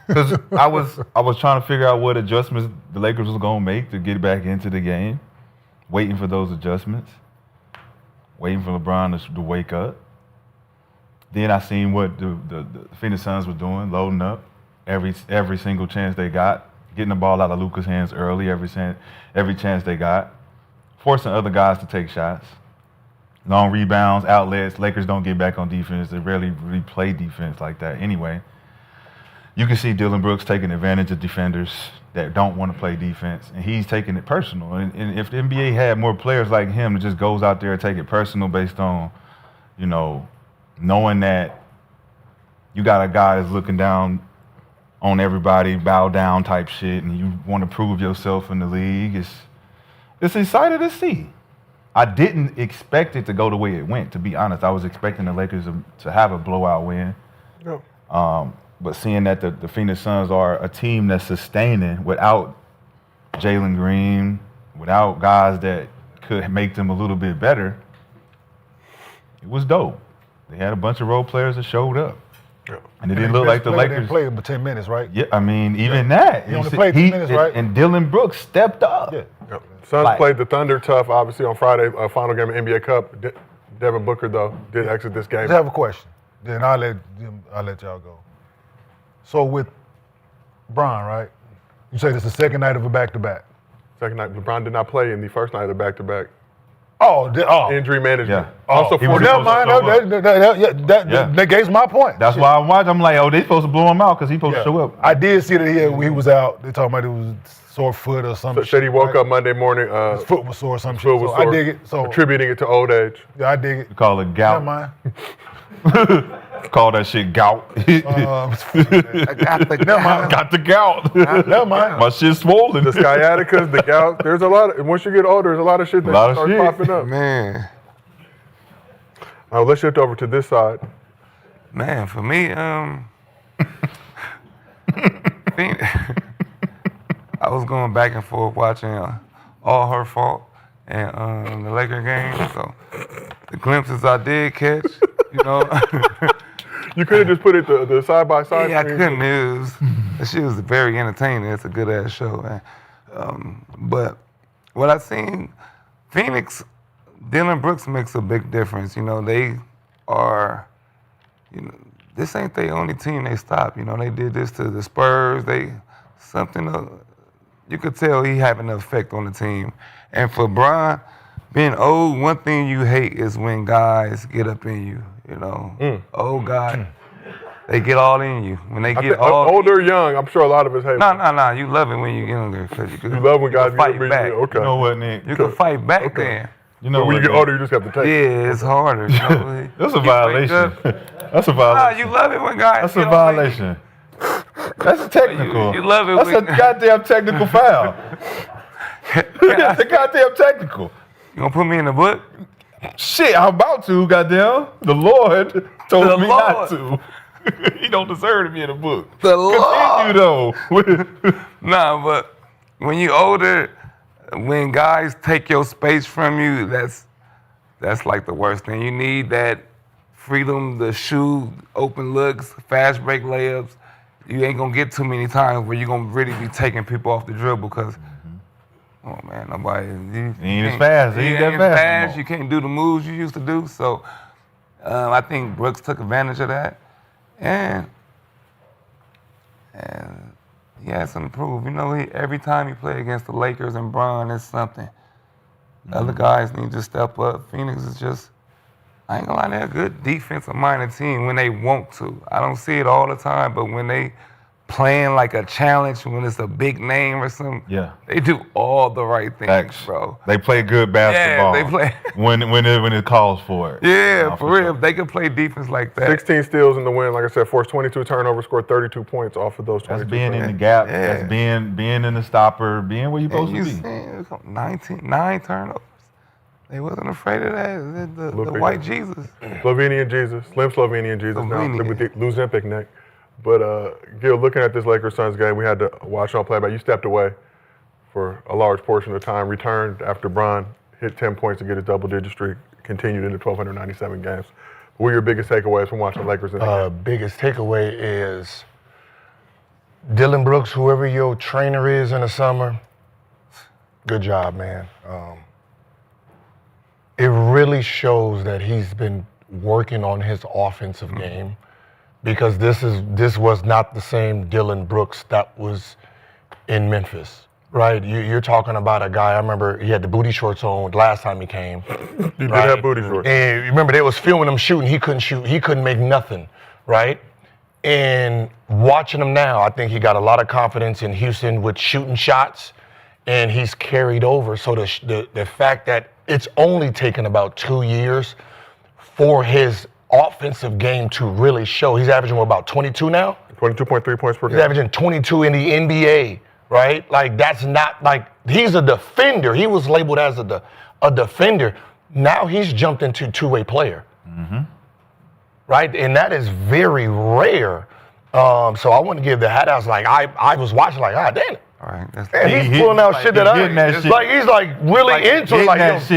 Because I was trying to figure out what adjustments the Lakers was gonna make to get back into the game. Waiting for those adjustments. Waiting for LeBron to wake up. Then I seen what the Phoenix Suns were doing, loading up every single chance they got, getting the ball out of Luka's hands early every chance they got, forcing other guys to take shots. Long rebounds, outlets. Lakers don't get back on defense. They rarely really play defense like that anyway. You can see Dylan Brooks taking advantage of defenders that don't want to play defense, and he's taking it personal. And if the NBA had more players like him that just goes out there and take it personal based on, knowing that you got a guy that's looking down on everybody, bow down type shit, and you want to prove yourself in the league, it's exciting to see. I didn't expect it to go the way it went, to be honest. I was expecting the Lakers to have a blowout win. No. But seeing that the Phoenix Suns are a team that's sustaining without Jalen Green, without guys that could make them a little bit better, it was dope. They had a bunch of role players that showed up. Yeah. And it didn't look like the Lakers. Didn't play but 10 minutes, right? Yeah, I mean, even that. He only played 10 minutes, right? And Dylan Brooks stepped up. Yeah. Yep. Suns Like- played the Thunder tough, obviously, on Friday, final game of NBA Cup. Devin Booker, though, did exit this game. I just have a question. Then I'll let y'all go. So with Bron, right? You say this is the second night of a back-to-back. Second night, LeBron did not play in the first night of the back-to-back. Oh. Injury management. Yeah. Also, He Well, was never supposed mind. to show up. That gave my point. That's why I watched. I'm like, they supposed to blow him out because he's supposed Yeah. to show up. I did see that he was out. They talking about it was sore foot or something. said he woke up Monday morning. His foot was sore or some shit. foot was So sore, I dig it. So attributing it to old age. yeah, I dig it. We call it Never gout. mind. Call that shit gout. Never mind. Got the gout. Never mind. My shit's swollen. The sciaticas, the gout. There's a lot. Once you get older, there's a lot of shit that lot of starts shit. popping up. Man, Let's shift over to this side. for me, I was going back and forth watching All Her Fault and the Laker game. So the glimpses I did catch, you know. You could have just put it the side by side. Yeah, I couldn't. She was very entertaining. It's a good ass show, man. But what I seen, Phoenix, Dylan Brooks makes a big difference. You know, they are, you know, this ain't their only team they stop. You know, they did this to the Spurs. You could tell he having an effect on the team. And for Bron, being old, one thing you hate is when guys get up in you. You know, old guys, they get all in you. When they get all older, young, I'm sure a lot of us hate. No. You love it when you're younger. You love when guys fight back. Okay. You know what, Nick? You can fight back then. You know when you what, get older, you just have to take. Yeah, it's harder. You know? That's a violation. That's a violation. You love it when guys. That's a violation. That's technical. You love it. That's a goddamn technical foul. That's a goddamn technical. You gonna put me in the book? Shit, I'm about to, goddamn. The Lord told me not to. He don't deserve to be in the book. The Lord. Continue though. Nah, but when you older, when guys take your space from you, that's like the worst thing. You need that freedom to shoot, open looks, fast break layups. You ain't gonna get too many times where you're gonna really be taking people off the dribble because, oh man, nobody. He ain't as fast. He ain't that fast. No you can't do the moves you used to do. So I think Brooks took advantage of that, and he has something to prove. You know, every time he play against the Lakers and Bron, it's something. The other guys need to step up. Phoenix is just, I ain't gonna lie, they're a good defensive-minded team when they want to. I don't see it all the time, but when they playing like a challenge, when it's a big name or something, they do all the right things, Facts. bro. They play good basketball. Yeah, they play when it calls for it. Yeah, for real. If they could play defense like that. 16 steals in the win, like I said, forced 22 turnovers, scored 32 points off of those 22. That's being in the gap. Yeah. That's being in the stopper, being where you're supposed to be. 9 turnovers. They wasn't afraid of that. The white Jesus. Slovenian Jesus. Slim Slovenian Jesus now with the Luzempic neck. But, Gil, looking at this Lakers-Suns game, we had to watch on playback. You stepped away for a large portion of the time, returned after Bron hit 10 points to get his double-digit streak, continued into 1,297 games. What were your biggest takeaways from watching the Lakers in the game? Biggest takeaway is Dylan Brooks, whoever your trainer is in the summer, good job, man. It really shows that he's been working on his offensive game, because this was not the same Dylan Brooks that was in Memphis, right? You're talking about a guy, I remember he had the booty shorts on last time he came. He did have booty shorts. And remember they was filming him shooting, he couldn't shoot, he couldn't make nothing, right? And watching him now, I think he got a lot of confidence in Houston with shooting shots, and he's carried over. So the fact that it's only taken about 2 years for his offensive game to really show. He's averaging about 22 now? 22.3 points per game. He's averaging 22 in the NBA, right? Like, that's not like, he's a defender. He was labeled as a defender. Now he's jumped into two-way player, right? And that is very rare. So I want to give the hat out. Like, I was watching like, damn it. All right, and he's pulling out shit that like he's like really into it,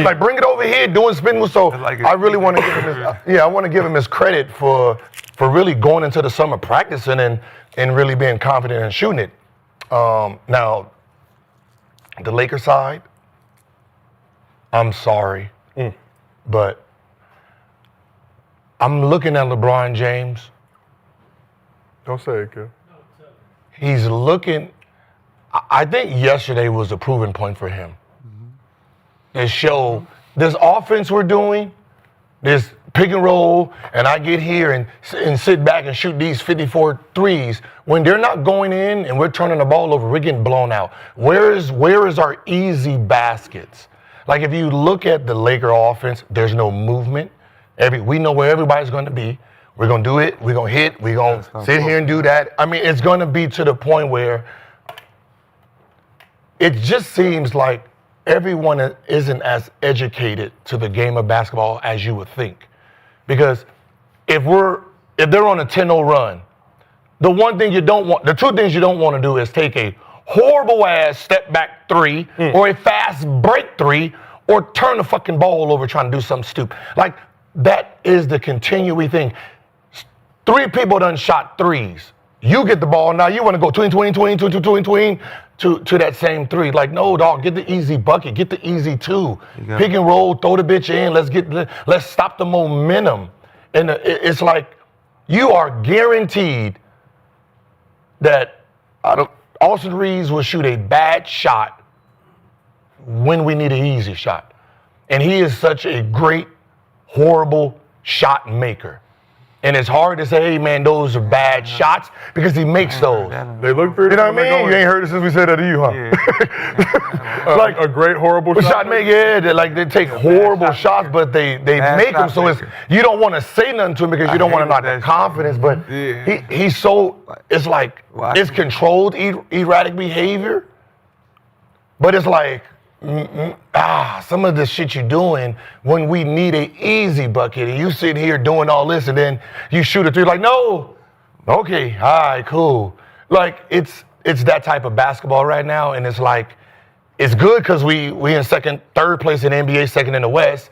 like bring it over here, doing spin moves. So I really want to give him I want to give him his credit for really going into the summer practicing and really being confident and shooting it. Now, the Lakers side, I'm sorry, but I'm looking at LeBron James. Don't say it, kid. He's looking. I think yesterday was a proving point for him. It showed this offense we're doing, this pick and roll, and I get here and sit back and shoot these 54 threes. When they're not going in and we're turning the ball over, we're getting blown out. Where is our easy baskets? Like, if you look at the Laker offense, there's no movement. We know where everybody's going to be. We're going to do it. We're going to hit. We're going to sit here and do that. I mean, it's going to be to the point where it just seems like everyone isn't as educated to the game of basketball as you would think. Because if they're on a 10-0 run, the two things you don't want to do is take a horrible ass step back three or a fast break three or turn the fucking ball over trying to do something stupid. Like, that is the continuing thing. 3 people done shot threes. You get the ball, now you want to go tween to that same 3. Like, no, dog, get the easy bucket, get the easy 2. Pick and roll, throw the bitch in, let's stop the momentum. And it's like, you are guaranteed that Austin Reeves will shoot a bad shot when we need an easy shot. And he is such a great, horrible shot maker. And it's hard to say, hey, man, those are bad shots because he makes those. They look pretty. You know what I mean? You ain't heard it since we said that to you, huh? Like a great, horrible shot maker. Yeah, they take horrible shots, but they make them. So you don't want to say nothing to him because you don't want to knock the confidence. But he's so, it's like, it's controlled, erratic behavior. But it's like, some of the shit you're doing when we need an easy bucket, and you sit here doing all this, and then you shoot a 3. Like, no, okay, all right, cool. Like, it's that type of basketball right now, and it's like, it's good because we in third place in the NBA, second in the West,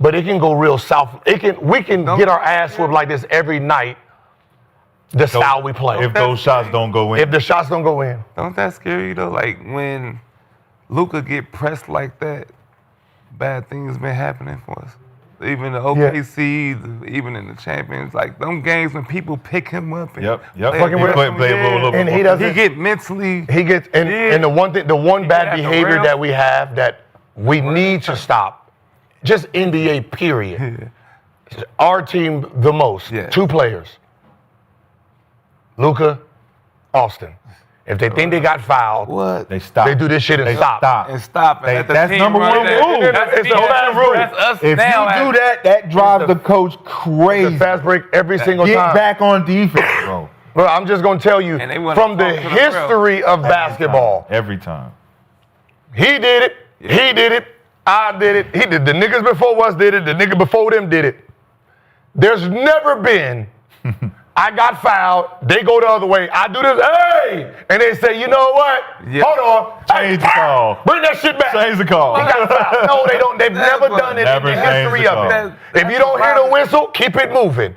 but it can go real south. We can get our ass whooped like this every night. The style we play. If those shots don't go in. If the shots don't go in. Don't that scare you though? Like when Luka get pressed like that, bad things been happening for us. Even the OKC, even in the champions, like them games when people pick him up. And and he doesn't. He get mentally. He gets and the one bad behavior that we have that we need to stop. Just NBA period. Our team the most. 2 players. Luka, Austin. If they think they got fouled, they stop. They do this shit and stop. And stop. That's number 1 rule. That's the rule. That's us if now. You do that, that drives the coach crazy. The fast break every single time. Get back on defense, bro. Well, I'm just going to tell you, from the history of basketball. Every time. He did it. He did it. I did it. He did. The niggas before us did it. The nigga before them did it. There's never been... I got fouled. They go the other way. I do this, hey! And they say, you know what? Hold on. Change the call. Bring that shit back. Change the call. He got fouled. No, they don't. They've never done it in the history of it. If you don't hear the whistle, keep it moving.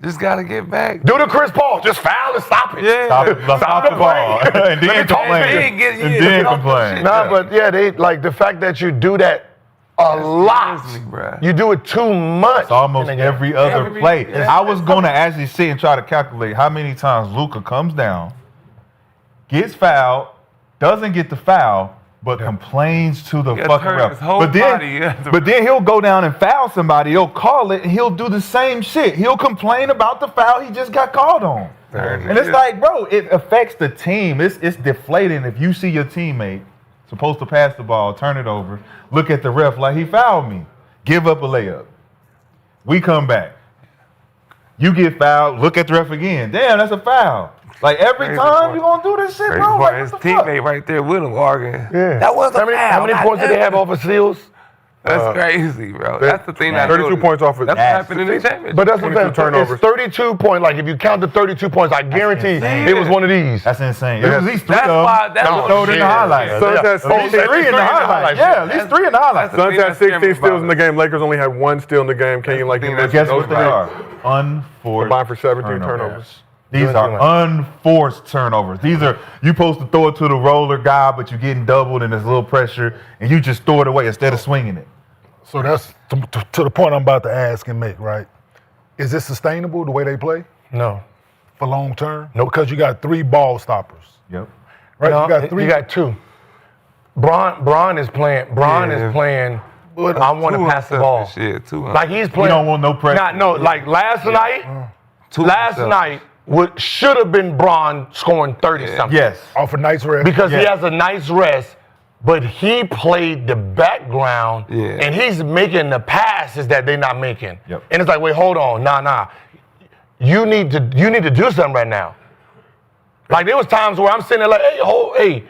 Just got to get back. Do the Chris Paul. Just foul and stop it. Yeah. Stop the ball. And then complain. And then complain. Nah, but yeah, they like the fact that you do that a lot. You do it too much. It's almost every other play. I was going to actually sit and try to calculate how many times Luka comes down, gets fouled, doesn't get the foul, but complains to the fucking ref. But then he'll go down and foul somebody. He'll call it, and he'll do the same shit. He'll complain about the foul he just got called on. And it's like, bro, it affects the team. It's deflating if you see your teammate supposed to pass the ball, turn it over, look at the ref like he fouled me, give up a layup. We come back. You get fouled, look at the ref again. Damn, that's a foul. Like every time you gonna do this shit, bro. Like, his teammate right there with him arguing. Yeah. That was a foul. How many points did they have off of steals? That's crazy, bro. That's the thing that 32 points off of that's what happened in the championship. But that's the thing. turnovers. It's 32 points. Like if you count the 32 points, I guarantee it was one of these. That's insane. It was at least 3 That's of why. them. That's what Showed in the highlights. Suns had At least 3 in the highlights. Yeah, at least 3 in the highlights. Suns had 16 steals in the game. Lakers only had 1 steal in the game. Kenyon, like you mentioned, Guess what they are? Unforced combined for 17 turnovers. These are unforced turnovers. These are, you supposed to throw it to the roller guy, but you're getting doubled and there's a little pressure, and you just throw it away instead of swinging it. So that's to the point I'm about to ask and make, right? Is this sustainable the way they play No. for long term? No. Because you got 3 ball stoppers. Yep. Right? No, you got 3. You got 2. Braun is playing. Is playing. I want to pass the ball. Like he's playing. You don't want no pressure. Like last night. Last night should have been Braun scoring 30 something. Yes. Off a nice rest. Because he has a nice rest. But he played the background, and he's making the passes that they're not making. Yep. And it's like, wait, hold on, nah. You need to do something right now. Like there was times where I'm sitting there like, hey,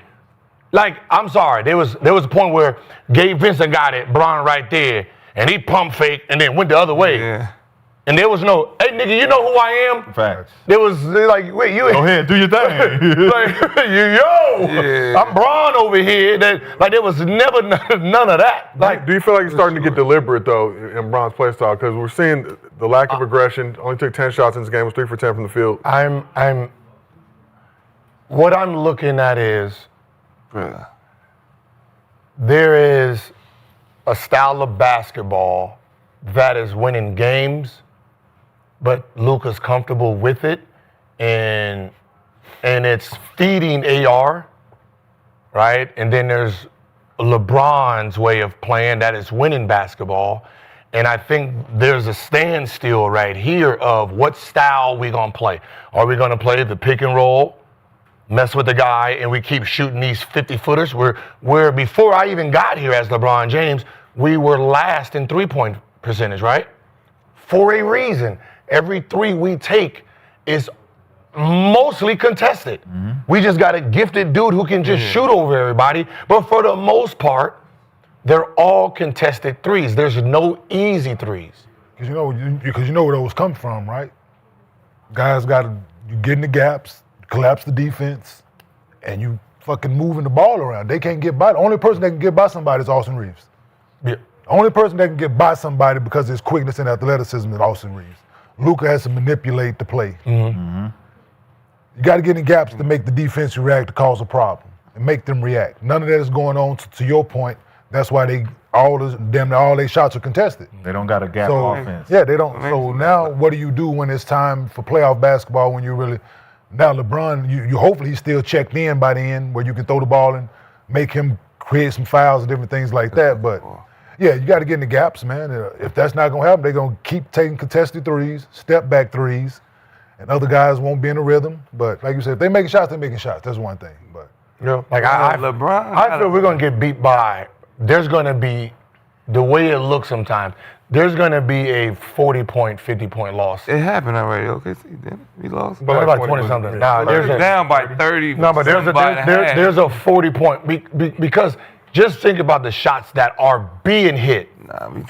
like I'm sorry. There was a point where Gabe Vincent got it, Braun right there, and he pump fake and then went the other way. Yeah. And there was no, hey nigga, you know who I am? Facts. There was like, wait, you Go ahead, do your thing. like, I'm Braun over here. Like there was never none of that. Like, do you feel like it's starting to get deliberate though in Braun's play style? Because we're seeing the lack of aggression. Only took 10 shots in this game. Was 3 for 10 from the field. What I'm looking at is there is a style of basketball that is winning games, but Luka's comfortable with it, and it's feeding AR, right? And then there's LeBron's way of playing that is winning basketball. And I think there's a standstill right here of what style we gonna play. Are we gonna play the pick and roll, mess with the guy, and we keep shooting these 50-footers? Where before I even got here as LeBron James, we were last in three-point percentage, right? For a reason. Every three we take is mostly contested. We just got a gifted dude who can just shoot over everybody. But for the most part, they're all contested threes. There's no easy threes. Because you know where those come from, right? Guys got to get in the gaps, collapse the defense, and you fucking moving the ball around. They can't get by. The only person that can get by somebody is Austin Reeves. Yeah. The only person that can get by somebody because of his quickness and athleticism is Austin Reeves. Luka has to manipulate the play. You got to get in gaps to make the defense react to cause a problem and make them react. None of that is going on. To your point, that's why damn near all their shots are contested. They don't got a gap offense. Yeah, they don't. So now, what do you do when it's time for playoff basketball? When you really now LeBron, you hopefully he's still checked in by the end where you can throw the ball and make him create some fouls and different things like that. But yeah, you got to get in the gaps, man. If that's not gonna happen, they're gonna keep taking contested threes, step back threes, and other guys won't be in the rhythm. But like you said, if they're making shots, they're making shots. That's one thing. But like I feel we're gonna get beat by. There's gonna be the way it looks sometimes. There's gonna be a 40-point, 50-point loss. It happened already. Okay, see, then we lost. But like 20 something. Nah, There's down by 30. No, but there's a 40-point because just think about the shots that are being hit.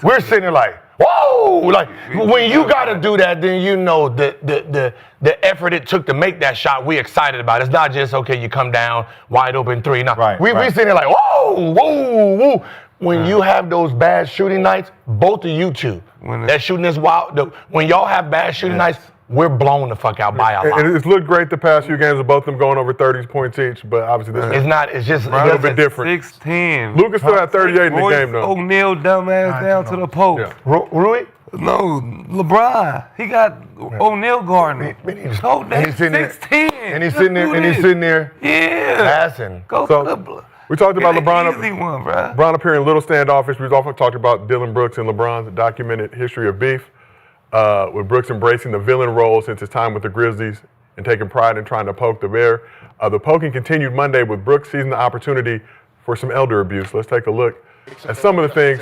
We're sitting there like, whoa! Like when you gotta do that, then you know the effort it took to make that shot. We excited about it. It's not just okay, you come down wide open three. No, we sitting there like, whoa. When you have those bad shooting nights, both of you two, that shooting is wild. When y'all have bad shooting nights, we're blown the fuck out by a lot. And it's looked great the past few games of both of them going over 30 points each, but obviously this it's not. It's just a little bit different. 6'10". Luka still had 38 in the game though. O'Neal dumbass down to the post. Rui? No, LeBron. He got O'Neal guarding. Hold that 6'10". And he's sitting there. Yeah. Passing. Go So, to the we talked about LeBron. Easy one, bro. LeBron appearing a little standoffish. We've also talked about Dylan Brooks and LeBron's documented history of beef, with Brooks embracing the villain role since his time with the Grizzlies and taking pride in trying to poke the bear. The poking continued Monday with Brooks seizing the opportunity for some elder abuse. Let's take a look at some of the things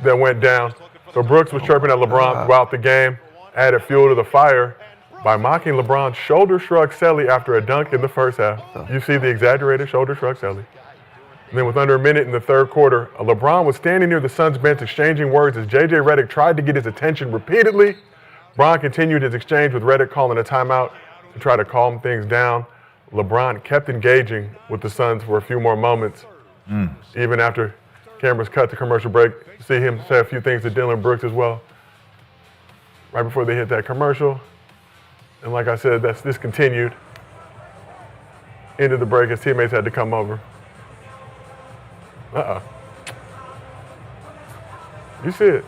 that went down. So Brooks was chirping at LeBron throughout the game, added fuel to the fire by mocking LeBron's shoulder shrug celly after a dunk in the first half. You see the exaggerated shoulder shrug celly. And then with under a minute in the third quarter, LeBron was standing near the Suns bench exchanging words as J.J. Redick tried to get his attention repeatedly. Bron continued his exchange with Redick calling a timeout to try to calm things down. LeBron kept engaging with the Suns for a few more moments, even after cameras cut to commercial break. You see him say a few things to Dylan Brooks as well, right before they hit that commercial. And like I said, this continued into the break. His teammates had to come over. You see it.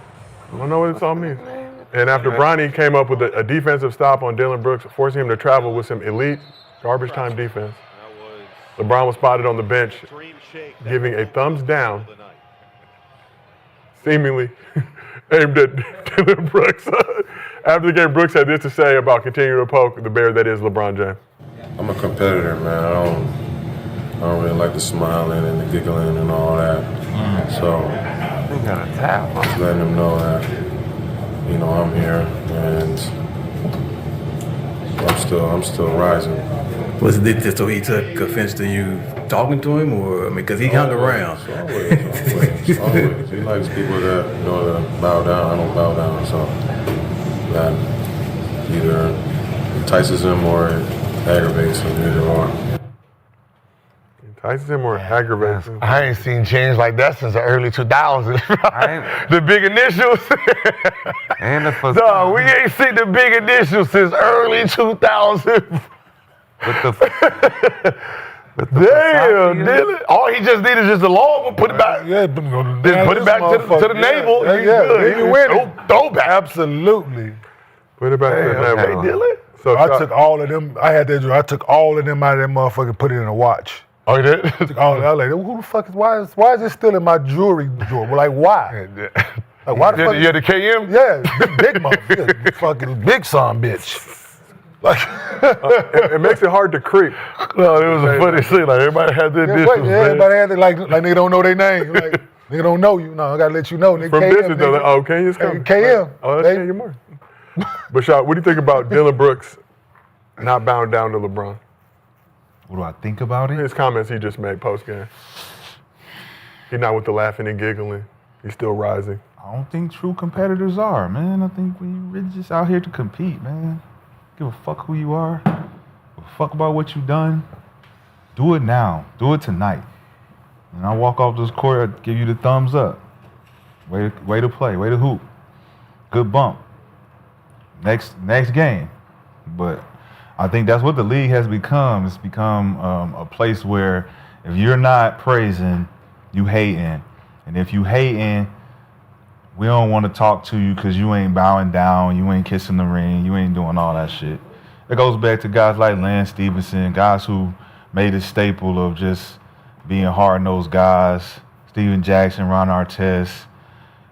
I don't know what it's all means. And after Bronny came up with a defensive stop on Dylan Brooks, forcing him to travel with some elite garbage time defense, LeBron was spotted on the bench giving a thumbs down, seemingly aimed at Dylan Brooks. After the game, Brooks had this to say about continuing to poke the bear that is LeBron James. I'm a competitor, man. I don't really like the smiling and the giggling and all that. So just letting them know that, you know, I'm here and I'm still rising. Was it so he took offense to you talking to him, or I mean, because he hung around? Always. He likes people that, you know, to bow down. I don't bow down, so that either entices him or it aggravates him, either or. Entices him or aggravates him? I ain't seen change like that since the early 2000s. The big initials. And the first No, we ain't seen the big initials since early 2000s. Damn, Dylan. All he just did is just a long one, put it back. Yeah, Just put it back to the navel. Yeah, He's yeah, good. you win it. Throwback. Absolutely. Put it back to the Okay, level. Dylan. So I took all of them. I had that. I took all of them out of that motherfucker and put it in a watch. Oh, you did? I was like, who the fuck is? Why is it still in my jewelry drawer? Well, like, why? Like, why the fuck? You had the KM? Yeah, big motherfucker, fucking big son bitch. Like, it makes it hard to creep. No, it was a funny scene. Like everybody had their yeah, initials. everybody had it like they don't know their name. Like, nigga don't know you. No, I gotta let you know. Nigga, From KM, business, though, nigga. oh, Kenyon's coming. KM. Oh, that's Kenyon more. Rashad, what do you think about Dylan Brooks not bowing down to LeBron? What do I think about it? His comments he just made post-game. He's not with the laughing and giggling. He's still rising. I don't think true competitors are, man. I think we really just out here to compete, man. Give a fuck who you are. Give a fuck about what you've done. Do it now. Do it tonight. And I walk off this court, I give you the thumbs up. Way to play. Way to hoop. Good bump. Next game. But I think that's what the league has become. It's become a place where if you're not praising, you hating. And if you hating, we don't want to talk to you because you ain't bowing down, you ain't kissing the ring, you ain't doing all that shit. It goes back to guys like Lance Stevenson, guys who made a staple of just being hard-nosed guys. Steven Jackson, Ron Artest,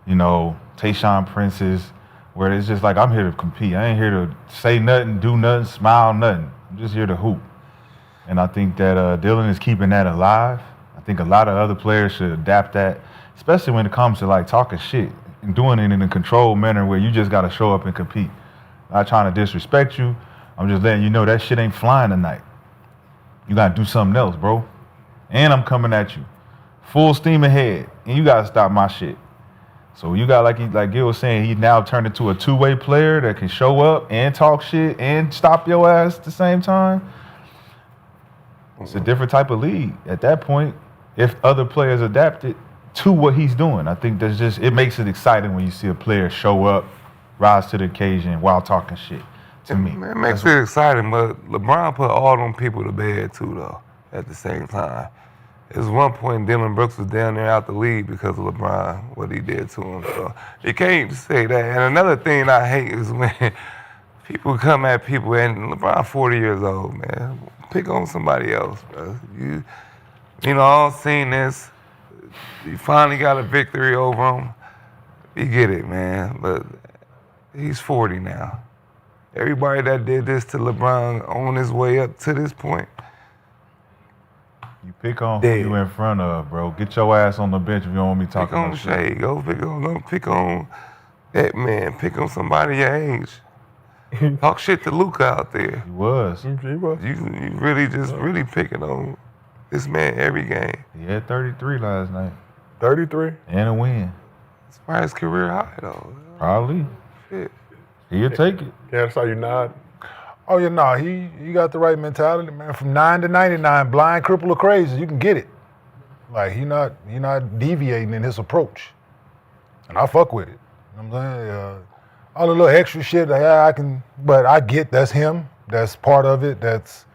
Tayshaun Prince's, where it's just like, I'm here to compete. I ain't here to say nothing, do nothing, smile, nothing. I'm just here to hoop. And I think that Dylan is keeping that alive. I think a lot of other players should adapt that, especially when it comes to like talking shit and doing it in a controlled manner where you just got to show up and compete. I'm not trying to disrespect you. I'm just letting you know that shit ain't flying tonight. You got to do something else, bro. And I'm coming at you. Full steam ahead. And you got to stop my shit. So you got, like Gil was saying, he now turned into a two-way player that can show up and talk shit and stop your ass at the same time. It's a different type of league at that point if other players adapted to what he's doing. I think it makes it exciting when you see a player show up, rise to the occasion while talking shit to me. It makes it exciting, but LeBron put all them people to bed too, though, at the same time. There's one point Dylan Brooks was down there out the league because of LeBron, what he did to him. So you can't say that. And another thing I hate is when people come at people, and LeBron 40 years old, man. Pick on somebody else, bro. All seen this. You finally got a victory over him. You get it, man. But he's 40 now. Everybody that did this to LeBron on his way up to this point. You pick on who you in front of, bro. Get your ass on the bench if you don't want me talking about shit. Pick on Shea. Go pick on that man. Pick on somebody your age. Talk shit to Luka out there. He was. He was. You really picking on this man every game. He had 33 last night. 33? And a win. It's probably his career high, though. Probably. Shit. He'll take it. Yeah, that's how you nod. oh yeah, no, he got the right mentality, man. From 9 to 99, blind, cripple, or crazy, you can get it. Like he not deviating in his approach, and I fuck with it. You know what I'm saying? All the little extra shit, yeah, I can, but I get that's him. That's part of it. That's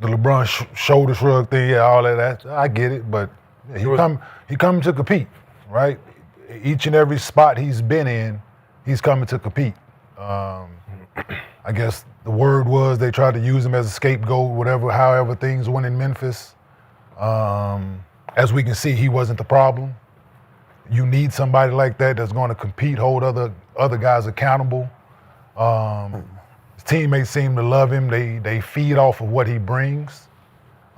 the LeBron shoulder shrug thing. Yeah, all of that. I get it, but he come to compete, right? Each and every spot he's been in, he's coming to compete. I guess the word was they tried to use him as a scapegoat, whatever, however things went in Memphis. As we can see, he wasn't the problem. You need somebody like that that's going to compete, hold other guys accountable. His teammates seem to love him. They feed off of what he brings.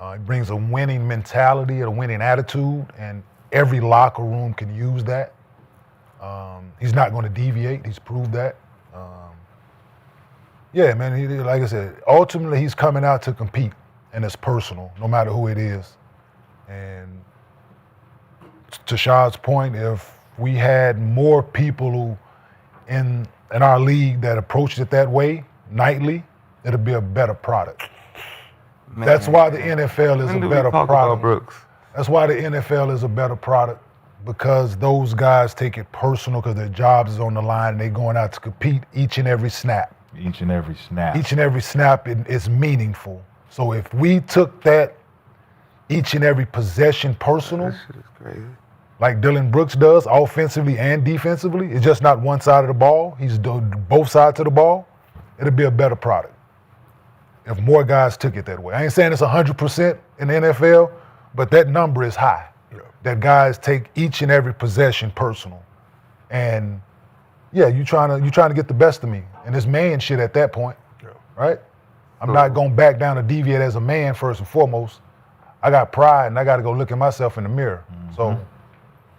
He brings a winning mentality and a winning attitude, and every locker room can use that. He's not going to deviate. He's proved that. Yeah, man, like I said, ultimately he's coming out to compete, and it's personal, no matter who it is. And to Shad's point, if we had more people who in in our league that approaches it that way nightly, it'll be a better product. That's why the NFL is a better product. Brooks? That's why the NFL is a better product, because those guys take it personal because their jobs is on the line and they're going out to compete each and every snap. Each and every snap. Each and every snap is meaningful. So if we took that each and every possession personal, That shit is crazy. like Dylan Brooks does, offensively and defensively, it's just not one side of the ball. He's doing both sides of the ball. It'll be a better product if more guys took it that way. I ain't saying it's 100% in the NFL, but that number is high. That guys take each and every possession personal. And yeah, you trying to get the best of me. And it's man shit at that point, right? I'm not going back down to deviate as a man first and foremost. I got pride and I got to go look at myself in the mirror. So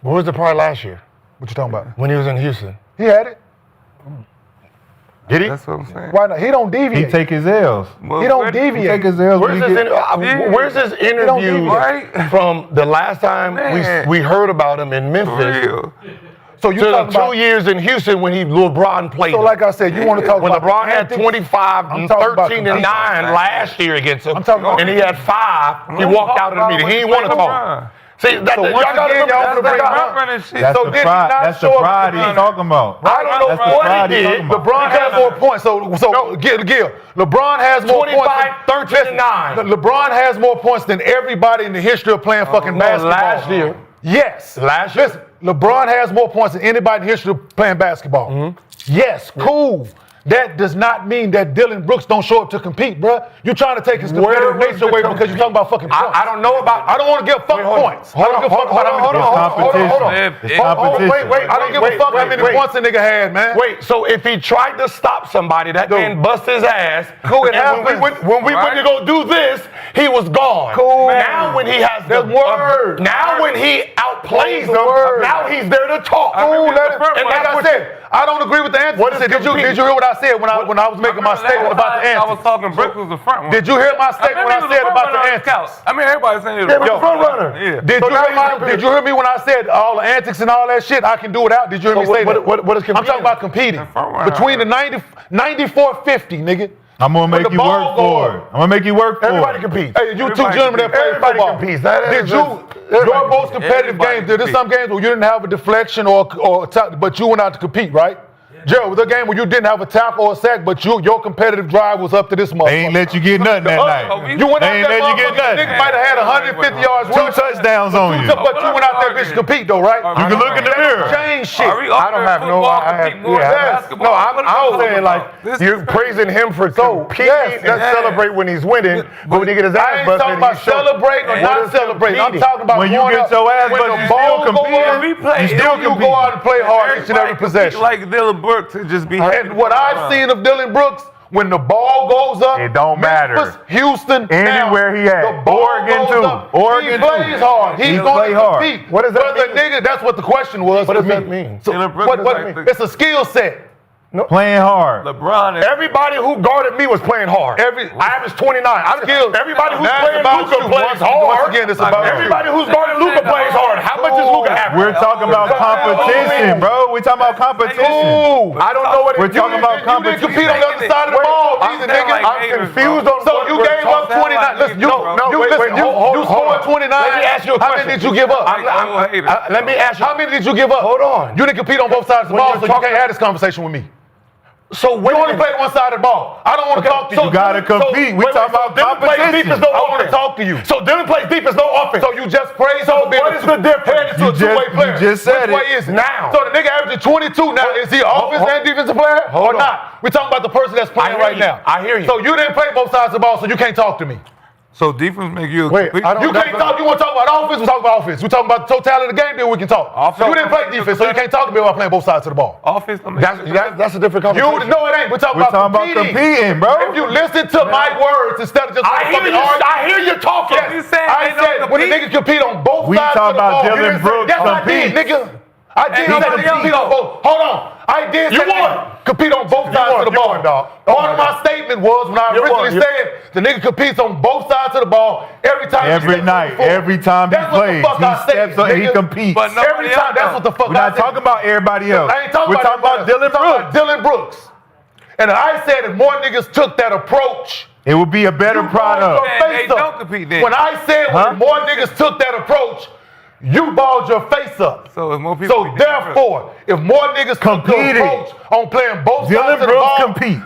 What was the pride last year what you talking about? when he was in Houston? He had it. Did he? That's what I'm saying. Why not? He don't deviate. He take his L's. Well, He don't where- deviate. He take his L's. when he get- Where's his interview deviate. Right? from the last time Man. we heard about him in For Memphis real. So you to the talking 2 about? years in Houston when LeBron played So him. like I said, you want to talk when about LeBron had antics? 25 I'm and talking about 13 and 9 competition. last year against him, I'm talking about- and he had 5, he walked out of the meeting. He didn't want to talk. See, that, So y'all once gotta again, remember y'all that's wanna the bring guy. up- Running shit. That's So the did he pride. not That's show the up pride to he's the- talking about. I don't know That's the what pride he he's did. talking about. LeBron has more points. So Gil, LeBron has more 25, points. 13 and 9. LeBron has more points than everybody in the history of playing fucking basketball. last year. Yes. Last year. Listen, LeBron has more points than anybody in the history of playing basketball. Mm-hmm. Yes, cool. That does not mean that Dylan Brooks don't show up to compete, bruh. You're trying to take his competitive Where was nature away the because you're talking about fucking points. I don't know about. I don't want to give fuck points. I don't give a fuck about how many It's competition. Hold on. It's competition. Wait, I don't give a fuck how many points a nigga had, man. Wait, so if he tried to stop somebody, that man bust his ass. Cool, it and when happens. we went to go do this, he was gone. Cool. Now when he has That's word. now when he outplays That's them, word. now he's there to talk. Cool, let him. front And one. like I said, I don't agree with the answer. What is Did you compete? hear what I said when I was making my statement about the I was antics? talking Brooks was the front one. Did you hear my statement when I said about the antics? I mean, everybody's saying he was Yeah, the but front front runner. Yeah. Did you hear me when I said all the antics and all that shit I can do without? Did you hear me say that? what is I'm talking about competing. Between the 94-50, nigga. I'm gonna make When the you ball work go for up. it. I'm gonna make you work for Everybody it. competes. Hey, you two Everybody gentlemen that play Everybody football. competes. That Did is- you, everybody your most competitive Everybody games, there's competes. some games where you didn't have a deflection but you went out to compete, right? Gerald, was there a game where you didn't have a tackle or a sack, but your competitive drive was up to this motherfucker? They ain't let you get nothing that night. You went out They ain't there, let you get motherfucker, nothing. nigga might have had 150 yards. 2 touchdowns on you. But you went out there, bitch, to compete though, right? You can look in the mirror. Change shit. I don't have no. No, I'm saying like you're praising him for competing and celebrate when he's winning, but when he get his I ass ain't busted, talking about celebrating or not celebrating. I'm talking about When you going get out- your ass when busted, the you ball still go competing. up, You still you go out and play hard each and every possession. Like Dylan Brooks to just be. And what I've seen of Dylan Brooks, when the ball goes up, It don't Memphis, matter. Houston, Anywhere now, he at. the ball Oregon goes too. up. Oregon he plays too. hard. He's He going play to hard. compete. What does that Whether mean? nigga, that's what the question was. What to does that me. mean? So, Dylan Brooks what, is like it's a skill set. Playing hard. LeBron. Everybody who guarded me was playing hard. I averaged 29. Everybody who's Now it's playing about Luka you. plays Once hard. again, it's about you. Everybody who's guarding Luka plays hard. How much is Luka average? We're talking about competition, bro. We're talking about competition. Ooh, I don't know what We're talking about you didn't compete on the other side of the ball, either, nigga. I'm confused on So you gave up 29. Listen, you scored 29. Let me ask you a How question. many did you give up? Let me ask you. How many did you give up? Hold on. You didn't compete on both sides of the When ball, you're so you talking- can't have this conversation with me. So You only played one side of the ball. I don't want to talk to you. You gotta compete. We talking about Dylan plays competition. defense, no I want to offense. talk to you. So Dylan plays defense, no offense. So you just praised So him for being what is the difference? headed to You a two-way just- player. you just said Which way it. is it? Now. So the nigga averaging 22 now. Is he an offensive and defensive player or Hold on. not? We're talking about the person that's playing hear right you. now. I hear you. So you didn't play both sides of the ball, so you can't talk to me. So defense make you. Wait, I don't- You can't talk. You want to talk about offense? We talk about offense. We talking about the totality of the game. Then we can talk. So you didn't play defense, so you can't talk to me about playing both sides of the ball. Offense. That's a different You conversation. know it ain't. We're talking We're about talking about competing, bro. If you listen to my words instead of just I hear fucking you. arguing. I hear you talking. Yes. You saying I they don't said when the compete? nigga compete on both We sides talking of the about ball. Dylan You didn't say- Brooks Yes, I did, compete. nigga. I did he say said he compete on both. Hold on. I did You say won. compete on both sides won. of the You ball. won, dog. Part of my statement was when I You won. originally You- said The nigga competes on both sides of the ball every time. Every night, every time he plays, he steps up and he competes. But every time, that's what the fuck We're not talking about everybody else. I ain't talking We're about talking about Dylan Brooks. And I said if more niggas took that approach, it would be a better product. They don't compete then. When I said when more niggas took that approach, you balled your face up. So if more people So therefore, if more niggas took the approach on playing both sides of the ball,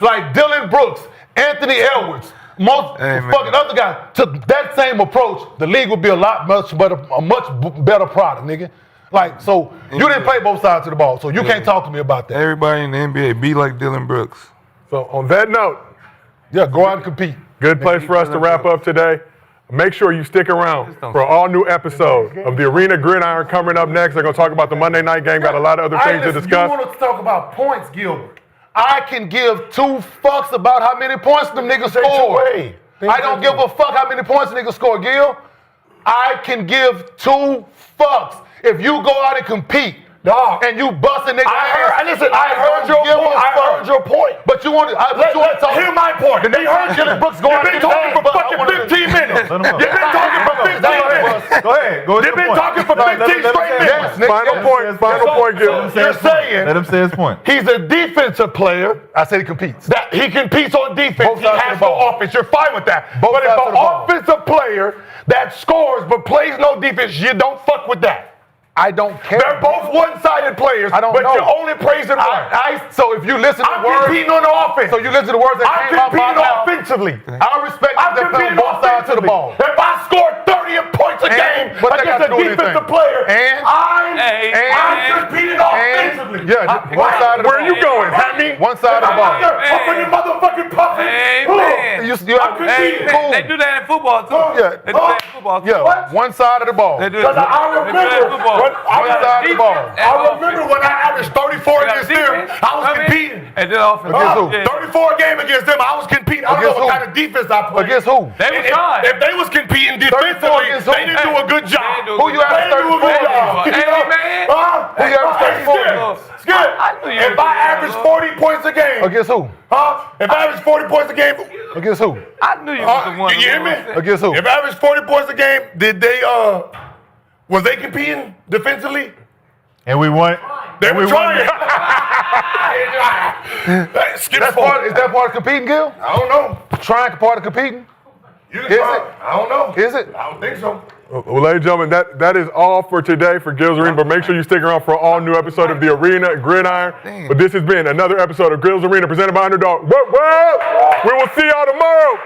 like Dylan Brooks, Anthony Edwards, most fucking other guys took that same approach, the league would be a much better product, nigga. Like, so you didn't play both sides of the ball, so you can't talk to me about that. Everybody in the NBA be like Dylan Brooks. So on that note, yeah, go out and compete. Good place for us to wrap up today. Make sure you stick around for an all-new episode of the Arena Gridiron coming up next. They're going to talk about the Monday night game, got a lot of other things to discuss. You want to talk about points, Gilbert. I can give 2 fucks about how many points them niggas score. I don't give a fuck how many points niggas score, Gil. I can give 2 fucks. If you go out and compete, and you bust a nigga ass, I heard your point. But you want to talk. Hear my point. He heard Dylan Brooks going. You've been talking for fucking 15 minutes. You've been talking for 15 minutes. Go ahead. You've been talking for 15 straight minutes. Final point, Gil. You're saying Let him say his point. he's a defensive player. I said he competes. That he competes on defense. He sides of has the no ball. offense. You're fine with that. Both But if sides of an the ball. offensive player that scores but plays no defense, you don't fuck with that. I don't care. They're both one-sided players, I don't but know. you're only praising one. So if you listen to I'm words, competing on the offense. so you listen to words that I'm came out my competing mouth. offensively. I respect I'm that play competing both sides of the ball. If I score 30 points a game what that got to against a do with defensive anything? player, And? I'm competing offensively. Yeah, one side of the ball. Where are you going, Hammy? One side of the ball. Up in your motherfucking puffin'. Amen. You I'm competing. They do that in football too. Yeah. They do that in football too. Yeah, one side of the ball. They do Because that. I remember when One side of the ball. I remember when I averaged 34 against them, I was competing. And then offense. Against who? 34 a game against them, I was competing. I don't know Against what who? kind of defense I played. Against who? They were trying. If they was competing 34 defensively, against who? they didn't do a good job. Who you averaged They didn't do a 34 good job. against? Hey, man. Who you averaged 34 against? Skip. I knew you If were I good, average bro. 40 points a game, Against who? if I average 40 points a game, Against who? I knew you was the one. you hear me? Against who? If I average 40 points a game, did they was they competing defensively? And we won. They were trying. Skip Is that part of competing, Gil? I don't know. Trying part of competing? You Is try. it? I don't know. Is it? I don't think so. Well, ladies and gentlemen, that is all for today for Gil's Arena. But make sure you stick around for an all-new episode of the Arena Gridiron. But this has been another episode of Gil's Arena presented by Underdog. We will see y'all tomorrow.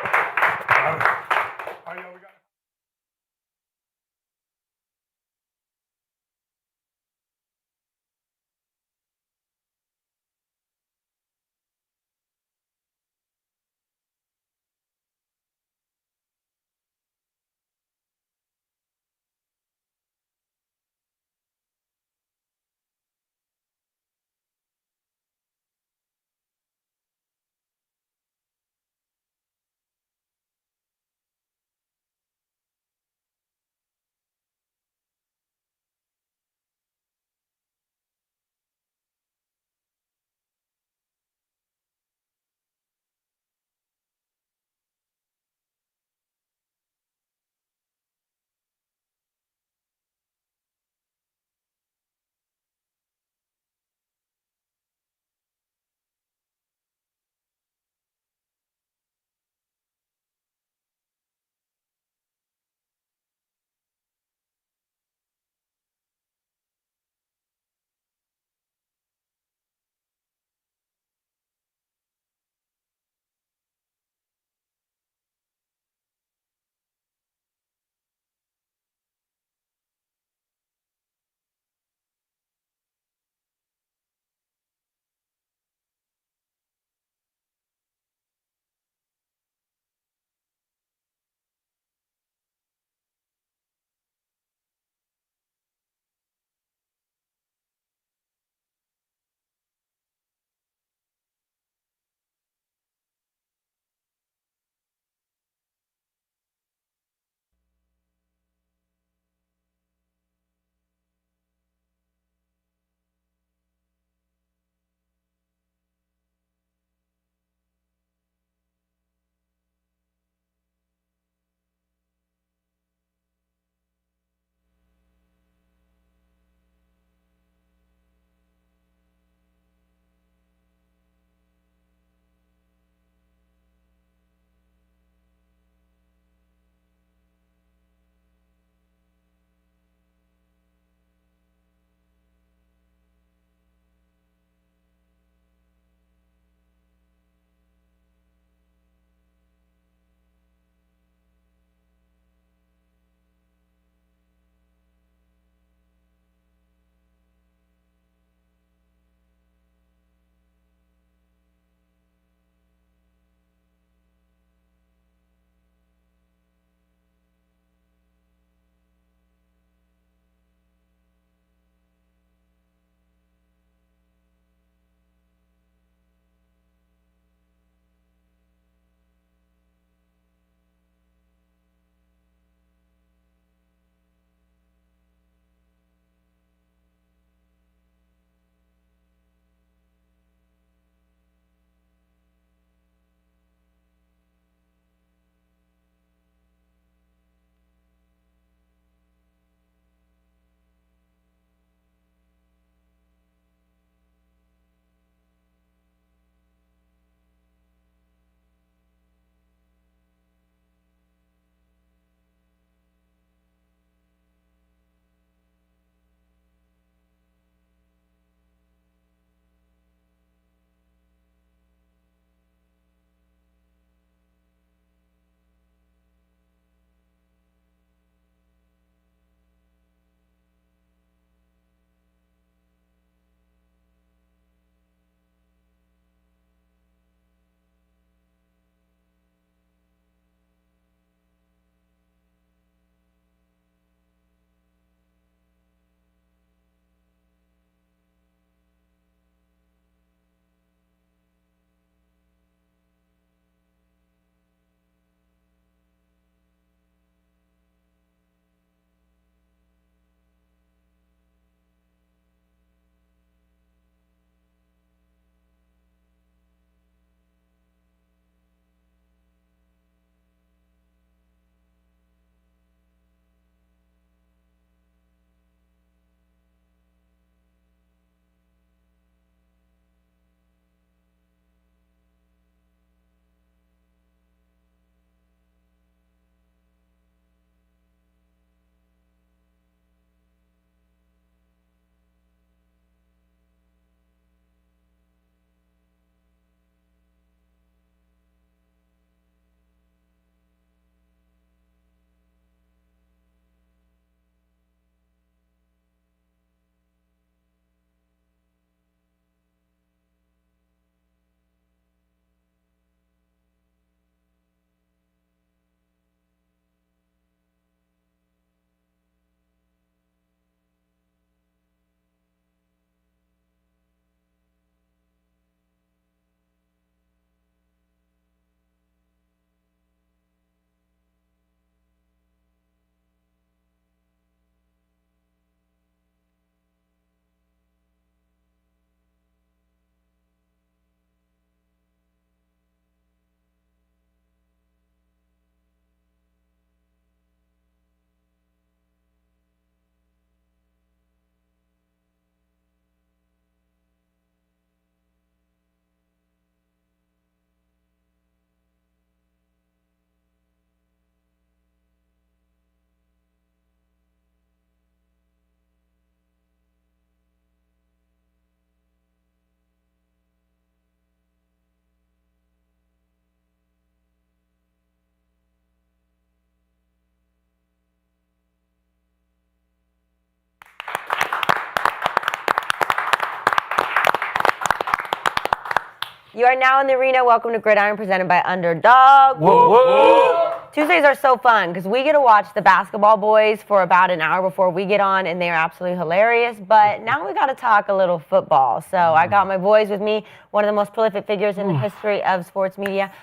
You are now in the arena. Welcome to Gridiron, presented by Underdog. Whoa, whoa. Tuesdays are so fun because we get to watch the basketball boys for about an hour before we get on, and they are absolutely hilarious. But now we got to talk a little football. So I got my boys with me, one of the most prolific figures in the history of sports media,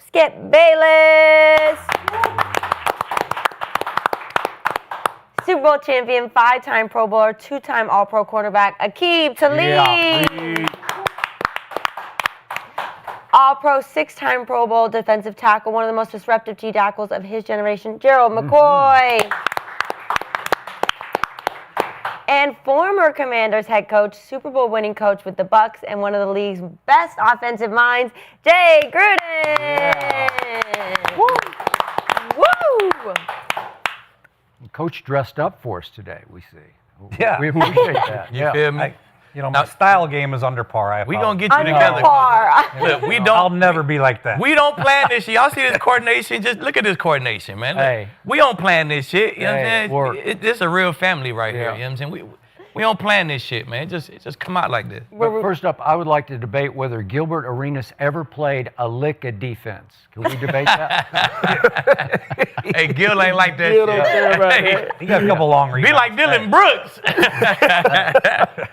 Skip Bayless. Super Bowl champion, 5-time Pro Bowler, 2-time All-Pro cornerback, Aqib Talib. All-Pro, 6-time Pro Bowl defensive tackle, one of the most disruptive T tackles of his generation, Gerald McCoy. And former Commanders head coach, Super Bowl winning coach with the Bucks, and one of the league's best offensive minds, Jay Gruden. Woo! Coach dressed up for us today, we see. Yeah. We appreciate that. You feel me? My style game is under par. We gonna get you Under together. par. Look, I'll never be like that. We don't plan this shit. Y'all see this coordination? Just look at this coordination, man. Look, Hey. we don't plan this shit. You know what Hey, I'm work. saying? This is a real family right here. Yeah. You know what I'm saying? We don't plan this shit, man. It just come out like this. But first up, I would like to debate whether Gilbert Arenas ever played a lick of defense. Can we debate that? Hey, Gil ain't like that Gil shit. don't care about that. He got a couple long Be rebounds. like Dylan Brooks.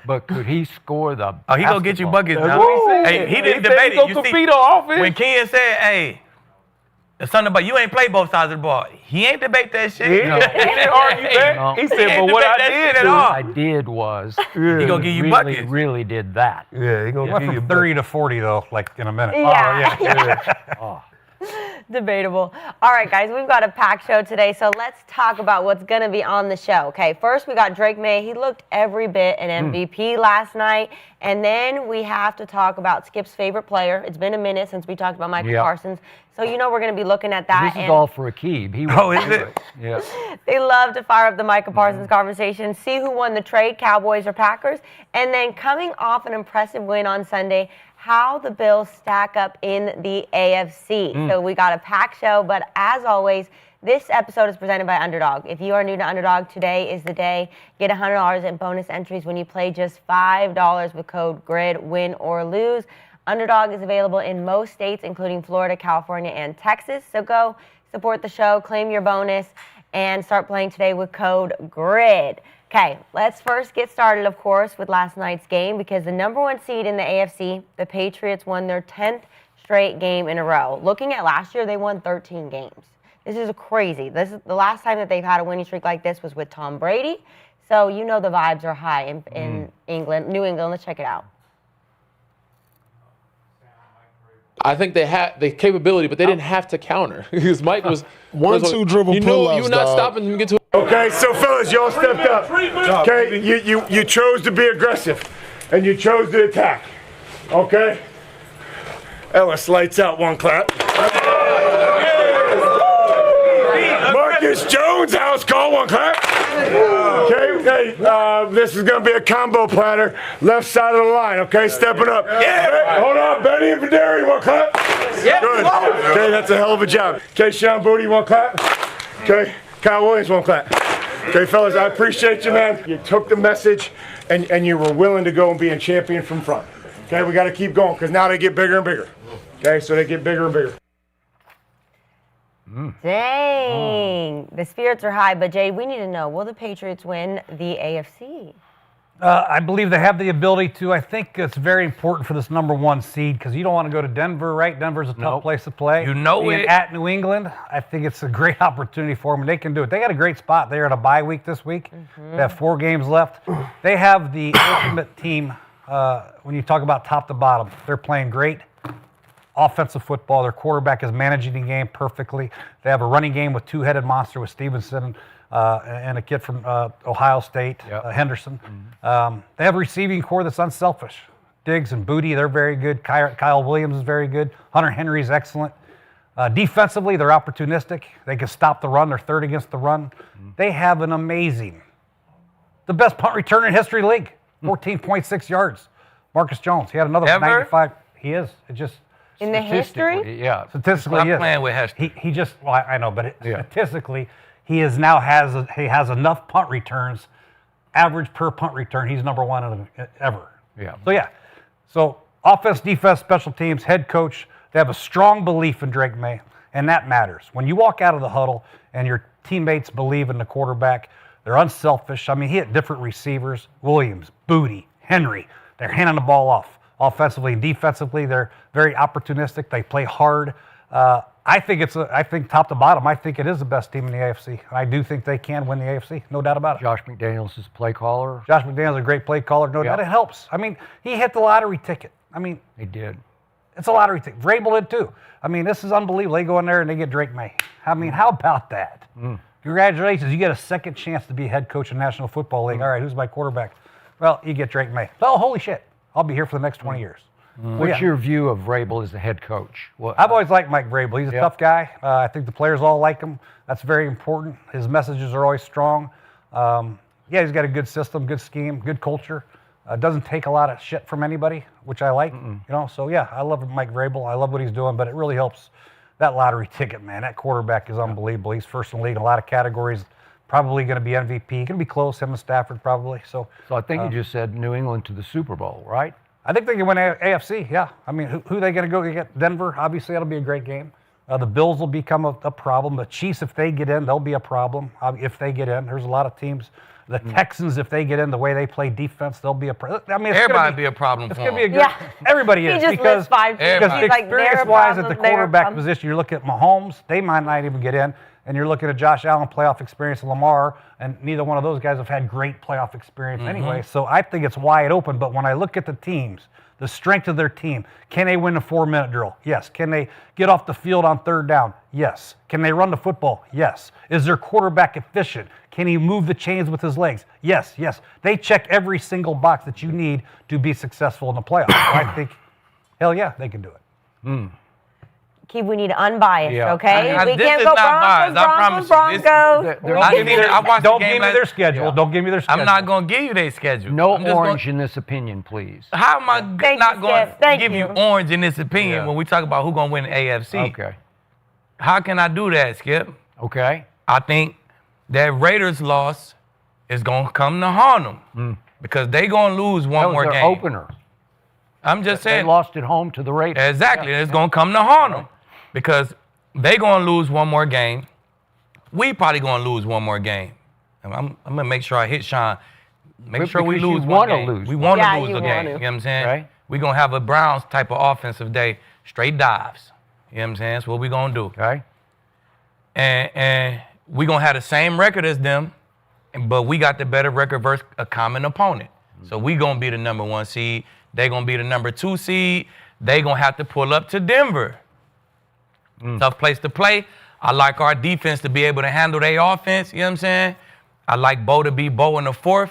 But could he score the Oh, he gonna get you basketball? buckets That's now. what he Hey, said. he He didn't said debate he it. gonna You compete see, on offense. when Kenyon said, "Hey, it's something about you ain't play both sides of the ball," he ain't debate that shit. No. He didn't argue that. No. He said, ain't but what debate I that did shit at do, all. I did was He gonna give you really, buckets. really did that. Yeah, he gonna Yeah. give you From 30 to 40 though, like in a minute. Yeah. Debatable. All right, guys, we've got a packed show today, so let's talk about what's going to be on the show. Okay, first we got Drake May. He looked every bit an MVP last night. And then we have to talk about Skip's favorite player. It's been a minute since we talked about Michael Parsons. So you know we're going to be looking at that. This is all for Aqib. He is it? Yeah. They love to fire up the Michael Parsons conversation, see who won the trade, Cowboys or Packers, and then coming off an impressive win on Sunday, how the Bills stack up in the AFC. So we got a packed show, but as always, this episode is presented by Underdog. If you are new to Underdog, today is the day. Get $100 in bonus entries when you play just $5 with code GRID, win or lose. Underdog is available in most states, including Florida, California, and Texas. So go support the show, claim your bonus, and start playing today with code GRID. Okay, let's first get started, of course, with last night's game because the number one seed in the AFC, the Patriots, won their 10th straight game in a row. Looking at last year, they won 13 games. This is crazy. This is the last time that they've had a winning streak like this was with Tom Brady. So you know the vibes are high in England, New England. Let's check it out. I think they had the capability, but they didn't have to counter because Mike was 1-2 dribble You knew pull-ups, you were not dog. stopping him to get to. Okay, so fellas, y'all stepped up. Okay, you chose to be aggressive, and you chose to attack. Okay. Ellis, lights out. One clap. Marcus Jones, house call. One clap. Okay, this is gonna be a combo platter, left side of the line. Okay, stepping up. Yeah. Hold on, Benny and Videri, one clap. Yeah. Good. Okay, that's a hell of a job. Okay, Sean Booty, one clap. Okay, Kyle Williams, one clap. Okay, fellas, I appreciate you, man. You took the message, and you were willing to go and be a champion from front. Okay, we got to keep going because now they get bigger and bigger. Okay, so they get bigger and bigger. Dang. The spirits are high, but Jay, we need to know, will the Patriots win the AFC? I believe they have the ability to. I think it's very important for this number one seed because you don't want to go to Denver, right? Denver's a tough place to play. You know Being it. At New England, I think it's a great opportunity for them, and they can do it. They got a great spot. They're at a bye week this week. They have 4 games left. They have the ultimate team when you talk about top to bottom. They're playing great offensive football. Their quarterback is managing the game perfectly. They have a running game with two-headed monster with Stevenson and a kid from Ohio State, Henderson. They have a receiving core that's unselfish. Diggs and Booty, they're very good. Kyle Williams is very good. Hunter Henry is excellent. Defensively, they're opportunistic. They can stop the run. They're third against the run. They have an amazing, the best punt returner in history of the league, 14.6 yards. Marcus Jones, he had another 95. He is. It just in the history? Yeah. Statistically, I'm he is. playing with history. He just, well, I know, but statistically, he has enough punt returns, average per punt return. He's number one ever. Yeah. So offense, defense, special teams, head coach, they have a strong belief in Drake May, and that matters. When you walk out of the huddle and your teammates believe in the quarterback, they're unselfish. I mean, he had different receivers, Williams, Booty, Henry. They're handing the ball off offensively and defensively. They're very opportunistic. They play hard. I think top to bottom, I think it is the best team in the AFC. I do think they can win the AFC, no doubt about it. Josh McDaniels is play caller. Josh McDaniels is a great play caller, no doubt. It helps. I mean, he hit the lottery ticket. I mean, He did. it's a lottery ticket. Vrabel did too. I mean, this is unbelievable. They go in there and they get Drake May. I mean, how about that? Congratulations. You get a second chance to be head coach in the National Football League. All right, who's my quarterback? Well, you get Drake May. Oh, holy shit. I'll be here for the next 20 years. What's your view of Vrabel as the head coach? I've always liked Mike Vrabel. He's a tough guy. I think the players all like him. That's very important. His messages are always strong. He's got a good system, good scheme, good culture. Doesn't take a lot of shit from anybody, which I like. So I love Mike Vrabel. I love what he's doing, but it really helps that lottery ticket, man. That quarterback is unbelievable. He's first in the league in a lot of categories. Probably going to be MVP. Going to be close, him and Stafford probably. So I think you just said New England to the Super Bowl, right? I think they can win AFC, yeah. I mean, who are they going to go get? Denver, obviously, that'll be a great game. The Bills will become a problem. The Chiefs, if they get in, they'll be a problem. If they get in, there's a lot of teams. The Texans, if they get in, the way they play defense, they'll be a problem. I mean, Everybody be a problem It's for going to be them. a good. Everybody is He just because lists five teams. because He's like, they're a experience-wise at the problem, they're a quarterback problem. position, you look at Mahomes, they might not even get in. And you're looking at Josh Allen playoff experience and Lamar, and neither one of those guys have had great playoff experience anyway. So I think it's wide open. But when I look at the teams, the strength of their team, can they win a 4-minute drill? Yes. Can they get off the field on third down? Yes. Can they run the football? Yes. Is their quarterback efficient? Can he move the chains with his legs? Yes. They check every single box that you need to be successful in the playoffs. So I think, hell yeah, they can do it. Keith, we need unbiased, Yeah. okay? We this can't is go not Broncos, biased. I promise you. Broncos. I watched Don't the game give me last- their schedule. Don't give me their schedule. I'm not going to give you their schedule. No I'm just orange in this opinion, please. How am I Thank not you, going Skip. to Thank give you you. orange in this opinion when we talk about who's going to win the AFC? Okay. How can I do that, Skip? Okay. I think that Raiders loss is going to come to haunt them because they're going to lose That one was more their game. opener. I'm just They saying. lost at home to the Raiders. Exactly. It's going to come to haunt them because they're going to lose one more game. We probably going to lose one more game. And I'm going to make sure I hit Sean. Make sure we Because you lose one wanna game. lose We one. want to Yeah, lose you a game. want You to. know what I'm saying? Right. We're going to have a Browns type of offensive day, straight dives. You know what I'm saying? That's what we're going to do. Okay. And we're going to have the same record as them, but we got the better record versus a common opponent. So we going to be the number 1 seed. They're going to be the number 2 seed. They're going to have to pull up to Denver. Tough place to play. I like our defense to be able to handle their offense. You know what I'm saying? I like Bo to be Bo in the 4th.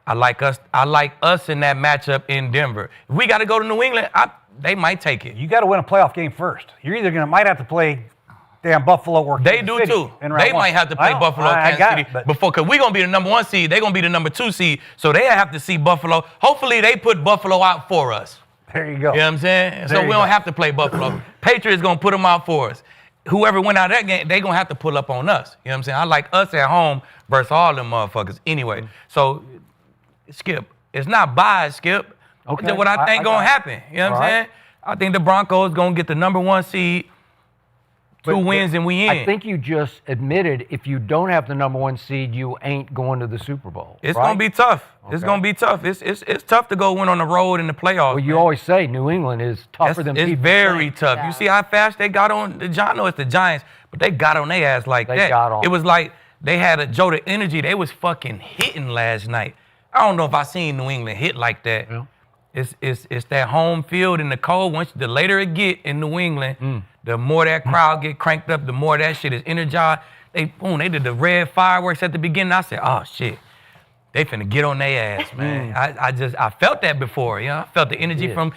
I like us in that matchup in Denver. If we got to go to New England, they might take it. You got to win a playoff game first. You're either might have to play damn Buffalo or They Kansas do City too. in round They one. might have to play I know. Buffalo or I Kansas got City it, but before, because we're going to be the number 1 seed. They're going to be the number 2 seed. So they have to see Buffalo. Hopefully they put Buffalo out for us. there you go. You know what I'm saying? So There we you don't go. have to play Buffalo. Patriots going to put them out for us. Whoever win out of that game, they going to have to pull up on us. You know what I'm saying? I like us at home versus all them motherfuckers. Anyway, so Skip, it's not biased, Skip. Okay. It's what I think going to happen. You know what I'm saying? I think the Broncos going to get the number 1 seed, 2 wins, and we in. I think you just admitted if you don't have the number 1 seed, you ain't going to the Super Bowl. It's right? gonna be tough. It's Okay. gonna be tough. It's tough to go win on the road in the playoffs. Well, you always say New England is tougher than It's people very think. tough. You see how fast they got on the Giants? I know it's the Giants, but they got on their ass like They that. got on. It was like they had a Joe the energy. They was fucking hitting last night. I don't know if I seen New England hit like that. Yeah. It's that home field in the cold. The later it get in New England, the more that crowd get cranked up, the more that shit is energized. They did the red fireworks at the beginning. I said, oh shit, they finna get on their ass, man. I felt that before, you know. I felt the energy from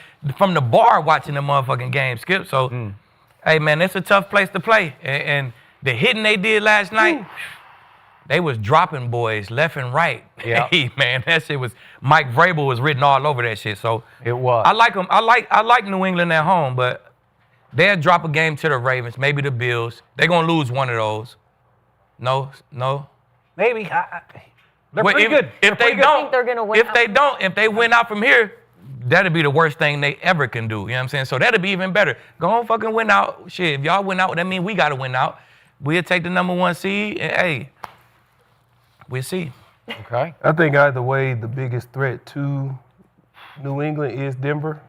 the bar watching the motherfucking game, Skip. So, hey man, it's a tough place to play. And the hitting they did last night, they was dropping boys left and right. Yeah. Hey man, that shit was Mike Vrabel was written all over that shit. So It was. I like them. I like New England at home, but they'll drop a game to the Ravens, maybe the Bills. They're gonna lose one of those. No. maybe. They're pretty good. If They're they pretty good. don't, they're gonna win if out. they don't, if they win out from here, that'd be the worst thing they ever can do. You know what I'm saying? So that'd be even better. Go on, fucking win out. Shit, if y'all win out, that means we gotta win out. We'll take the number 1 seed, and hey, we'll see. Okay. I think either way, the biggest threat to New England is Denver,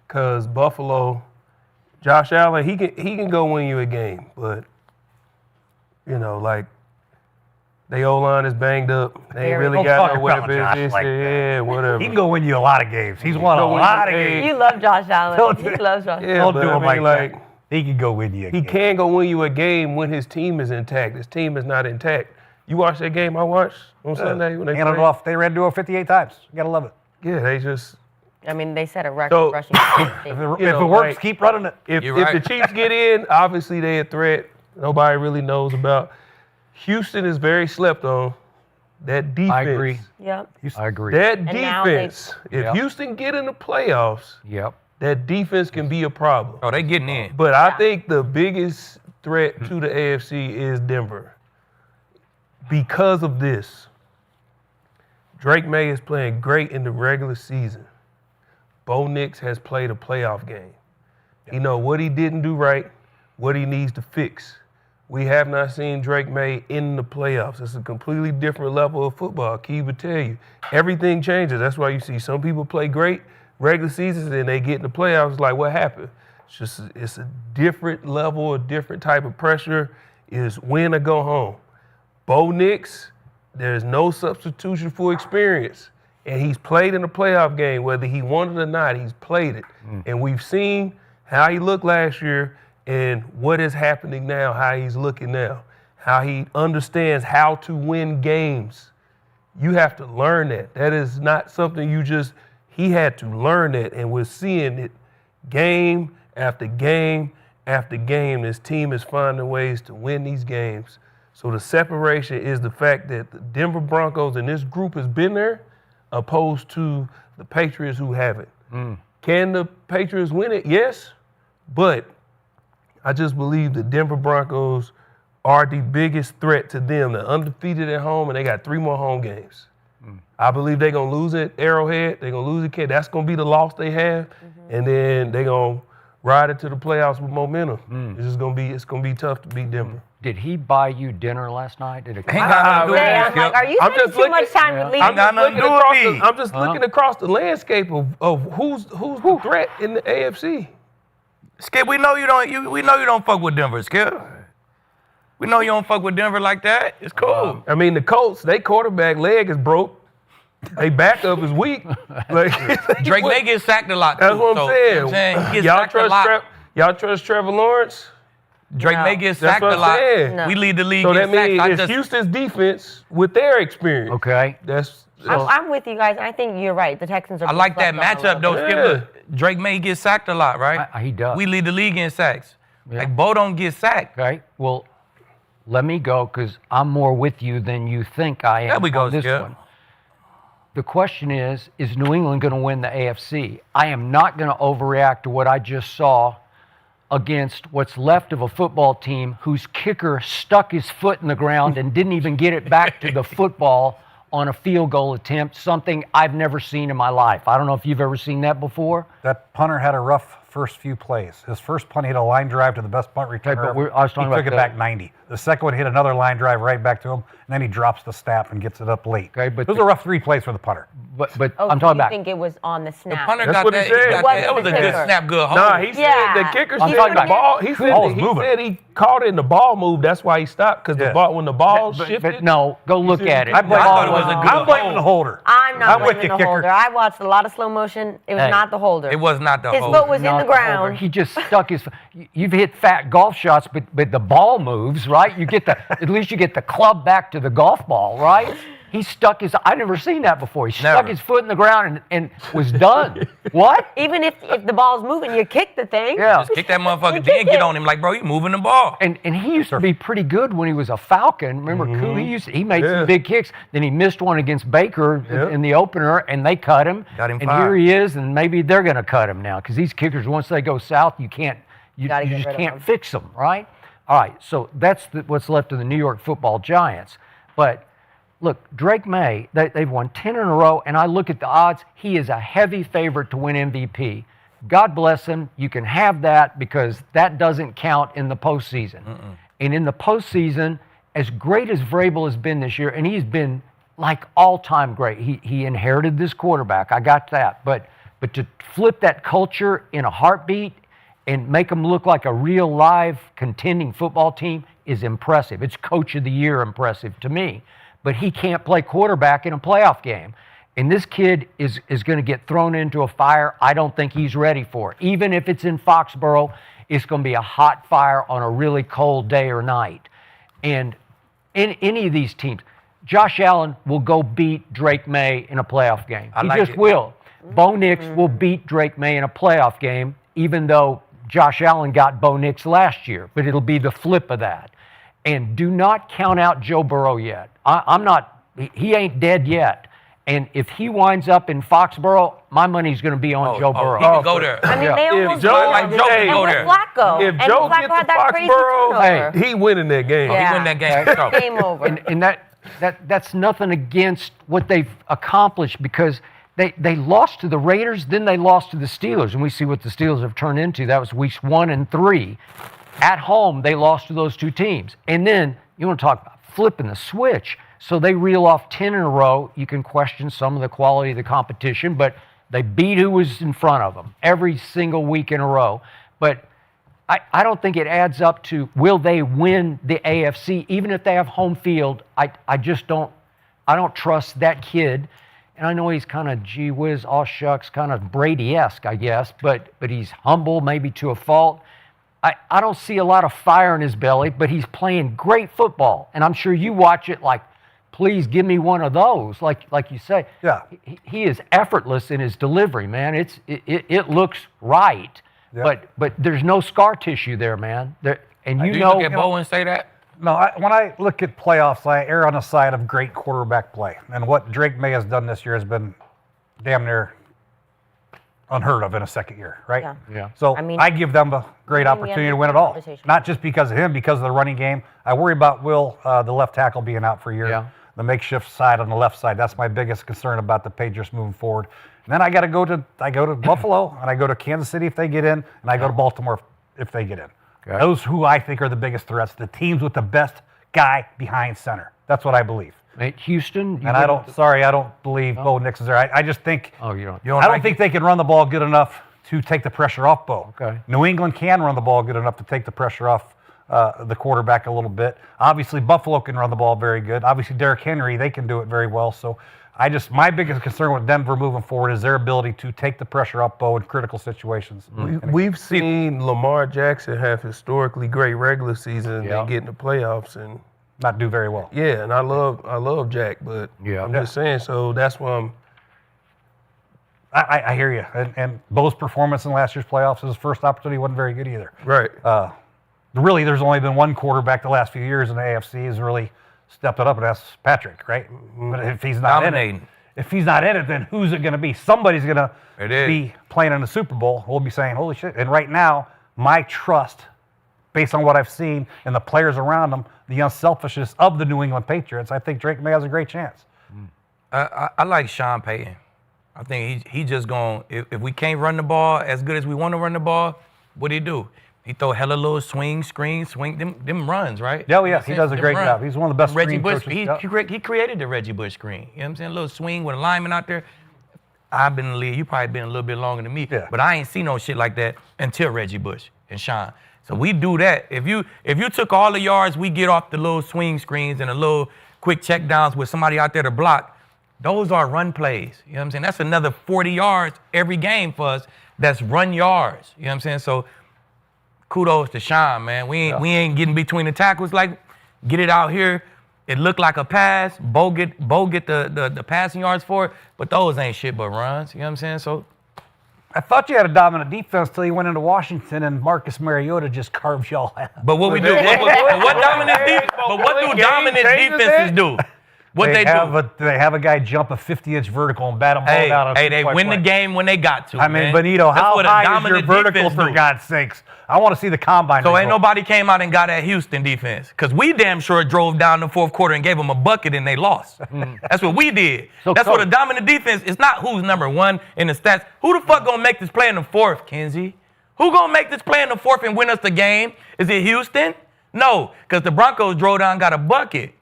because Buffalo, Josh Allen, he can go win you a game, but you know, like, they O-line is banged up. They ain't really Don't got talk no about weapons. Josh like that. Yeah, whatever. He can go win you a lot of games. He's won a lot of games. You love Josh Allen. He loves Josh Allen. Yeah, Don't but do I him mean, like that. He can go win you a He game. can go win you a game when his team is intact. His team is not intact. You watched that game I watched on Sunday when they handed it played? off. They ran to it 58 times. You gotta love it. Yeah, they just. I mean, they set a record So, rushing. If it works, keep running it. If You're right. the Chiefs get in, obviously they're a threat. Nobody really knows about. Houston is very slept on. That defense. I agree. Yep. I agree. That And now they- defense. If Houston get in the playoffs, Yep. that defense can be a problem. Oh, they getting in. But I think the biggest threat to the AFC is Denver. Because of this, Drake May is playing great in the regular season. Bo Nix has played a playoff game. He know what he didn't do right, what he needs to fix. We have not seen Drake May in the playoffs. It's a completely different level of football. Key would tell you. Everything changes. That's why you see some people play great regular seasons and they get in the playoffs. Like, what happened? It's a different level, a different type of pressure. Is win or go home. Bo Nix, there's no substitution for experience. And he's played in a playoff game, whether he won it or not, he's played it. And we've seen how he looked last year and what is happening now, how he's looking now, how he understands how to win games. You have to learn that. That is not something he had to learn that, and we're seeing it game after game after game. This team is finding ways to win these games. So the separation is the fact that the Denver Broncos and this group has been there, opposed to the Patriots who haven't. Can the Patriots win it? Yes, but I just believe the Denver Broncos are the biggest threat to them. They're undefeated at home, and they got 3 more home games. I believe they're going to lose at Arrowhead. They're going to lose at Kenyon. That's going to be the loss they have, and then they're going to ride into the playoffs with momentum. It's going to be tough to beat Denver. Did he buy you dinner last night? Did it come I'm like, are you spending too much time with Lee? I'm just looking across the landscape of who's the threat in the AFC. Skip, we know you don't fuck with Denver, Skip. We know you don't fuck with Denver like that. It's cool. I mean, the Colts, they quarterback leg is broke. They backup is weak. Like, Drake May get sacked a lot too. That's what I'm saying. You know what I'm saying? He gets Y'all sacked a lot. Y'all trust Trevor Lawrence? Drake May gets sacked That's a what I'm lot. saying. No. We lead the league So in that means sacks. it's Houston's defense with their experience. Okay. I'm with you guys, and I think you're right. The Texans are. I like that being slept on a matchup though, little Skip. Look, Drake May gets sacked a lot, right? He does. We lead the league in sacks. Like Bo don't get sacked. Okay. Well, let me go because I'm more with you than you think I am. There we go, on this Skip. one. The question is New England going to win the AFC? I am not going to overreact to what I just saw against what's left of a football team whose kicker stuck his foot in the ground and didn't even get it back to the football on a field goal attempt, something I've never seen in my life. I don't know if you've ever seen that before. That punter had a rough first few plays. His first punt hit a line drive to the best punt returner. Okay, but I was talking he took about it back 90. The second one hit another line drive right back to him, and then he drops the snap and gets it up late. Okay, but those are rough 3 plays for the punter. But Oh, I'm so talking you about. think it was on the snap? The punter That's got what he that. said. That was a good snap, good hold. Nah, he said the kicker I'm said talking the about- ball. He Ball's said moving. he caught it in the ball move. That's why he stopped, because the ball when the ball shifted. But no, go look at it. I thought it was a good I'm blaming the holder. I'm not I'm with blaming you, the kicker. holder. I watched a lot of slow motion. It was Hey. not the holder. It was not the His holder. foot was in Not the the holder. ground. He just stuck his. You've hit fat golf shots, but the ball moves, right? You get at least you get the club back to the golf ball, right? He stuck his. I've never seen that before. He stuck Never. his foot in the ground and was done. What? Even if the ball's moving, you kick the thing. Yeah. Just kick that motherfucker, You then kick get it. on him like, bro, you moving the ball. And he used to be pretty good when he was a Falcon. Remember, Koo? He made some big kicks. Then he missed one against Baker in the opener, and they cut him. Got him and fired. here he is, and maybe they're going to cut him now because these kickers, once they go south, you Gotta get just rid of can't them. fix them, right? All right, so that's what's left of the New York Football Giants. But look, Drake May, they've won 10 in a row, and I look at the odds. He is a heavy favorite to win MVP. God bless him. You can have that because that doesn't count in the postseason. And in the postseason, as great as Vrabel has been this year, and he's been like all-time great. He inherited this quarterback. I got that. But to flip that culture in a heartbeat and make them look like a real live contending football team is impressive. It's Coach of the Year impressive to me. But he can't play quarterback in a playoff game. And this kid is going to get thrown into a fire I don't think he's ready for. Even if it's in Foxborough, it's going to be a hot fire on a really cold day or night. And in any of these teams, Josh Allen will go beat Drake May in a playoff game. He just will. Bo Nix will beat Drake May in a playoff game, even though Josh Allen got Bo Nix last year. But it'll be the flip of that. And do not count out Joe Burrow yet. I'm not, he ain't dead yet. And if he winds up in Foxborough, my money's going to be on Joe Burrow. He can go there. I mean, they almost Joe, go Joe can go there. Flacco. If Joe Flacco gets had to that crazy Foxborough, turnover. he winning that game. He win that game. Game over. And that's nothing against what they've accomplished because they lost to the Raiders, then they lost to the Steelers, and we see what the Steelers have turned into. That was weeks 1 and 3. At home, they lost to those two teams. And then you want to talk about flipping the switch. So they reel off 10 in a row. You can question some of the quality of the competition, but they beat who was in front of them every single week in a row. But I don't think it adds up to will they win the AFC, even if they have home field. I just don't trust that kid. And I know he's kind of gee whiz, aw shucks, kind of Brady-esque, I guess, but he's humble maybe to a fault. I don't see a lot of fire in his belly, but he's playing great football. And I'm sure you watch it like, please give me one of those, like you say. Yeah. He is effortless in his delivery, man. It looks right, but there's no scar tissue there, man. And Do you look at Bo and say that? No, when I look at playoffs, I err on the side of great quarterback play. And what Drake May has done this year has been damn near unheard of in a second year, right? Yeah. So I mean, I give them a great opportunity to win it all. Not just because of him, because of the running game. I worry about the left tackle being out for a year. Yeah. The makeshift side on the left side. That's my biggest concern about the Patriots moving forward. And then I got to go to Buffalo, and I go to Kansas City if they get in, and I go to Baltimore if they get in. Okay. Those who I think are the biggest threats, the teams with the best guy behind center. That's what I believe. Houston, And I don't believe Bo Nix is there. I just think you don't. I don't think they can run the ball good enough to take the pressure off Bo. Okay. New England can run the ball good enough to take the pressure off the quarterback a little bit. Obviously, Buffalo can run the ball very good. Obviously, Derrick Henry, they can do it very well. So my biggest concern with Denver moving forward is their ability to take the pressure off Bo in critical situations. We've seen Lamar Jackson have historically great regular seasons Yeah. and get in the playoffs and not do very well. Yeah, and I love Jack, but I'm just saying. So that's why I hear you. And Bo's performance in last year's playoffs, his first opportunity wasn't very good either. Right. Really, there's only been one quarterback the last few years in the AFC who's really stepped it up, and that's Patrick, right? But if he's not in it, then who's it going to be? Somebody's going to be playing in the Super Bowl. We'll be saying, holy shit. And right now, my trust, based on what I've seen and the players around them, the unselfishness of the New England Patriots, I think Drake May has a great chance. I like Sean Payton. I think he just going, if we can't run the ball as good as we want to run the ball, what do he do? He throw hella little swing, them runs, right? Yeah, yeah, he does a great job. He's one of the best Reggie screen Bush, coaches. he created the Reggie Bush screen. You know what I'm saying? A little swing with a lineman out there. I've been in the league. You probably been a little bit longer than me, but I ain't seen no shit like that until Reggie Bush and Sean. So we do that. If you took all the yards we get off the little swing screens and the little quick check downs with somebody out there to block, those are run plays. You know what I'm saying? That's another 40 yards every game for us. That's run yards. You know what I'm saying? So kudos to Sean, man. We ain't getting between the tackles. Like, get it out here. It looked like a pass. Bo get the passing yards for it, but those ain't shit but runs. You know what I'm saying? So I thought you had a dominant defense till you went into Washington and Marcus Mariota just carved y'all out. But what we do? What do dominant defenses do? What they do? They have a guy jump a 50-inch vertical and bat a ball down. On Hey, they win the game when they got to. I mean, man. Benito, That's how what a high is your dominant vertical, defense for do. God's sakes? I want to see the combine. So ain't result. nobody came out and got at Houston defense. Because we damn sure drove down the fourth quarter and gave them a bucket and they lost. That's what we did. That's what a dominant defense, it's not who's number one in the stats. Who the fuck gonna make this play in the fourth, Kenzie? Who gonna make this play in the fourth and win us the game? Is it Houston? No, because the Broncos drove down and got a bucket.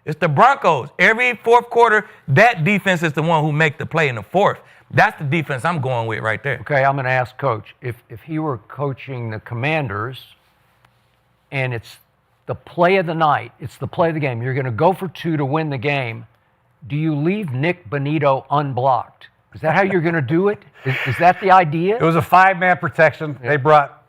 It's the Broncos. Every fourth quarter, that defense is the one who make the play in the fourth. That's the defense I'm going with right there. Okay, I'm going to ask Coach, if he were coaching the Commanders and it's the play of the night, it's the play of the game, you're going to go for 2 to win the game, do you leave Nick Benito unblocked? Is that how you're going to do it? Is that the idea? It was a 5-man protection. They brought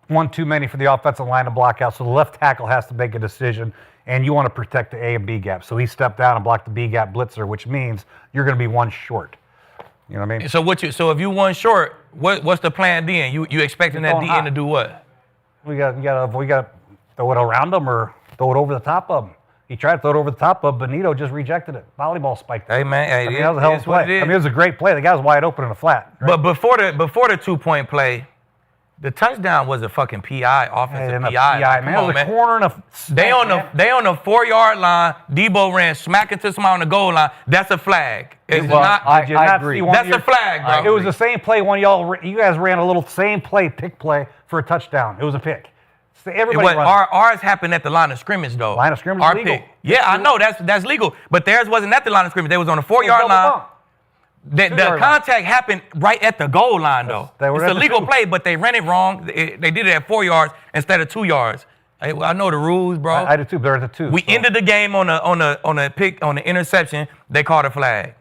one too many for the offensive line to block out, so the left tackle has to make a decision, and you want to protect the A and B gap. So he stepped down and blocked the B gap blitzer, which means you're going to be one short. You know what I mean? So if you one short, what's the plan then? You expecting that DN to do what? We got to throw it around him or throw it over the top of him. He tried to throw it over the top of Benito, just rejected it. Volleyball spiked. Hey man, that was a hell of a play. It was a great play. The guy was wide open in the flat. Right? But before the 2-point play, the touchdown was a fucking PI, offensive PI. Man, it was a corner and a they on the 4-yard line. Debo ran smack into someone on the goal line. That's a flag. It's not. I agree. That's a flag, bro. It was the same play. You guys ran a little same play, pick play for a touchdown. It was a pick. Ours happened at the line of scrimmage though. Line of scrimmage our is legal. Pick. Yeah, I know that's legal. But theirs wasn't at the line of scrimmage. They was on the 4-yard line. The contact happened right at the goal line though. It's a legal play, but they ran it wrong. They did it at 4 yards instead of 2 yards. I know the rules, bro. I did too. They're at the 2. We ended the game on the interception. They called a flag.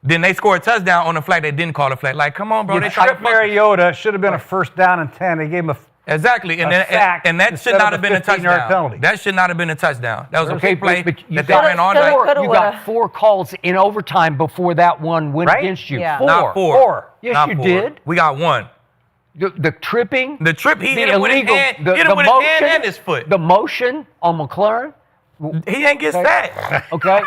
Then they scored a touchdown on the flag. They didn't call a flag. Like, come on, bro. They tried to Mariota should have been a first down and 10. They gave him exactly, and that should not have been a touchdown. Penalty. That should not have been a touchdown. That was a big play that they ran all night. You got 4 calls in overtime before that one went against you. Yeah. 4. Not 4. Yes, not you 4. did. We got 1. The tripping. The trip. He hit the it with his illegal. hand. He hit it with his hand and his foot. The motion on McLaurin. He ain't get sacked. Okay.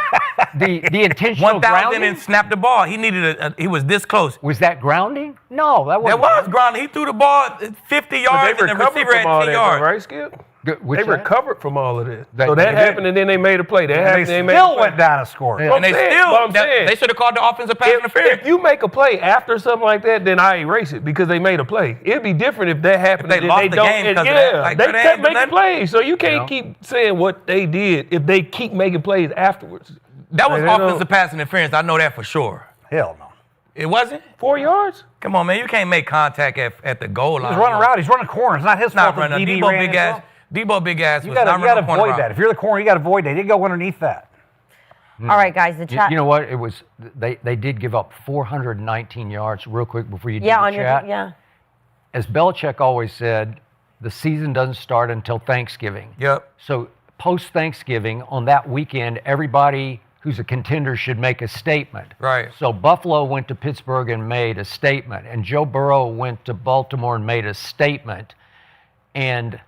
The intentional 1,000 grounding. and snapped the ball. He needed he was this close. Was that grounding? No, that wasn't. That was grounding. He threw the ball 50 yards and the receiver had 10 yards. Right, Skip? Which they recovered from all of this. They happened, and then they made a play. They still went down and scored. And they should have called the offensive pass interference. If you make a play after something like that, then I erase it because they made a play. It'd be different if that happened. If they lost the game because of that. Like, they kept making nothing. plays. So you can't keep saying what they did if they keep making plays afterwards. That was offensive pass interference. I know that for sure. Hell no. It wasn't? 4 yards? Come on, man. You can't make contact at the goal line. He's running around. He's running corners. It's not his fault. Not running. Debo big ass You was not got to running corner avoid route. that. If you're the corner, you got to avoid that. You go underneath that. All right, guys. The chat. You know what? It was they did give up 419 yards. Real quick before you do Yeah, the on chat. your As Belichick always said, the season doesn't start until Thanksgiving. Yep. So post Thanksgiving on that weekend, everybody who's a contender should make a statement. Right. So Buffalo went to Pittsburgh and made a statement, and Joe Burrow went to Baltimore and made a statement. And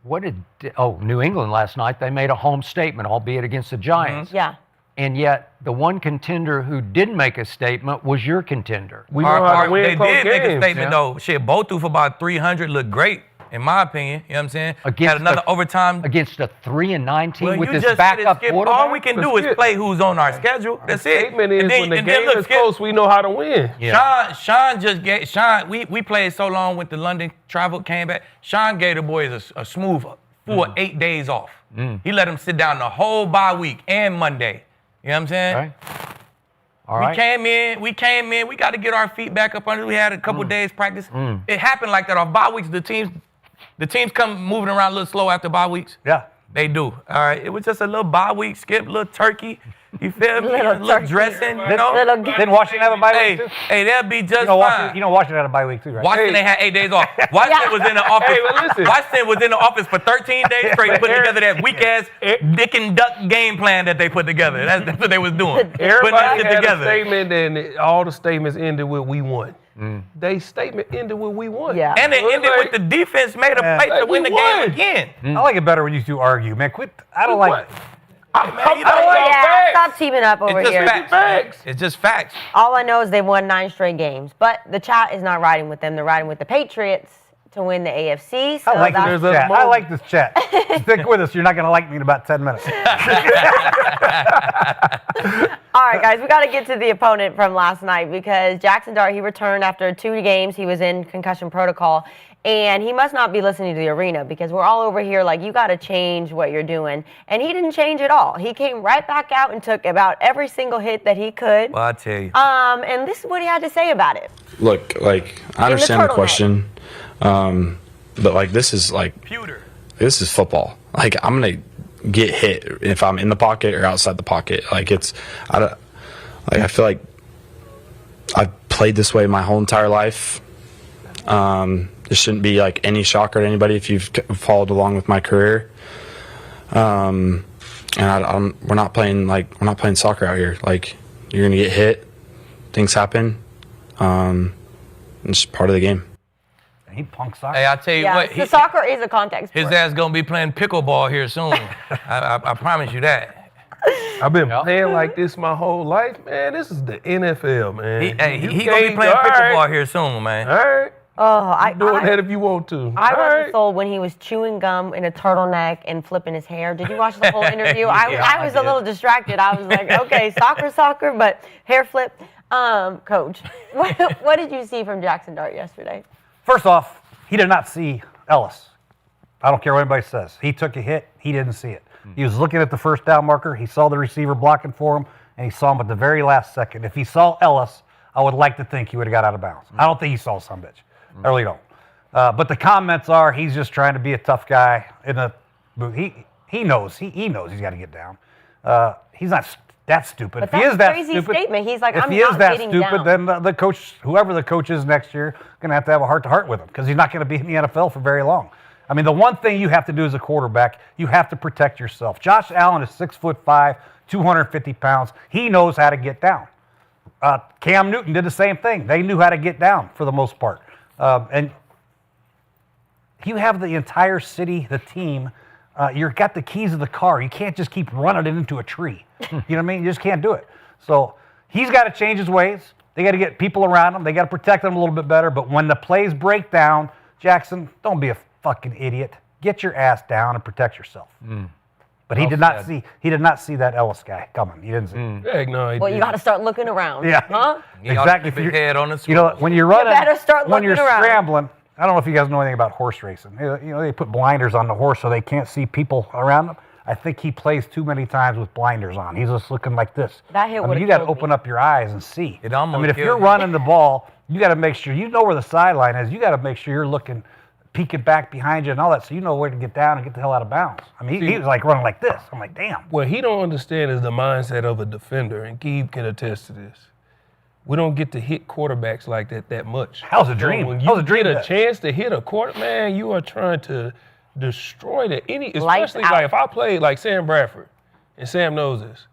New England last night, they made a home statement, albeit against the Giants. Yeah. And yet the one contender who didn't make a statement was your contender. We know how to win They close did make a games. statement though. Shit, both threw for about 300. Looked great, in my opinion. You know what I'm saying? Had another overtime against a 3-9 team Well, with you this just backup said it, Skip. quarterback. All we can do is play who's on our schedule. That's it. Statement is And then- when the and then game look, is Skip, close, we know how to win. Sean just gave we played so long with the London travel, came back. Sean gave the boys a smooth full 8 days off. He let them sit down the whole bye week and Monday. You know what I'm saying? All right. We came in, we got to get our feet back up under. We had a couple days practice. It happened like that off bye weeks. The teams come moving around a little slow after bye weeks. Yeah. They do. All right. It was just a little bye week, Skip, a little turkey. You feel me? A little dressing, you know? Didn't Washington have a bye week too? Hey, they'll be just Washington, fine. you know Washington had a bye week too, right? Washington they had 8 days off. Washington was in the office. Hey, but listen. Washington was in the office for 13 days straight, putting together that weak ass dick and duck game plan that they put together. That's what they was doing. Putting that Everybody shit had together. a statement, and all the statements ended with "we won." They statement ended with "we won." Yeah. And it ended with the defense made a play to win the game again. I like it better when you two argue, man. Quit. I don't like. Yeah, stop teaming up over It's just here. facts. It's just facts. All I know is they've won 9 straight games, but the chat is not riding with them. They're riding with the Patriots to win the AFC. So I like this chat. I like this chat. Stick with us. You're not going to like me in about 10 minutes. All right, guys, we got to get to the opponent from last night because Jackson Dart, he returned after 2 games. He was in concussion protocol, and he must not be listening to the arena because we're all over here like, you got to change what you're doing. And he didn't change at all. He came right back out and took about every single hit that he could. Well, I tell you. And this is what he had to say about it. Look, like, I understand the question, but, like, this is football. Like, I'm going to get hit if I'm in the pocket or outside the pocket. Like, I feel like I've played this way my whole entire life. This shouldn't be, like, any shocker to anybody if you've followed along with my career. And we're not playing soccer out here. Like, you're going to get hit. Things happen. It's just part of the game. He punk soccer. Hey, I tell you what. The soccer is a contact sport. His ass going to be playing pickleball here soon. I promise you that. I've been playing like this my whole life, man. This is the NFL, man. He going to be playing pickleball here soon, man. All right. Oh, I'm doing that if you want to. I wasn't sold when he was chewing gum in a turtleneck and flipping his hair. Did you watch the whole interview? I was a little distracted. I was like, okay, soccer, but hair flip. Coach, what did you see from Jackson Dart yesterday? First off, he did not see Ellis. I don't care what anybody says. He took a hit. He didn't see it. He was looking at the first down marker. He saw the receiver blocking for him, and he saw him at the very last second. If he saw Ellis, I would like to think he would have got out of bounds. I don't think he saw some bitch. I really don't. But the comments are he's just trying to be a tough guy in the booth. He knows. He knows he's got to get down. He's not that stupid. But if he is that crazy stupid, statement. He's like, if I'm he is not that getting stupid, down. then the coach, whoever the coach is next year, going to have a heart-to-heart with him because he's not going to be in the NFL for very long. I mean, the one thing you have to do as a quarterback, you have to protect yourself. Josh Allen is 6'5", 250 pounds. He knows how to get down. Cam Newton did the same thing. They knew how to get down for the most part. And you have the entire city, the team. You've got the keys of the car. You can't just keep running it into a tree. You know what I mean? You just can't do it. So he's got to change his ways. They got to get people around him. They got to protect him a little bit better. But when the plays break down, Jackson, don't be a fucking idiot. Get your ass down and protect yourself. But he did not see that Ellis guy coming. He didn't see it. Heck no, he Well, you got to start looking around. Yeah. Huh? Exactly. Keep his head on the You know, when you're running, better start when you're looking around. scrambling, I don't know if you guys know anything about horse racing. You know, they put blinders on the horse so they can't see people around them. I think he plays too many times with blinders on. He's just looking like this. That hit would've you got to killed open up your eyes and see. It almost I mean, if killed you're me. running the ball, you got to make sure you know where the sideline is. You got to make sure you're looking, peeking back behind you and all that, so you know where to get down and get the hell out of bounds. I mean, he was like running like this. I'm like, damn. What he don't understand is the mindset of a defender, and Gabe can attest to this. We don't get to hit quarterbacks like that much. How's a dream? So when How's you a dream get a that? chance to hit a quarter, man, you are trying to destroy Lights especially out. like if I played like Sam Bradford, and Sam knows this,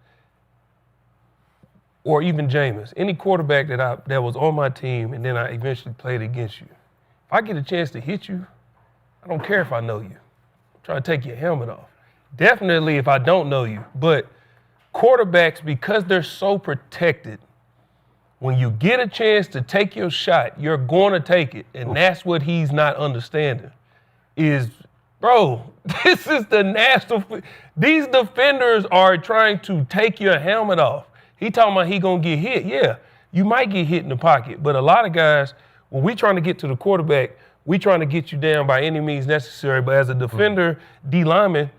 or even Jameis, any quarterback that was on my team, and then I eventually played against you. If I get a chance to hit you, I don't care if I know you. I'm trying to take your helmet off. Definitely if I don't know you, but quarterbacks, because they're so protected, when you get a chance to take your shot, you're going to take it. And that's what he's not understanding is, bro, this is the national. These defenders are trying to take your helmet off. He talking about he going to get hit. Yeah, you might get hit in the pocket. But a lot of guys, when we trying to get to the quarterback, we trying to get you down by any means necessary. But as a defender, D lineman,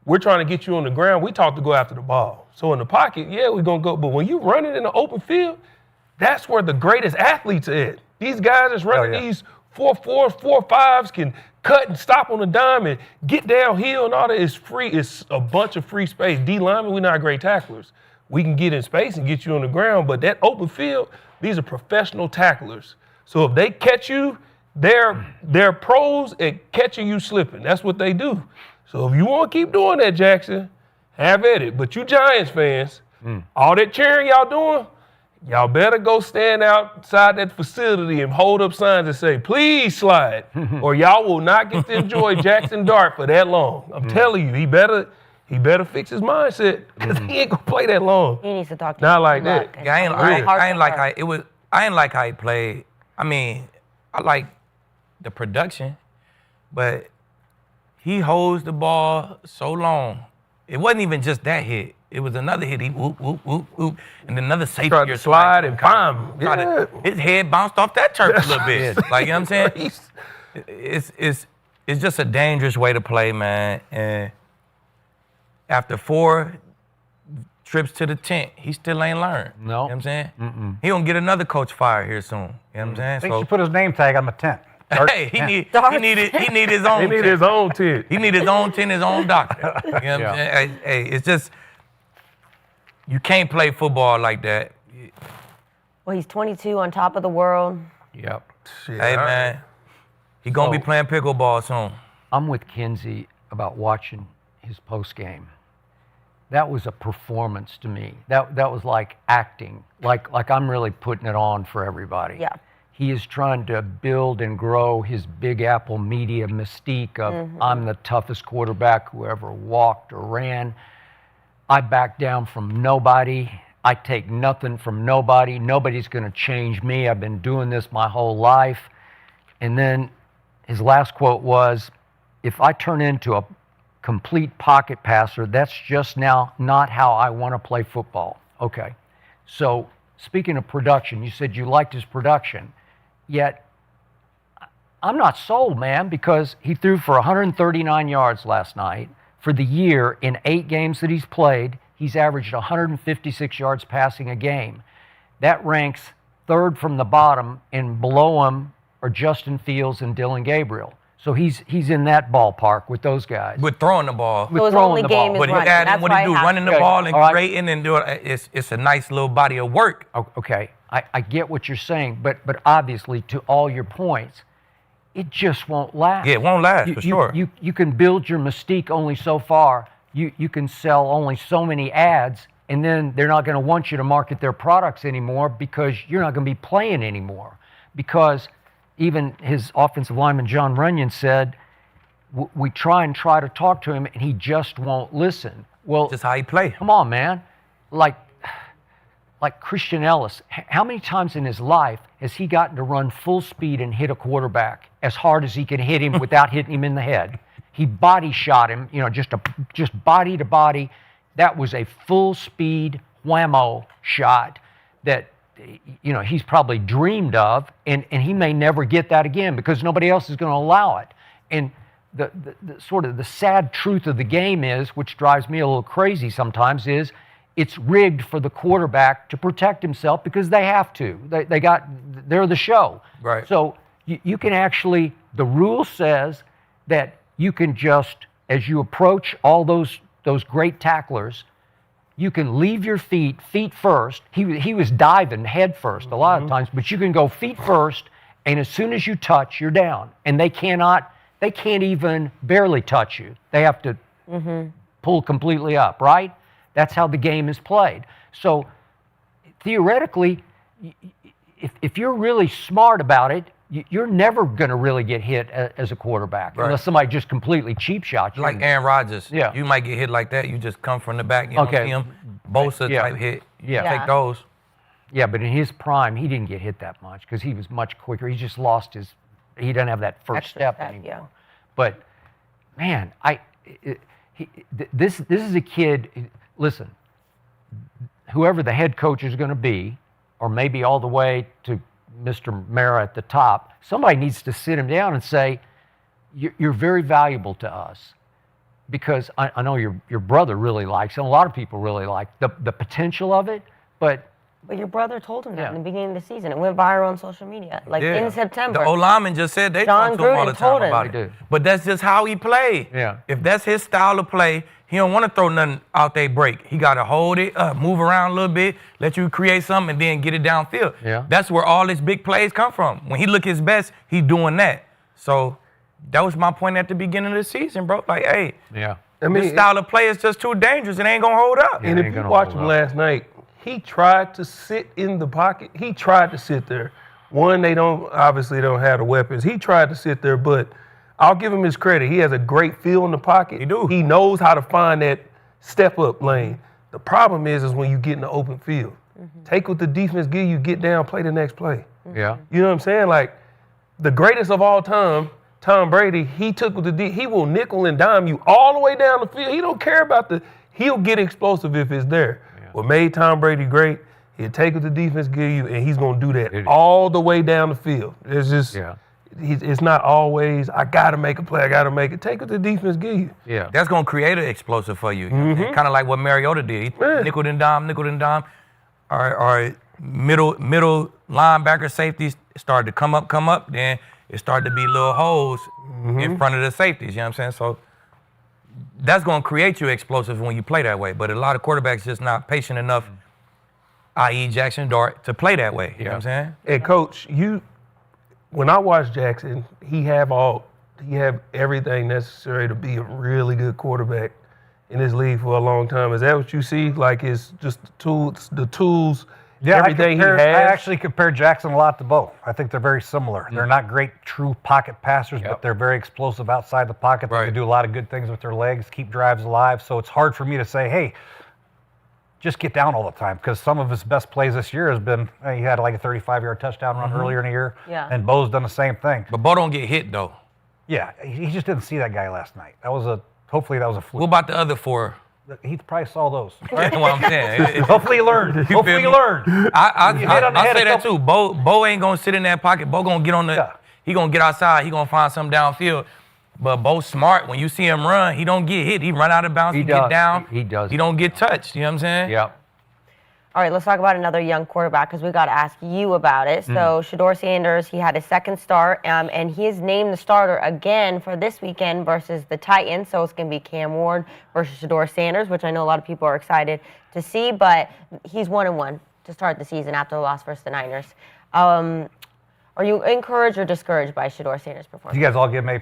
we're trying to get you on the ground. We talk to go after the ball. So in the pocket, yeah, we're going to go. But when you run it in the open field, that's where the greatest athletes are at. These guys that's running these 4.4s, 4.5s can cut and stop on a dime and get downhill and all that. It's free. It's a bunch of free space. D linemen, we're not great tacklers. We can get in space and get you on the ground, but that open field, these are professional tacklers. So if they catch you, they're pros at catching you slipping. That's what they do. So if you want to keep doing that, Jackson, have at it. But you Giants fans, all that cheering y'all doing, y'all better go stand outside that facility and hold up signs and say, please slide, or y'all will not get to enjoy Jackson Dart for that long. I'm telling you, he better he better fix his mindset because he ain't gonna play that long. He needs to talk to Not you. like that. Yeah, I ain't like how he played. I mean, I like the production, but he holds the ball so long. It wasn't even just that hit. It was another hit. He whoop, whoop, whoop, whoop, and another safety. Tried to slide and bam. Yeah. His head bounced off that turf a little bit. Like, you know what I'm saying? It's just a dangerous way to play, man. And after 4 trips to the tent, he still ain't learned. No. You know what I'm saying? He gonna get another coach fired here soon. You know what I'm saying? I think he put his name tag on the tent. Hey, he need his own He need tent. his own tent. He need his own tent, his own doctor. You know what I'm saying? Hey, it's just, you can't play football like that. Well, he's 22, on top of the world. Yep. Shit, Hey, man, he gonna be So- playing pickleball soon. I'm with Kinsey about watching his post game. That was a performance to me. That was like acting, like I'm really putting it on for everybody. Yeah. He is trying to build and grow his Big Apple media mystique of I'm the toughest quarterback who ever walked or ran. I back down from nobody. I take nothing from nobody. Nobody's going to change me. I've been doing this my whole life. And then his last quote was, if I turn into a complete pocket passer, that's just now not how I want to play football. Okay. So speaking of production, you said you liked his production. Yet, I'm not sold, man, because he threw for 139 yards last night. For the year, in 8 games that he's played, he's averaged 156 yards passing a game. That ranks 3rd from the bottom, and below him are Justin Fields and Dylan Gabriel. So he's in that ballpark with those guys. With throwing the ball. With throwing the ball. But he added what he do, running the ball and creating and doing it's a nice little body of work. Okay, I get what you're saying, but obviously, to all your points, it just won't last. Yeah, it won't last, for sure. You can build your mystique only so far. You can sell only so many ads, and then they're not going to want you to market their products anymore because you're not going to be playing anymore. Because even his offensive lineman, John Runyon, said, we try to talk to him, and he just won't listen. Well, just how he play. Come on, man. Like Christian Ellis, how many times in his life has he gotten to run full speed and hit a quarterback as hard as he can hit him without hitting him in the head? He body shot him, just body to body. That was a full speed whammo shot that, he's probably dreamed of, and he may never get that again because nobody else is going to allow it. And the sort of the sad truth of the game is, which drives me a little crazy sometimes, is it's rigged for the quarterback to protect himself because they have to. They're the show. Right. So you can actually, the rule says that you can just, as you approach all those great tacklers, you can leave your feet first. He was diving head first a lot of times, but you can go feet first, and as soon as you touch, you're down. And they can't even barely touch you. They have to pull completely up, right? That's how the game is played. So theoretically, if you're really smart about it, you're never going to really get hit as a quarterback unless somebody just completely cheap shots you. Like Aaron Rodgers. Yeah. You might get hit like that. You just come from the back. You don't see him. Bosa type hit. You take those. Yeah, but in his prime, he didn't get hit that much because he was much quicker. He just lost he doesn't have that first step anymore. Yeah. But, man, this is a kid, listen, whoever the head coach is going to be, or maybe all the way to Mr. Mara at the top, somebody needs to sit him down and say, you're very valuable to us. Because I know your brother really likes, and a lot of people really like the potential of it, but your brother told him that in the beginning of the season. It went viral on social media, in September. The O-lineman just said they talk to him all the time about it. But that's just how he played. Yeah. If that's his style of play, he don't want to throw nothing out they break. He got to hold it, move around a little bit, let you create something, and then get it downfield. Yeah. That's where all his big plays come from. When he look his best, he doing that. So that was my point at the beginning of the season, bro. Like, hey, this style of play is just too dangerous. It ain't going to hold up. And if you watch him last night, he tried to sit in the pocket. He tried to sit there. One, they obviously don't have the weapons. He tried to sit there, but I'll give him his credit. He has a great feel in the pocket. He do. He knows how to find step up lane. The problem is when you get in the open field. Take what the defense give you, get down, play the next play. Yeah. You know what I'm saying? Like, the greatest of all time, Tom Brady, he took with he will nickel and dime you all the way down the field. He don't care about he'll get explosive if it's there. Yeah. What made Tom Brady great, he'll take what the defense give you, and he's going to do that all the way down the field. It's just, it's not always, I got to make a play, I got to make it. Take what the defense give you. Yeah. That's going to create an explosive for you. Kind of like what Mariota did. He nickel and dime. Or middle linebacker safeties started to come up, then it started to be little holes in front of the safeties, you know what I'm saying? So that's going to create you explosive when you play that way. But a lot of quarterbacks just not patient enough, i.e. Jackson Dart, to play that way, you know what I'm saying? And Coach, when I watch Jackson, he have everything necessary to be a really good quarterback in this league for a long time. Is that what you see? Like, it's just the tools, everything he has? I actually compare Jackson a lot to both. I think they're very similar. They're not great true pocket passers, but they're very explosive outside the pocket. They can do a lot of good things with their legs, keep drives alive. So it's hard for me to say, hey, just get down all the time, because some of his best plays this year has been, he had like a 35-yard touchdown run earlier in the year, and Bo's done the same thing. But Bo don't get hit, though. Yeah, he just didn't see that guy last night. Hopefully that was a fluke. What about the other 4? He probably saw those. That's what I'm saying. Hopefully he learned. Hopefully he learned. I say that too. Bo ain't gonna sit in that pocket. Bo gonna get on he gonna get outside. He gonna find something downfield. But Bo's smart. When you see him run, he don't get hit. He run out of bounds. He get down. He does. He don't get touched. You know what I'm saying? Yeah. All right, let's talk about another young quarterback, because we got to ask you about it. So Shedeur Sanders, he had his second start, and he is named the starter again for this weekend versus the Titans. So it's going to be Cam Ward versus Shedeur Sanders, which I know a lot of people are excited to see. But he's 1-1 to start the season after the loss versus the Niners. Are you encouraged or discouraged by Shedeur Sanders' performance? You guys all give him A+?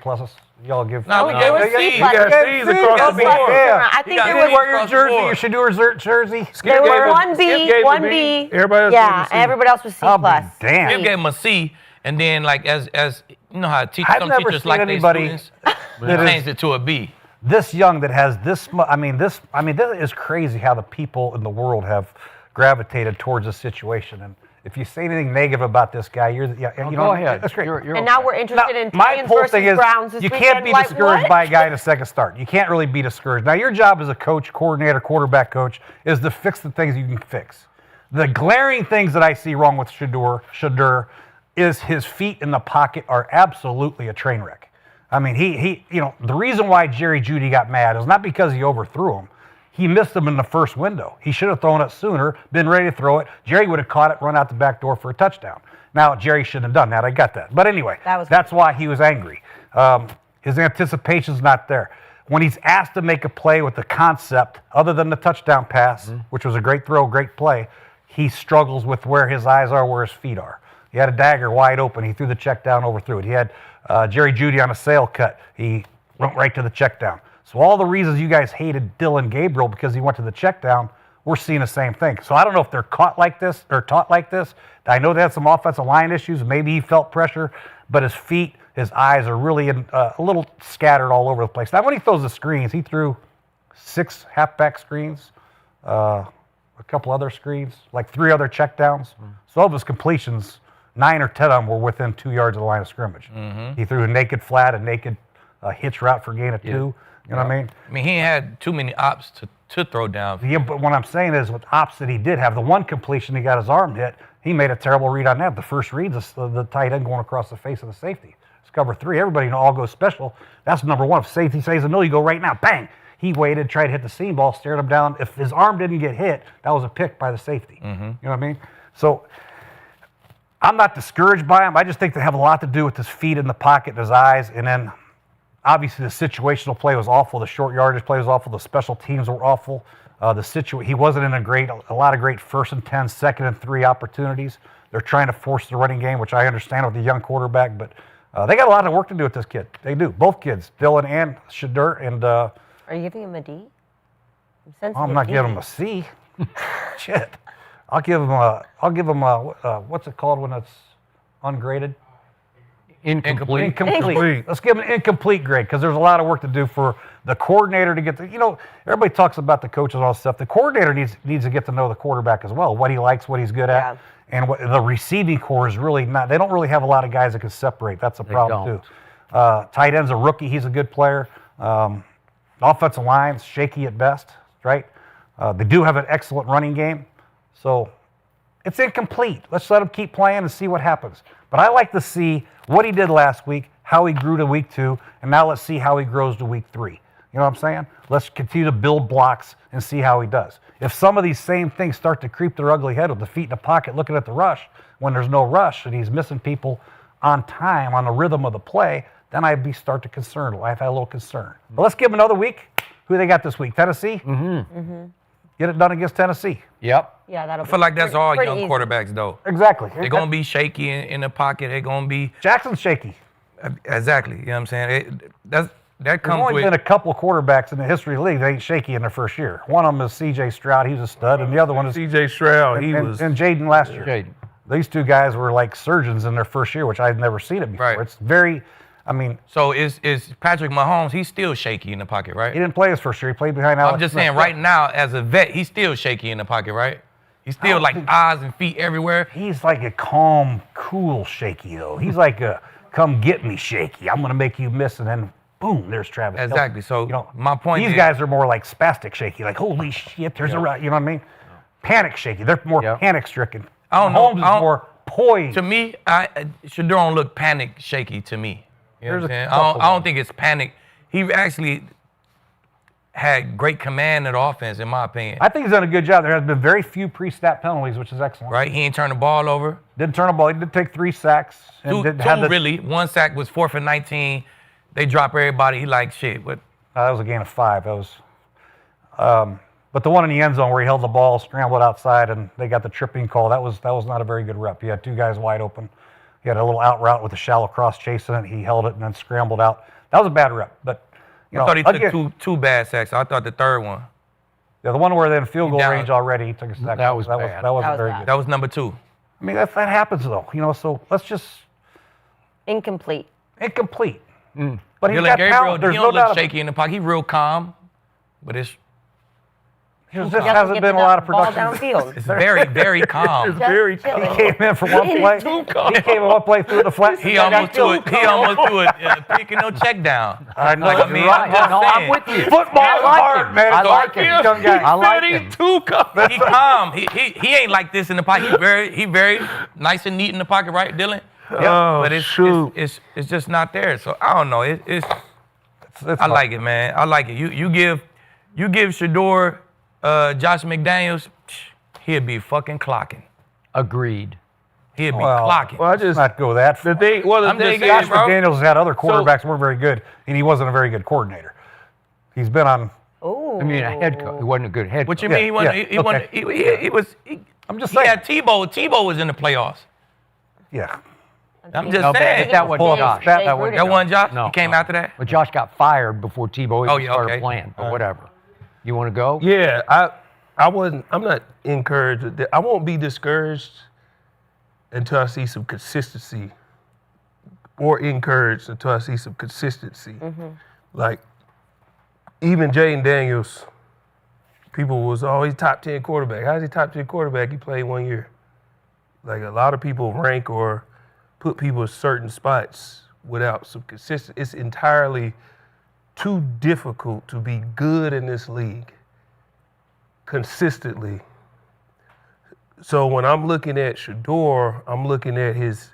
Y'all give? No, we gave him C. You got C's across the board. I think you didn't wear your jersey, your Shedeur jersey. There were 1B, 1B. Everybody else and everybody else was C+. Damn. Skip gave him a C, and then like as you know how some never teachers seen like their anybody students, they changed it to a B. This young that has this much. This is crazy how the people in the world have gravitated towards this situation. And if you say anything negative about this guy, go ahead. That's great. And now we're interested in my Titans whole versus thing is, Browns this you weekend. can't be Like, discouraged what? by a guy in a second start. You can't really be discouraged. Now, your job as a coach, coordinator, quarterback coach is to fix the things you can fix. The glaring things that I see wrong with Shedeur is his feet in the pocket are absolutely a train wreck. I mean, the reason why Jerry Jeudy got mad is not because he overthrew him. He missed him in the first window. He should have thrown it sooner, been ready to throw it. Jerry would have caught it, run out the back door for a touchdown. Now, Jerry shouldn't have done that. I got that. But anyway, that's why he was angry. His anticipation's not there. When he's asked to make a play with the concept, other than the touchdown pass, which was a great throw, great play, he struggles with where his eyes are, where his feet are. He had a dagger wide open. He threw the check down, overthrew it. He had Jerry Jeudy on a sail cut. He went right to the check down. So all the reasons you guys hated Dylan Gabriel because he went to the check down, we're seeing the same thing. So I don't know if they're caught like this or taught like this. I know they had some offensive line issues. Maybe he felt pressure, but his feet, his eyes are really a little scattered all over the place. Now, when he throws the screens, he threw 6 halfback screens, a couple other screens, like 3 other checkdowns. So of his completions, 9 or 10 of them were within 2 yards of the line of scrimmage. He threw a naked flat, a naked hitch route for gain of 2. You know what I mean? I mean, he ain't had too many ops to throw down. Yeah, but what I'm saying is with ops that he did have, the one completion he got his arm hit, he made a terrible read on that. The first read's the tight end going across the face of the safety. It's cover 3. Everybody all goes special. That's number 1. If safety says no, you go right now. Bang! He waited, tried to hit the seam ball, stared him down. If his arm didn't get hit, that was a pick by the safety. You know what I mean? So I'm not discouraged by him. I just think they have a lot to do with his feet in the pocket and his eyes, and then obviously, the situational play was awful. The short yardage play was awful. The special teams were awful. He wasn't in a lot of great 1st and 10, 2nd and 3 opportunities. They're trying to force the running game, which I understand with the young quarterback, but they got a lot of work to do with this kid. They do. Both kids, Dylan and Shedeur. And are you giving him a D? I'm not giving him a C. Shit. I'll give him a what's it called when it's ungraded? Incomplete. Incomplete. Let's give him an incomplete grade because there's a lot of work to do for the coordinator to get to, everybody talks about the coaches and all that stuff. The coordinator needs to get to know the quarterback as well, what he likes, what he's good at. And what the receiving core is really not, they don't really have a lot of guys that can separate. That's a problem too. Tight end's a rookie. He's a good player. Offensive line's shaky at best, right? They do have an excellent running game. So it's incomplete. Let's let him keep playing and see what happens. But I like to see what he did last week, how he grew to week 2, and now let's see how he grows to week 3. You know what I'm saying? Let's continue to build blocks and see how he does. If some of these same things start to creep their ugly head with the feet in the pocket, looking at the rush, when there's no rush and he's missing people on time, on the rhythm of the play, then I'd start to concern. I've had a little concern. But let's give him another week. Who they got this week? Tennessee? Get it done against Tennessee. Yep. Yeah, that'll I feel like that's all pretty young easy. quarterbacks, though. Exactly. They're going to be shaky in the pocket. They're going to be... Jackson's shaky. Exactly. You know what I'm saying? That There's comes only with... been a couple quarterbacks in the history of the league that ain't shaky in their first year. One of them is C.J. Stroud. He was a stud. And the other one is... C.J. Stroud, and Jaden last year. Jaden. These two guys were like surgeons in their first year, which I've never seen it before. Right. It's very... So is Patrick Mahomes, he's still shaky in the pocket, right? He didn't play his first year. He played behind Alex I'm just Smith. saying, right now, as a vet, he's still shaky in the pocket, right? He's still like eyes and feet everywhere. He's like a calm, cool shaky, though. He's like a come get me shaky. I'm going to make you miss, and then boom, there's Travis. Exactly. So my point these is, guys are more like spastic shaky, like holy shit, there's a you know what I mean? Panic shaky. They're more panic stricken. I don't know. Mahomes is more poised. To me, Shador don't look panic shaky to me. You know what I'm saying? couple I don't think it's panic. He actually had great command of the offense, in my opinion. I think he's done a good job. There has been very few pre-snap penalties, which is excellent. Right? He ain't turned the ball over. Didn't turn the ball. He did take 3 sacks. Two really. 1 sack was 4th and 19. They drop everybody. He like shit. But that was a gain of 5. That was, but the one in the end zone where he held the ball, scrambled outside, and they got the tripping call. That was not a very good rep. He had 2 guys wide open. He had a little out route with a shallow cross chasing it. He held it and then scrambled out. That was a bad rep. But I thought he took two bad sacks. I thought the third one. Yeah, the one where they're in field goal range already, he took a sack. That was bad. That wasn't very good. That was number 2. I mean, that happens though. So let's just incomplete. But he's Dylan got Gabriel, talent. There's he no don't look doubt. shaky in the pocket. He's real calm, but it's There just hasn't been a lot of production. Downfield. It's very, very calm. It's very calm. He came in for one play. He came in one play through the flat. He almost threw it. He almost threw it. Pick and no check down. I know. Like, You're right. No, I'm with you. Football's hard, man. I like him. Young guy. I like him. He calm. He ain't like this in the pocket. He very nice and neat in the pocket, right, Dylan? Oh, but it's just not there. So I don't know. I like it, man. I like it. You give Shador Josh McDaniels, he'll be fucking clocking. Agreed. He'll be clocking. Well, I just not go that far. the thing. Well, I'm just saying, Josh bro. McDaniels had other quarterbacks who weren't very good, and he wasn't a very good coordinator. He's been on. Oh. I mean, a head coach. He wasn't a good head What coach. you mean? He wasn't. yeah, He wasn't. He was. I'm just He saying. had Tebow. Tebow was in the playoffs. Yeah. I'm just No, saying. that wasn't Josh. That wasn't Josh. No. He came after that. But Josh got fired before Tebow even yeah, started okay. playing. But whatever. You want to go? Yeah, I wasn't. I'm not encouraged. I won't be discouraged until I see some consistency, or encouraged until I see some consistency. Like even Jaden Daniels, people was always top 10 quarterback. How's he top 10 quarterback? He played 1 year. Like a lot of people rank or put people in certain spots without some consistency. It's entirely too difficult to be good in this league consistently. So when I'm looking at Shador, I'm looking at his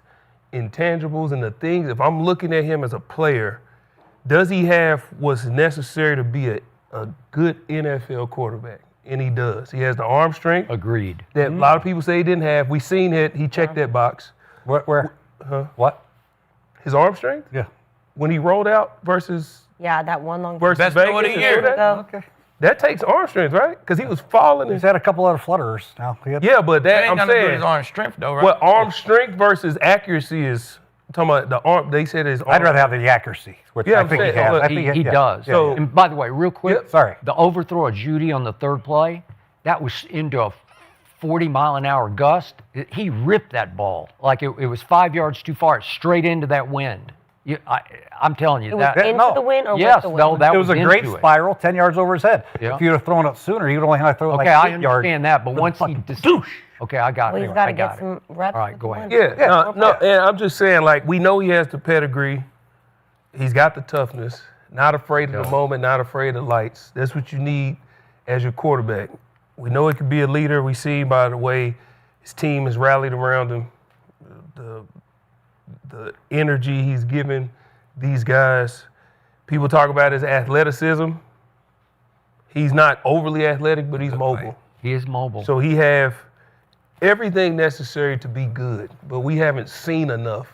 intangibles and the things. If I'm looking at him as a player, does he have what's necessary to be a good NFL quarterback? And he does. He has the arm strength. Agreed. That a lot of people say he didn't have. We seen it. He checked that box. Where? Huh? What? His arm strength? Yeah. When he rolled out versus Yeah, that one long. versus Best Vegas throw of the and year. threw that? Okay. That takes arm strength, right? Because he was falling. He's had a couple other flutterers now. Yeah, but That that ain't I'm got to do with saying. his arm strength, though, right? What arm strength versus accuracy is? I'm talking about the arm. They said his arm. I'd rather have the accuracy, which Yeah, I I'm think he saying, has. look, I think He yeah. does. So- And by the way, real quick, Sorry. the overthrow of Judy on the third play, that was into a 40-mile-an-hour gust. He ripped that ball like it was 5 yards too far, straight into that wind. I'm telling you. It was into the wind or yes, with the wind? no, that It was a great into it. spiral, 10 yards over his head. Yeah. If you'd have thrown it sooner, he would only have to throw it Okay, like 8 I yards. understand that, but once he okay, I got Well, it. he's got to I got get it. some reps. All right, go ahead. Yeah, no, and I'm just saying, like, we know he has the pedigree. He's got the toughness. Not afraid of the moment, not afraid of lights. That's what you need as your quarterback. We know he can be a leader. We see by the way his team has rallied around him, the energy he's given these guys. People talk about his athleticism. He's not overly athletic, but he's mobile. He is mobile. So he have everything necessary to be good, but we haven't seen enough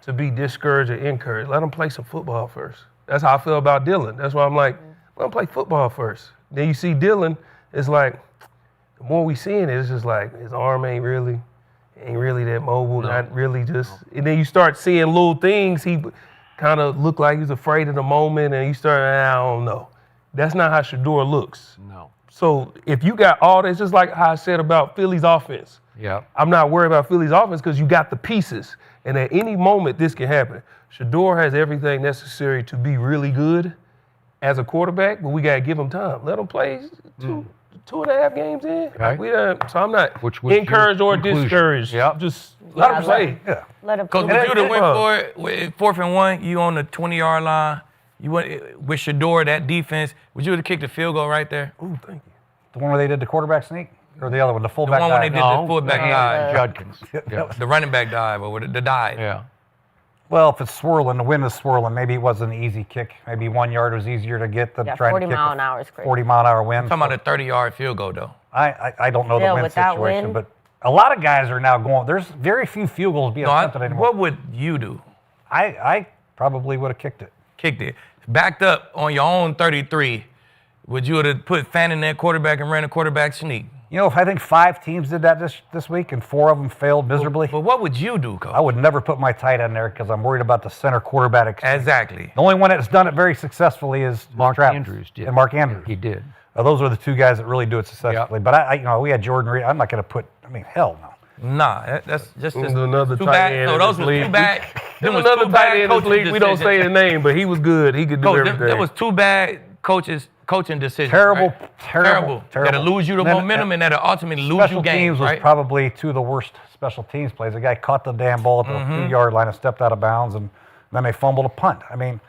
to be discouraged or encouraged. Let him play some football first. That's how I feel about Dylan. That's why I'm like, let him play football first. Then you see Dylan, it's like, the more we seeing it, it's just like his arm ain't really that mobile, not really just. And then you start seeing little things. He kind of looked like he was afraid of the moment, and you start, I don't know. That's not how Shedeur looks. No. So if you got all this, just like how I said about Philly's offense. Yeah. I'm not worried about Philly's offense because you got the pieces. And at any moment, this can happen. Shedeur has everything necessary to be really good as a quarterback, but we got to give him time. Let him play 2.5 games in. Okay. So I'm not was encouraged your or conclusion? discouraged. Yep. Just let him play. Let him Because would you have went for it with 4th and 1, you on the 20-yard line, you went with Shedeur, that defense, would you have kicked the field goal right there? Ooh, thank you. The one where they did the quarterback sneak? Or the other one, the The fullback one when they dive? did the fullback dive. Judkins. Yeah. The running back dive or the dive. Yeah. Well, if it's swirling, the wind is swirling, maybe it wasn't an easy kick. Maybe 1 yard was easier to get than Yeah, trying 40 to kick mile a an hour is crazy. 40-mile-an-hour wind. I'm talking about a 30-yard field goal, though. I don't know Still, the wind with that situation, wind? but a lot of guys are now going. There's very few field goals being attempted anymore. What would you do? I probably would have kicked it. Kicked it. Backed up on your own 33. Would you have put Fannin at quarterback and ran a quarterback sneak? You know, if I think 5 teams did that this week and 4 of them failed miserably. But what would you do, Coach? I would never put my tight end there because I'm worried about the center quarterback exchange. Exactly. The only one that's done it very successfully is Mark Travis. Andrews did. And Mark Andrews. He did. Those are the 2 guys that really do it successfully. But we had Jordan Reed. I'm not going to put. I mean, hell no. Nah, that's just another too tight bad. end So in those this were league. too bad. There was another tight end in this league. We don't say the name, but he was good. He could do everything. There was 2 bad coaching decisions. Terrible, right? terrible. That'll lose you the Then, momentum and that'll ultimately lose Special you games, teams was right? probably 2 of the worst special teams plays. The guy caught the damn ball at the 2-yard line and stepped out of bounds, and then they fumbled a punt. I mean,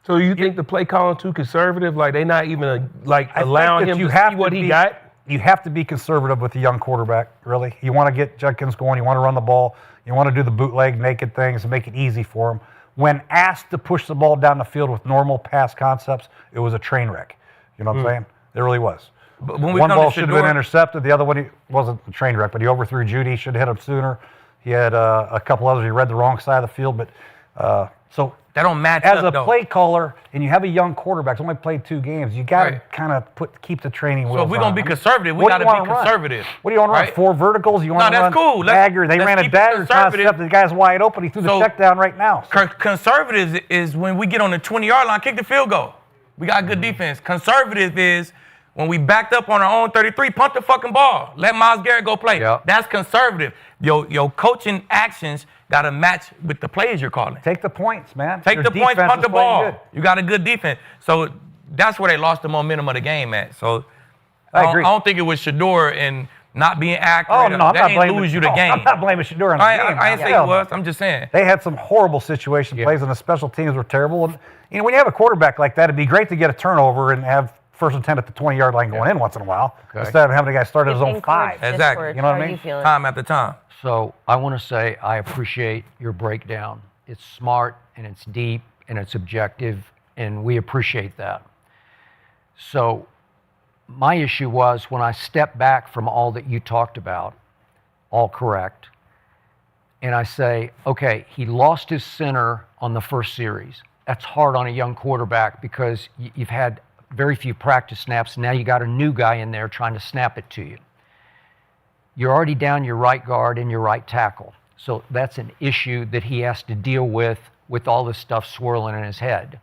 So you think the play calling too conservative? Like they not even I allowing think him that to see what he got? You have to be conservative with a young quarterback, really. You want to get Judkins going. You want to run the ball. You want to do the bootleg, naked things and make it easy for him. When asked to push the ball down the field with normal pass concepts, it was a train wreck. You know what I'm saying? It really was. But when we One come to ball should have been Shedeur- intercepted. The other one he wasn't a train wreck, but he overthrew Judy. Should have hit him sooner. He had a couple others. He read the wrong side of the field. But so that don't match as up, a though. play caller, and you have a young quarterback, who's only played 2 games. You got to kind of keep the training wheels So if we're on. gonna be conservative, we what do gotta you be wanna run? conservative. What do you want to run? right? 4 verticals? You want No, to run that's cool. dagger? They Let's ran a keep it dagger conservative. concept. The guy's wide open. He threw the So- check down right now. Conservative is when we get on the 20-yard line, kick the field goal. We got good defense. Conservative is when we backed up on our own 33, punt the fucking ball. Let Myles Garrett go play. That's conservative. Your coaching actions got to match with the plays you're calling. Take the points, man. Take Your the points, defense punt the is playing ball. good. You got a good defense. So that's where they lost the momentum of the game at. So I agree. I don't think it was Shedeur and not being accurate. Oh, no, I'm that not ain't blaming lose you the no, game. I'm not blaming Shedeur on the game. I ain't say Hell it no. was. I'm just saying. They had some horrible situation plays, and the special teams were terrible. And, you know, when you have a quarterback like that, it'd be great to get a turnover and have first and 10 at the 20-yard line going in once in a while, instead of having a guy start at his own 5. Exactly. You know what I mean? Time after time. So I want to say I appreciate your breakdown. It's smart and it's deep and it's objective, and we appreciate that. So my issue was when I stepped back from all that you talked about, all correct, and I say, okay, he lost his center on the first series. That's hard on a young quarterback because you've had very few practice snaps. Now you got a new guy in there trying to snap it to you. You're already down your right guard and your right tackle. So that's an issue that he has to deal with all this stuff swirling in his head.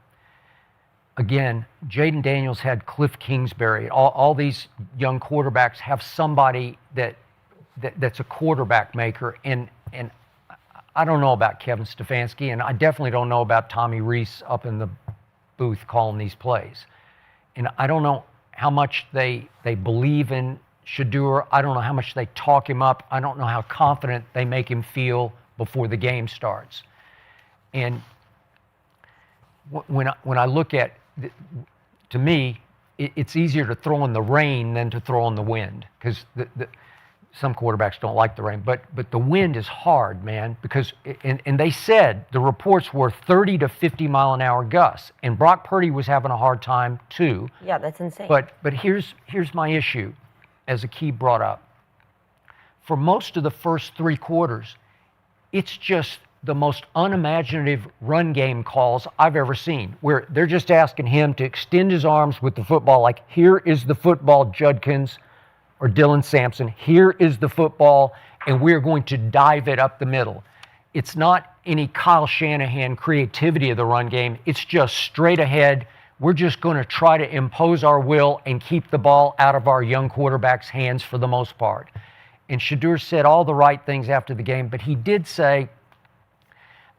Again, Jaden Daniels had Cliff Kingsbury. All these young quarterbacks have somebody that's a quarterback maker. And I don't know about Kevin Stefanski, and I definitely don't know about Tommy Rees up in the booth calling these plays. And I don't know how much they believe in Shedeur. I don't know how much they talk him up. I don't know how confident they make him feel before the game starts. And when I look at, to me, it's easier to throw in the rain than to throw in the wind, because some quarterbacks don't like the rain, but the wind is hard, man, because, and they said, the reports were 30 to 50 mile an hour gusts, and Brock Purdy was having a hard time too. Yeah, that's insane. But here's my issue, as Akeem brought up. For most of the first 3 quarters, it's just the most unimaginative run game calls I've ever seen, where they're just asking him to extend his arms with the football, like, here is the football, Judkins or Dylan Sampson, here is the football, and we're going to dive it up the middle. It's not any Kyle Shanahan creativity of the run game. It's just straight ahead. We're just going to try to impose our will and keep the ball out of our young quarterback's hands for the most part. And Shedeur said all the right things after the game, but he did say,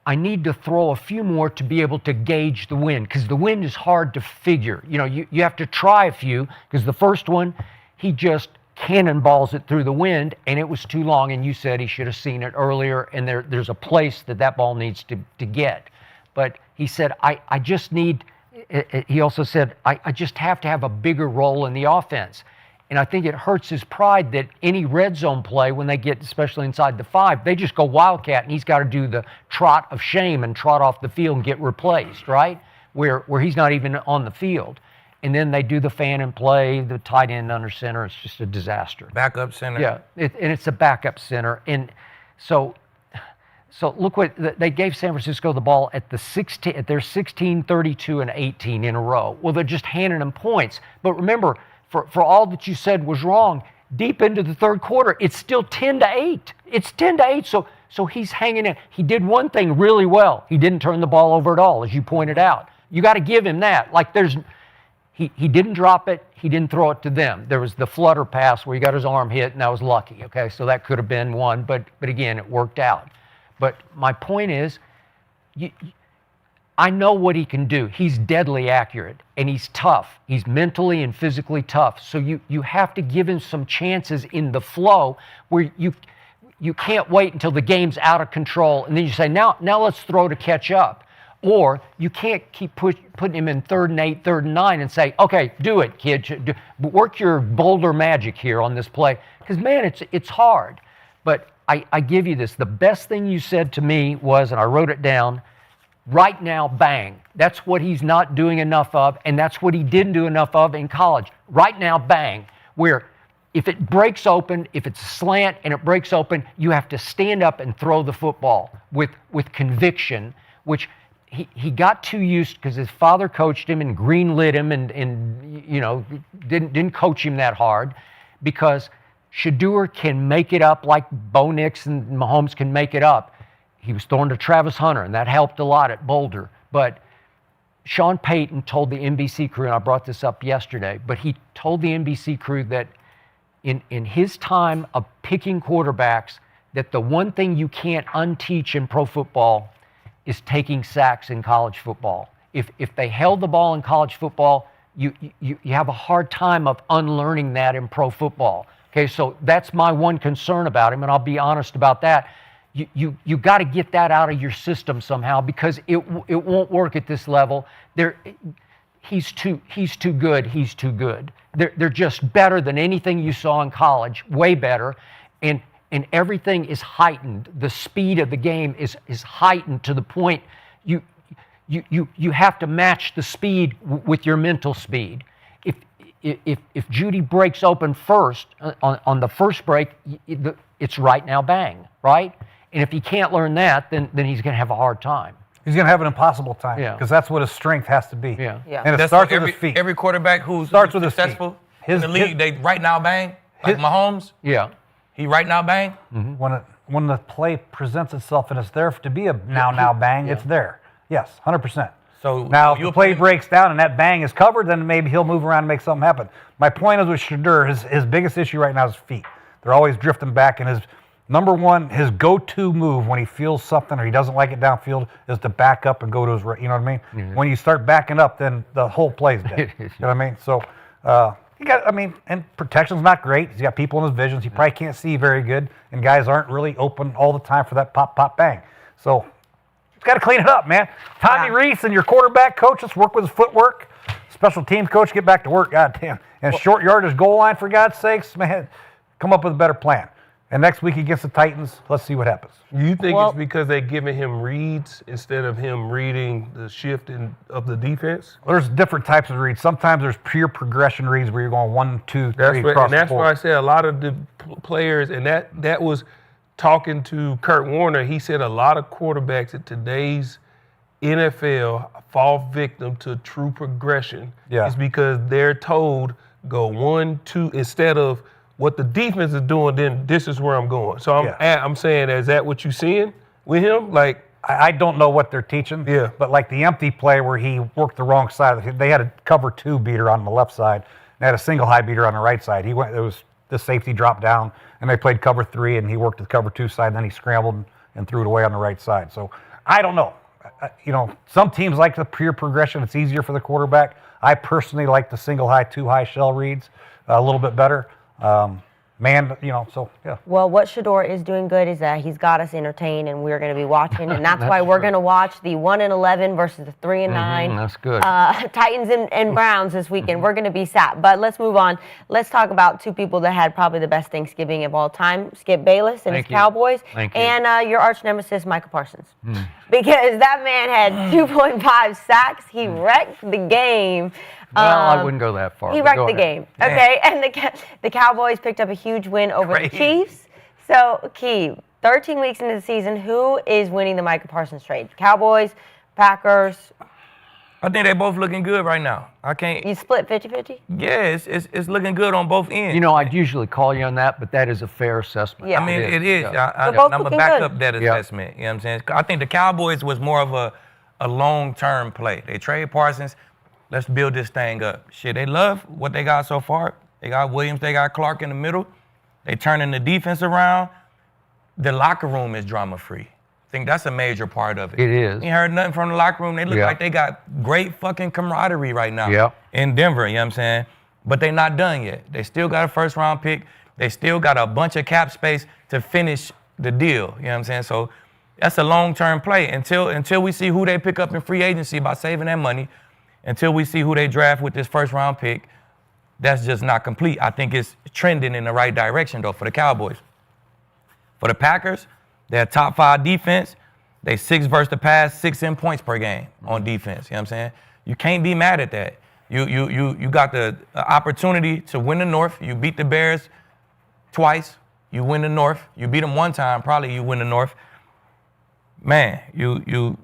I need to throw a few more to be able to gauge the wind, because the wind is hard to figure. You know, you have to try a few, because the first one, he just cannonballs it through the wind, and it was too long, and you said he should have seen it earlier, and there's a place that ball needs to get. But he said, I just need, he also said, I just have to have a bigger role in the offense. And I think it hurts his pride that any red zone play, when they get, especially inside the 5, they just go wildcat, and he's got to do the trot of shame and trot off the field and get replaced, right? Where he's not even on the field. And then they do the fan and play, the tight end under center. It's just a disaster. Backup center. Yeah, and it's a backup center. And so look what they gave San Francisco the ball at their 16, 32, and 18 in a row. Well, they're just handing them points. But remember, for all that you said was wrong, deep into the third quarter, it's still 10-8. It's 10-8. So he's hanging in. He did one thing really well. He didn't turn the ball over at all, as you pointed out. You got to give him that. Like he didn't drop it. He didn't throw it to them. There was the flutter pass where he got his arm hit, and that was lucky. Okay, so that could have been one, but again, it worked out. But my point is, I know what he can do. He's deadly accurate, and he's tough. He's mentally and physically tough. So you have to give him some chances in the flow where you can't wait until the game's out of control, and then you say, now let's throw to catch up. Or you can't keep putting him in 3rd and 8, 3rd and 9 and say, okay, do it, kid. Work your Boulder magic here on this play. Because, man, it's hard. But I give you this. The best thing you said to me was, and I wrote it down, right now, bang. That's what he's not doing enough of, and that's what he didn't do enough of in college. Right now, bang. Where if it breaks open, if it's a slant and it breaks open, you have to stand up and throw the football with conviction, which he got too used because his father coached him and greenlit him and you know, didn't coach him that hard, because Shedeur can make it up like Bo Nix and Mahomes can make it up. He was throwing to Travis Hunter, and that helped a lot at Boulder. But Sean Payton told the NBC crew, and I brought this up yesterday, but he told the NBC crew that in his time of picking quarterbacks, that the one thing you can't unteach in pro football is taking sacks in college football. If they held the ball in college football, you have a hard time of unlearning that in pro football. Okay, so that's my one concern about him, and I'll be honest about that. You got to get that out of your system somehow, because it won't work at this level. He's too good. He's too good. They're just better than anything you saw in college, way better, and everything is heightened. The speed of the game is heightened to the point you have to match the speed with your mental speed. If Judy breaks open first on the first break, it's right now bang, right? And if he can't learn that, then he's going to have a hard time. He's going to have an impossible time, because that's what his strength has to be. Yeah. And it starts with his feet. Every quarterback who's successful in the league, they right now bang, like Mahomes. Yeah. He right now bang. Mm-hmm. When the play presents itself and it's there to be a now bang, it's there. Yes, 100%. So now if the play breaks down and that bang is covered, then maybe he'll move around and make something happen. My point is with Shedeur, his biggest issue right now is feet. They're always drifting back, and his his go-to move when he feels something or he doesn't like it downfield is to back up and go to his right. You know what I mean? Yeah. When you start backing up, then the whole play's dead. You know what I mean? So and protection's not great. He's got people in his visions. He probably can't see very good, and guys aren't really open all the time for that pop, pop, bang. So he's got to clean it up, man. Tommy Reese and your quarterback coach, let's work with his footwork. Special teams coach, get back to work. God damn. And short yardage goal line, for God's sakes, man. Come up with a better plan. And next week against the Titans, let's see what happens. You think it's because they're giving him reads instead of him reading the shift of the defense? There's different types of reads. Sometimes there's pure progression reads where you're going 1, 2, 3 across that's the board. why I said a lot of the players, and that was talking to Kurt Warner. He said a lot of quarterbacks in today's NFL fall victim to true progression. Yeah. It's because they're told go 1, 2 instead of what the defense is doing. Then this is where I'm going. So I'm saying, is that what you seeing with him? Like I don't know what they're teaching. Yeah. But like the empty play where he worked the wrong side, they had a cover 2 beater on the left side. They had a single high beater on the right side. It was the safety dropped down, and they played cover 3, and he worked the cover 2 side, and then he scrambled and threw it away on the right side. So I don't know. Some teams like the pure progression. It's easier for the quarterback. I personally like the single high, 2 high shell reads a little bit better. So yeah. Well, what Shador is doing good is that he's got us entertained, and we're going to be watching, and that's why we're going to watch the 1-11 versus the 3-9. That's good. Titans and Browns this weekend. We're going to be sat. But let's move on. Let's talk about 2 people that had probably the best Thanksgiving of all time: Skip Bayless and his Cowboys, and your arch nemesis Micah Parsons, because that man had 2.5 sacks. He wrecked the game. Well, I wouldn't go that far. He wrecked the game. Okay, and the Cowboys picked up a huge win over the Chiefs. So, Key, 13 weeks into the season, who is winning the Micah Parsons trade? Cowboys, Packers? I think they're both looking good right now. You split 50-50? Yeah, it's looking good on both ends. I'd usually call you on that, but that is a fair assessment. Yeah. I mean, it is. Yeah. I'm going to back up that assessment. You know what I'm saying? I think the Cowboys was more of a long-term play. They trade Parsons. Let's build this thing up. Shit, they love what they got so far. They got Williams, they got Clark in the middle. They turning the defense around. The locker room is drama-free. I think that's a major part of it. It is. You ain't heard nothing from the locker room. They look like they got great fucking camaraderie right now in Denver, you know what I'm saying? But they not done yet. They still got a first-round pick. They still got a bunch of cap space to finish the deal, you know what I'm saying? So that's a long-term play until we see who they pick up in free agency by saving that money. Until we see who they draft with this first-round pick, that's just not complete. I think it's trending in the right direction, though, for the Cowboys. For the Packers, they're top 5 defense. They 6 versus the pass, 6 in points per game on defense. You know what I'm saying? You can't be mad at that. You got the opportunity to win the North. You beat the Bears twice. You win the North. You beat them one time, probably you win the North. Man, you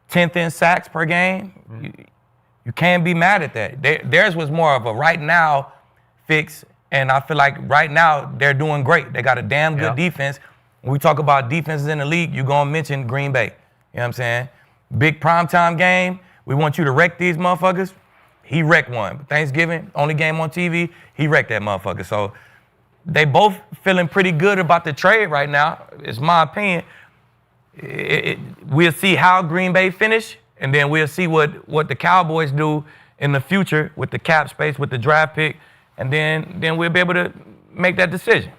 10th in sacks per game. You can't be mad at that. Theirs was more of a right now fix, and I feel like right now they're doing great. They got a damn good defense. When we talk about defenses in the league, you're going to mention Green Bay. You know what I'm saying? Big primetime game. We want you to wreck these motherfuckers. He wrecked one. Thanksgiving, only game on TV, he wrecked that motherfucker. So they both feeling pretty good about the trade right now. It's my opinion. We'll see how Green Bay finish. And then we'll see what the Cowboys do in the future with the cap space, with the draft pick, and then we'll be able to make that decision.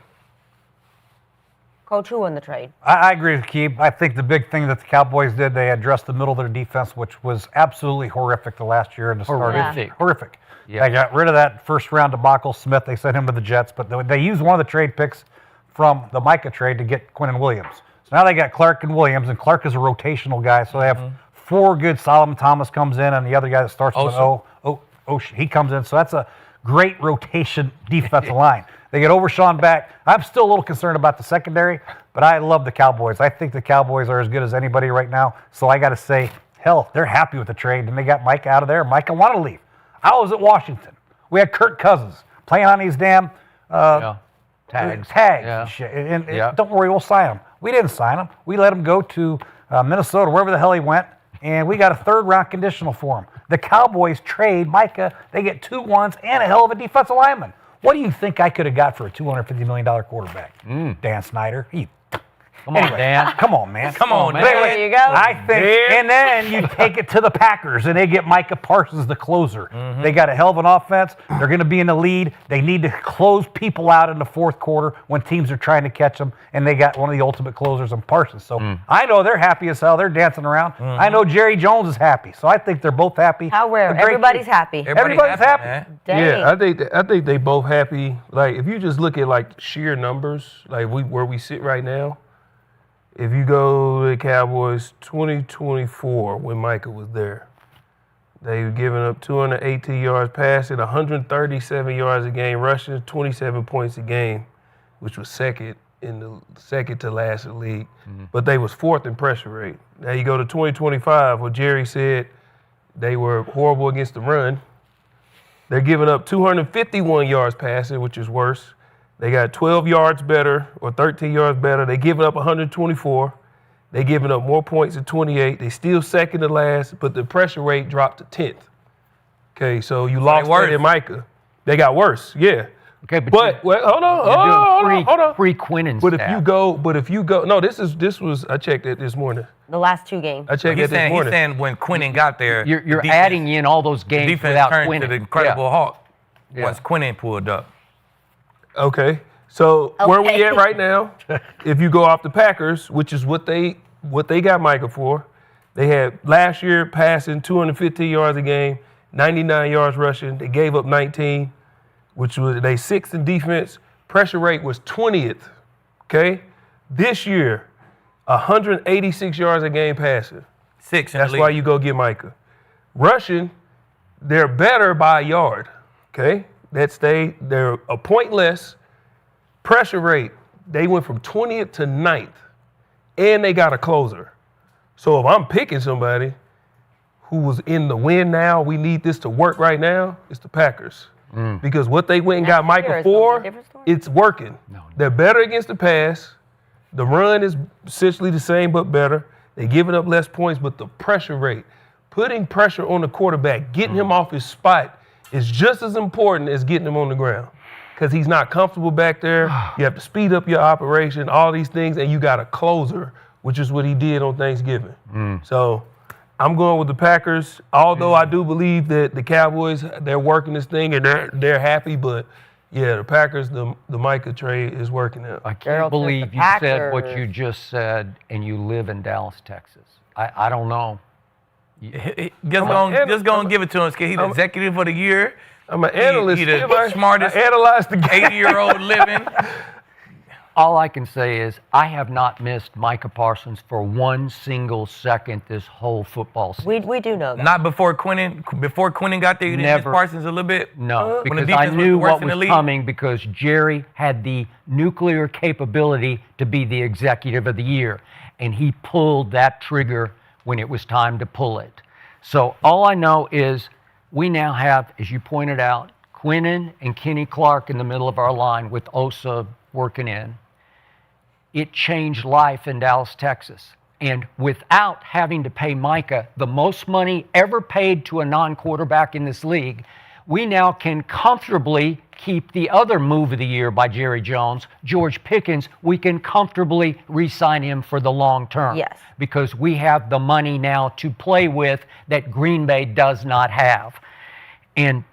Coach, who won the trade? I agree with Keeb. I think the big thing that the Cowboys did, they addressed the middle of their defense, which was absolutely horrific the last year. Horrific. Yeah. They got rid of that first-round debacle. Smith, they sent him to the Jets, but they used one of the trade picks from the Micah trade to get Quinnen Williams. So now they got Clark and Williams, and Clark is a rotational guy, so they have 4 good. Solomon Thomas comes in, and the other guy that starts with an O, he comes in. So that's a great rotation defensive line. They get Overshawn back. I'm still a little concerned about the secondary, but I love the Cowboys. I think the Cowboys are as good as anybody right now. So I got to say, hell, they're happy with the trade, and they got Micah out of there. Micah wanted to leave. I was at Washington. We had Kirk Cousins playing on these damn tags and shit. And don't worry, we'll sign him. We didn't sign him. We let him go to Minnesota, wherever the hell he went. And we got a 3rd-round conditional for him. The Cowboys trade Micah. They get 2 ones and a hell of a defensive lineman. What do you think I could have got for a $250 million quarterback? Dan Snyder. Come on, Dan. Come on, man. Come on, man. There you go. I think, and then you take it to the Packers, and they get Micah Parsons, the closer. They got a hell of an offense. They're going to be in the lead. They need to close people out in the fourth quarter when teams are trying to catch them, and they got one of the ultimate closers in Parsons. So I know they're happy as hell. They're dancing around. I know Jerry Jones is happy, so I think they're both happy. How rare. Everybody's happy. Everybody's happy. Yeah, I think they both happy. Like if you just look at like sheer numbers, like where we sit right now. If you go to the Cowboys 2024 when Micah was there, they were giving up 218 yards passing, 137 yards a game rushing, 27 points a game, which was second to last in the league. But they was fourth in pressure rate. Now you go to 2025 where Jerry said they were horrible against the run. They're giving up 251 yards passing, which is worse. They got 12 yards better or 13 yards better. They giving up 124. They giving up more points at 28. They still second to last, but the pressure rate dropped to 10th. Okay, so you lost that in Micah. They got worse, yeah. Okay, but hold on. Pre-Quinnen But if you go, no, this was I checked it this morning. The last 2 games. I checked it this morning. He's saying when Quinnen got there, you're adding in all those games defense without turned Quinnen. to the Incredible Hulk once Quinnen pulled up. Okay, so where we at right now? If you go off the Packers, which is what they got Micah for, they had last year passing 215 yards a game, 99 yards rushing. They gave up 19, which was they 6th in defense. Pressure rate was 20th. Okay, this year 186 yards a game passing. 6th. That's why you go get Micah. Rushing, they're better by a yard. Okay. They're a point less. Pressure rate, they went from 20th to 9th, and they got a closer. So if I'm picking somebody who was in the win now, we need this to work right now, it's the Packers. Because what they went and got Micah for, it's working. They're better against the pass. The run is essentially the same but better. They're giving up less points, but the pressure rate, putting pressure on the quarterback, getting him off his spot, is just as important as getting him on the ground because he's not comfortable back there. You have to speed up your operation, all these things, and you got a closer, which is what he did on Thanksgiving. So I'm going with the Packers, although I do believe that the Cowboys, they're working this thing and they're happy, but yeah, the Packers, the Micah trade is working out. I can't believe you said what you just said and you live in Dallas, Texas. I don't know. Just gonna give it to him. He's executive of the year. I'm an analyst. He's the smartest 80-year-old living. All I can say is I have not missed Micah Parsons for 1 single second this whole football season. We do know that. Not before Quinnen got there. You didn't miss Parsons a little bit. No, when because the I defense knew worse what in the was league? coming because Jerry had the nuclear capability to be the executive of the year, and he pulled that trigger when it was time to pull it. So all I know is we now have, as you pointed out, Quinnen and Kenny Clark in the middle of our line with Osa working in. It changed life in Dallas, Texas. And without having to pay Micah the most money ever paid to a non-quarterback in this league, we now can comfortably keep the other move of the year by Jerry Jones, George Pickens. We can comfortably re-sign him for the long term. Yes. Because we have the money now to play with that Green Bay does not have. And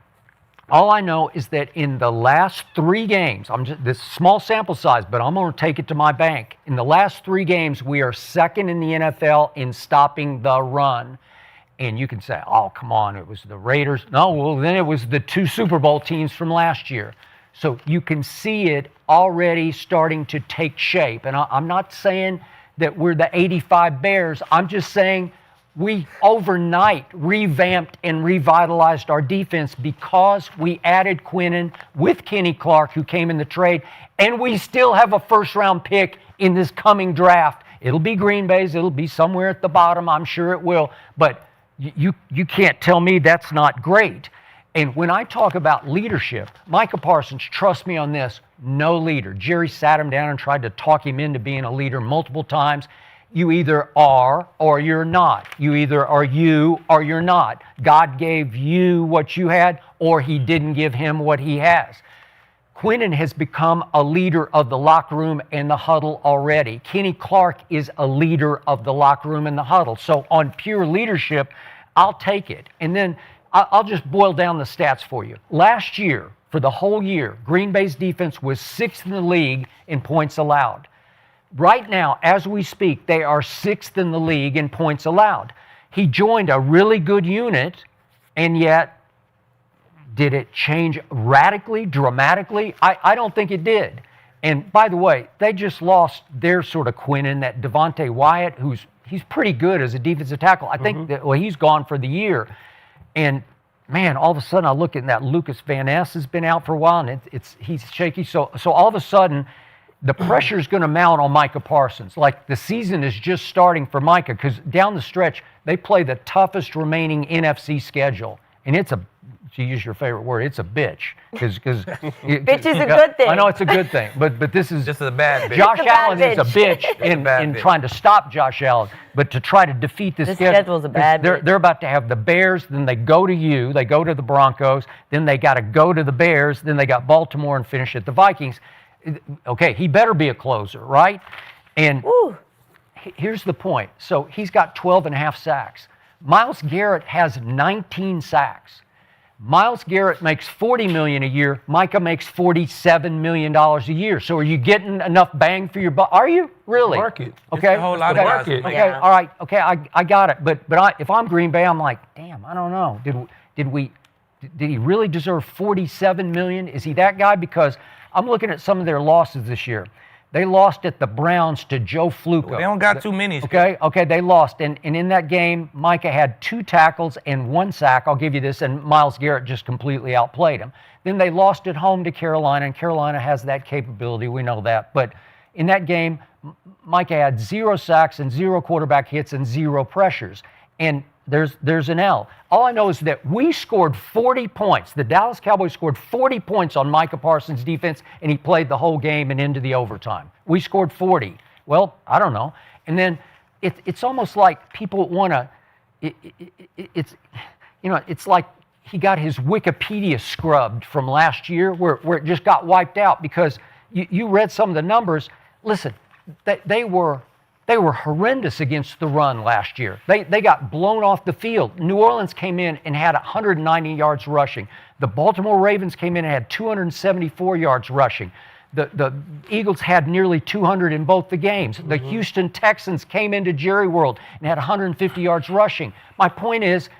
all I know is that in the last 3 games, this small sample size, but I'm going to take it to my bank. In the last 3 games, we are second in the NFL in stopping the run. And you can say, oh, come on, it was the Raiders. No, well, then it was the 2 Super Bowl teams from last year. So you can see it already starting to take shape. And I'm not saying that we're the 85 Bears. I'm just saying we overnight revamped and revitalized our defense because we added Quinnen with Kenny Clark, who came in the trade, and we still have a first-round pick in this coming draft. It'll be Green Bay's. It'll be somewhere at the bottom. I'm sure it will. But you can't tell me that's not great. And when I talk about leadership, Micah Parsons, trust me on this, no leader. Jerry sat him down and tried to talk him into being a leader multiple times. You either are or you're not. You either are you or you're not. God gave you what you had or he didn't give him what he has. Quinnen has become a leader of the locker room and the huddle already. Kenny Clark is a leader of the locker room and the huddle. So on pure leadership, I'll take it. And then I'll just boil down the stats for you. Last year, for the whole year, Green Bay's defense was 6th in the league in points allowed. Right now, as we speak, they are 6th in the league in points allowed. He joined a really good unit, and yet, did it change radically, dramatically? I don't think it did. And by the way, they just lost their sort of Quinnen, that Devontae Wyatt, he's pretty good as a defensive tackle. I think that, he's gone for the year. And man, all of a sudden I look at that Lucas Van Ness has been out for a while, and he's shaky. So all of a sudden, the pressure is going to mount on Micah Parsons. Like the season is just starting for Micah, because down the stretch they play the toughest remaining NFC schedule, and it's to use your favorite word, it's a bitch. Because bitch is a good thing. I know it's a good thing, but this is just a bad bitch. Josh Allen is a bitch in trying to stop Josh Allen, but to try to defeat this schedule's a bad bitch. They're about to have the Bears, then they go to you, they go to the Broncos, then they got to go to the Bears, then they got Baltimore and finish at the Vikings. Okay, he better be a closer, right? And here's the point. So he's got 12.5 sacks. Myles Garrett has 19 sacks. Myles Garrett makes $40 million a year. Micah makes $47 million a year. So are you getting enough bang for your buck? Are you really? Market. Okay. It's a whole lot of market. Okay. All right. Okay. I got it. But if I'm Green Bay, I'm like, damn. I don't know. Did he really deserve $47 million? Is he that guy? Because I'm looking at some of their losses this year. They lost at the Browns to Joe Flacco. They don't got too many. Okay, they lost. And in that game, Micah had 2 tackles and 1 sack. I'll give you this. And Myles Garrett just completely outplayed him. Then they lost at home to Carolina, and Carolina has that capability. We know that. But in that game, Micah had 0 sacks and 0 quarterback hits and 0 pressures. And there's an L. All I know is that we scored 40 points. The Dallas Cowboys scored 40 points on Micah Parsons' defense, and he played the whole game and into the overtime. We scored 40. Well, I don't know. And then it's almost like people want to. It's like he got his Wikipedia scrubbed from last year, where it just got wiped out because you read some of the numbers. Listen, they were horrendous against the run last year. They got blown off the field. New Orleans came in and had 190 yards rushing. The Baltimore Ravens came in and had 274 yards rushing. The Eagles had nearly 200 in both the games. The Houston Texans came into Jerry World and had 150 yards rushing. My point is,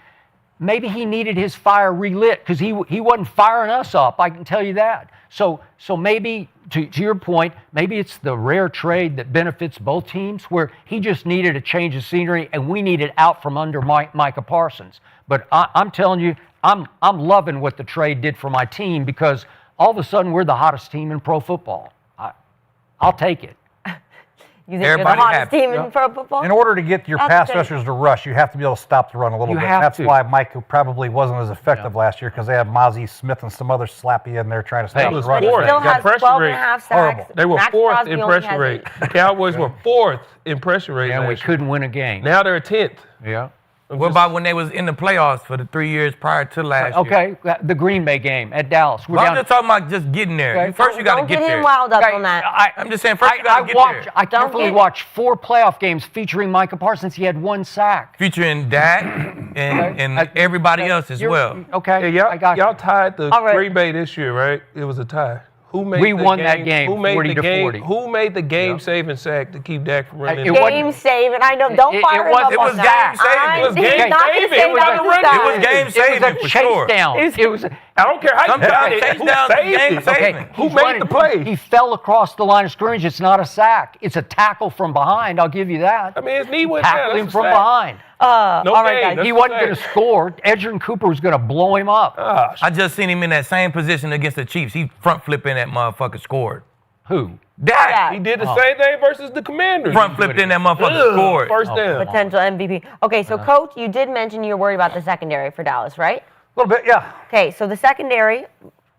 maybe he needed his fire relit because he wasn't firing us up, I can tell you that. So maybe, to your point, maybe it's the rare trade that benefits both teams where he just needed a change of scenery and we needed out from under Micah Parsons. But I'm telling you, I'm loving what the trade did for my team because all of a sudden we're the hottest team in pro football. I'll take it. You think you're the hottest team in pro football? In order to get your pass rushers to rush, you have to be able to stop the run a little bit. That's why Mike probably wasn't as effective last year because they had Mozzie Smith and some other slappy in there trying to stop the run. He still has 12.5 sacks. They were Max 4th Crosby in only pressure has rate. 8. The Cowboys were 4th in pressure rate. And we last year. couldn't win a game. Now they're 10th. Yeah. What about when they was in the playoffs for the 3 years prior to last year? Okay, the Green Bay game at Dallas. I'm just talking about just getting there. Okay. First, you got to get there. Don't get him wound up on that. I'm just saying, first you got to get there. I carefully watched 4 playoff games featuring Micah Parsons. He had 1 sack. Featuring Dak and everybody else as well. Okay, Yeah, y'all tied the Green Bay this year, right? It was a tie. We won that game, Who made 40 the to 40. Who made the game-saving sack to keep Dak from running? Game-saving. I know. Don't fire him up It was on that. game-saving. It was game-saving. It was game-saving for sure. It was. I don't care how you got it. Who saved it? Who made the play? He fell across the line of scrimmage. It's not a sack. It's a tackle from behind. I'll give you that. I mean, his knee went down. Tackled him from behind. All right, guys. He wasn't going to score. Edgerrin Cooper was going to blow him up. I just seen him in that same position against the Chiefs. He front flipping that motherfucker scored. Who? Dak. He did the same thing versus the Commanders. Front flipped in that motherfucker scored. First down. Potential MVP. Okay, so Coach, you did mention you're worried about the secondary for Dallas, right? A little bit, yeah. Okay, so the secondary,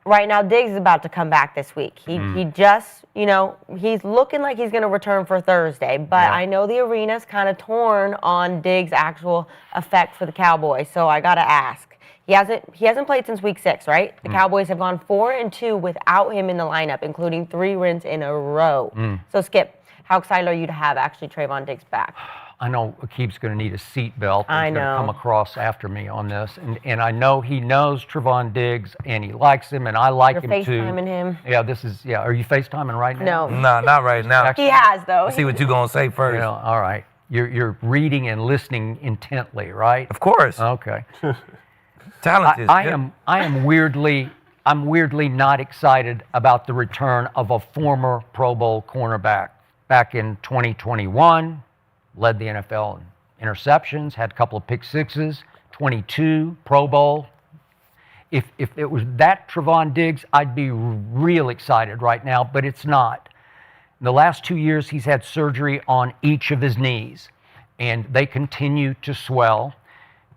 right now, Diggs is about to come back this week. He just, he's looking like he's going to return for Thursday, but I know the arena's kind of torn on Diggs' actual effect for the Cowboys, so I got to ask. He hasn't played since week 6, right? The Cowboys have gone 4-2 without him in the lineup, including 3 wins in a row. So, Skip, how excited are you to have actually Trayvon Diggs back? I know Akib's going to need a seat belt. I He's going know. to come across after me on this. And I know he knows Trayvon Diggs, and he likes him, and I like You're him too. FaceTiming him. Yeah, Are you FaceTiming right now? No. Nah, not right now. He has, though. See what you going to say first. All right. You're reading and listening intently, right? Of course. Okay. Talented. I'm weirdly not excited about the return of a former Pro Bowl cornerback. Back in 2021, led the NFL in interceptions, had a couple of pick sixes, 22 Pro Bowl. If it was that Trayvon Diggs, I'd be real excited right now, but it's not. In the last 2 years, he's had surgery on each of his knees, and they continue to swell.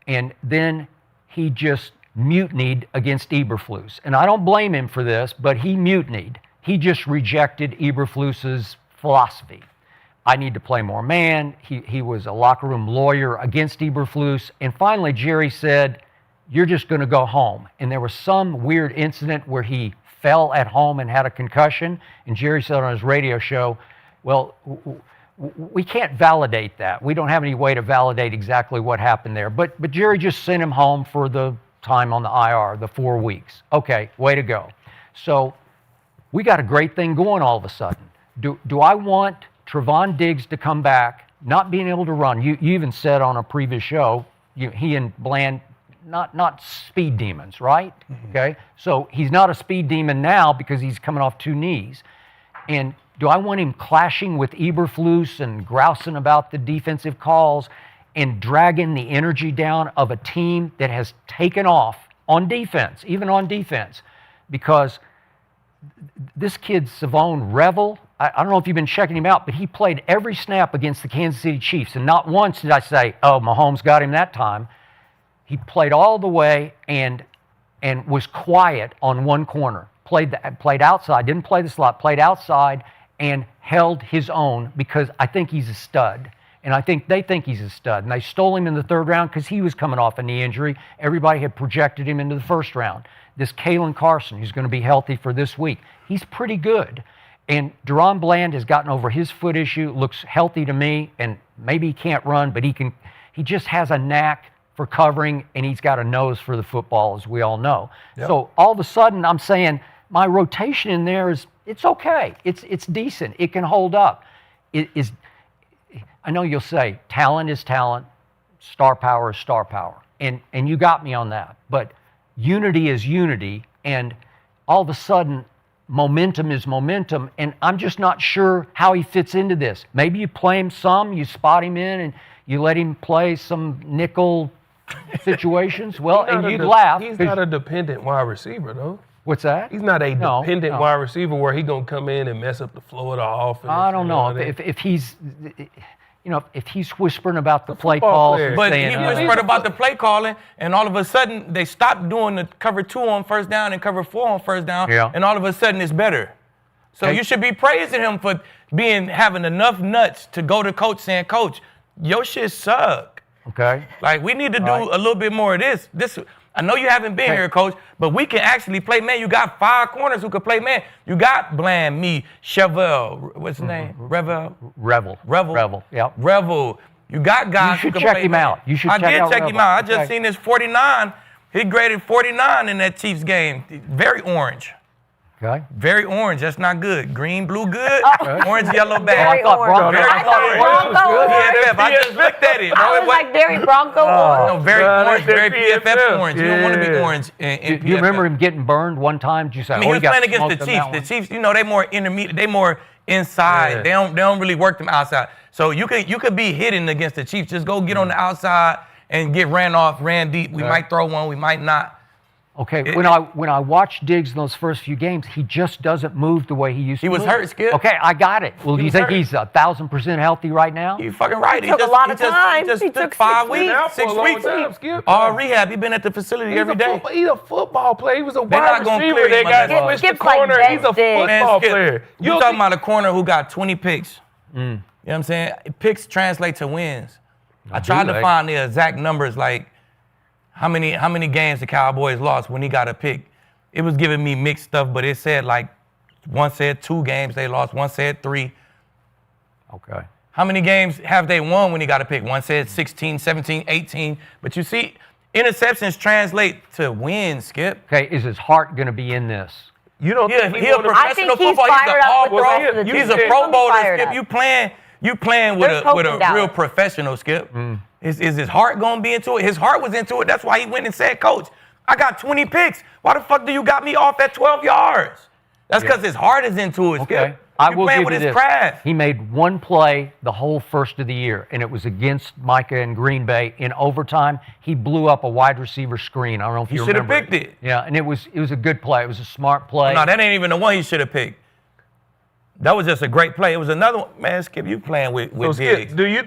And then he just mutinied against Eberflus. And I don't blame him for this, but he mutinied. He just rejected Eberflus's philosophy. I need to play more man. He was a locker room lawyer against Eberflus. And finally, Jerry said, you're just going to go home. And there was some weird incident where he fell at home and had a concussion. And Jerry said on his radio show, well, we can't validate that. We don't have any way to validate exactly what happened there. But Jerry just sent him home for the time on the IR, the 4 weeks. Okay, way to go. So we got a great thing going all of a sudden. Do I want Trayvon Diggs to come back, not being able to run? You even said on a previous show, he and Bland, not speed demons, right? Okay, so he's not a speed demon now because he's coming off 2 knees. And do I want him clashing with Eberflus and grousing about the defensive calls and dragging the energy down of a team that has taken off on defense, even on defense? Because this kid, Savone Revel, I don't know if you've been checking him out, but he played every snap against the Kansas City Chiefs. And not once did I say, oh, Mahomes got him that time. He played all the way and was quiet on one corner. Played outside, didn't play the slot, played outside and held his own because I think he's a stud. And I think they think he's a stud. And they stole him in the 3rd round because he was coming off a knee injury. Everybody had projected him into the 1st round. This Kalen Carson, who's going to be healthy for this week, he's pretty good. And Deron Bland has gotten over his foot issue, looks healthy to me, and maybe he can't run, but he just has a knack for covering, and he's got a nose for the football, as we all know. Yep. So all of a sudden, I'm saying my rotation in there it's okay. It's decent. It can hold up. I know you'll say talent is talent, star power is star power, and you got me on that. But unity is unity, and all of a sudden, momentum is momentum, and I'm just not sure how he fits into this. Maybe you play him some, you spot him in, and you let him play some nickel situations. Well, and you'd laugh. He's not a dependent wide receiver, though. What's that? He's not a dependent wide receiver where he's going to come in and mess up the flow of the offense. I don't know. If he's... if he's whispering about the play calls, but he whispered about the play calling, and all of a sudden they stopped doing the cover 2 on 1st down and cover 4 on 1st down, and all of a sudden it's better. So you should be praising him for having enough nuts to go to coach saying, "Coach, your shit suck." Okay. Like we need to do a little bit more of this. I know you haven't been here, Coach, but we can actually play man. You got 5 corners who can play man. You got Bland, me, Chevelle, what's his name? Revel. Yeah. Revel. You got guys who can play him out. You should check out I did check him out. I just seen his 49. He graded 49 in that Chiefs game. Very orange. Okay. Very orange. That's not good. Green, blue, good. Orange, yellow, bad. Very orange. I thought Bronco orange. I just looked at it. I was like very Bronco orange. No, very orange, very PFF orange. You don't want to be orange in PFF. You remember him getting burned one time? Did you say, I mean, he was playing against the Chiefs. The Chiefs, they more intermediate. They more inside. Yeah. They don't really work them outside. So you could be hidden against the Chiefs. Just go get on the outside and get ran deep. We might throw one. We might not. Okay, when I watched Diggs in those first few games, he just doesn't move the way he used to. He was hurt, Skip. Okay, I got it. Well, do you think he's 1,000% healthy right now? You fucking right. He took a lot of time. He took 5 weeks, 6 weeks. All rehab. He been at the facility every day. He's a football player. He was a wide receiver. They got switched the corner. He's a football player. You talking about a corner who got 20 picks? You know what I'm saying? Picks translate to wins. I tried to find the exact numbers, like how many games the Cowboys lost when he got a pick? It was giving me mixed stuff, but it said like one said 2 games they lost, one said 3. Okay. How many games have they won when he got a pick? One said 16, 17, 18. But you see, interceptions translate to wins, Skip. Okay, is his heart going to be in this? You don't Yeah, think he's a professional football. He's an all-pro. He's a Pro Bowler, Skip. You playing with a real professional, Skip. Is his heart going to be into it? His heart was into it. That's why he went and said, Coach, I got 20 picks. Why the fuck do you got me off at 12 yards? That's because his heart is into it, Skip. Okay. I will playing give with you his this. craft. He made one play the whole first of the year, and it was against Micah and Green Bay in overtime. He blew up a wide receiver screen. I don't know if you should have remember. picked it. Yeah, and it was a good play. It was a smart play. No, that ain't even the one he should have picked. That was just a great play. It was another one. Man, Skip, you playing with So Diggs. Skip, do you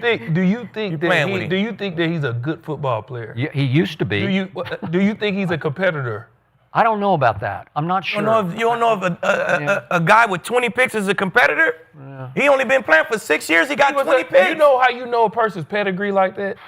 think playing with him. do you think that he's a good football player? Yeah, he used to be. Do you think he's a competitor? I don't know about that. I'm not sure. You don't know if a guy with 20 picks is a competitor? Yeah. He only been playing for 6 years. He got 20 picks. You know how you know a person's pedigree like that?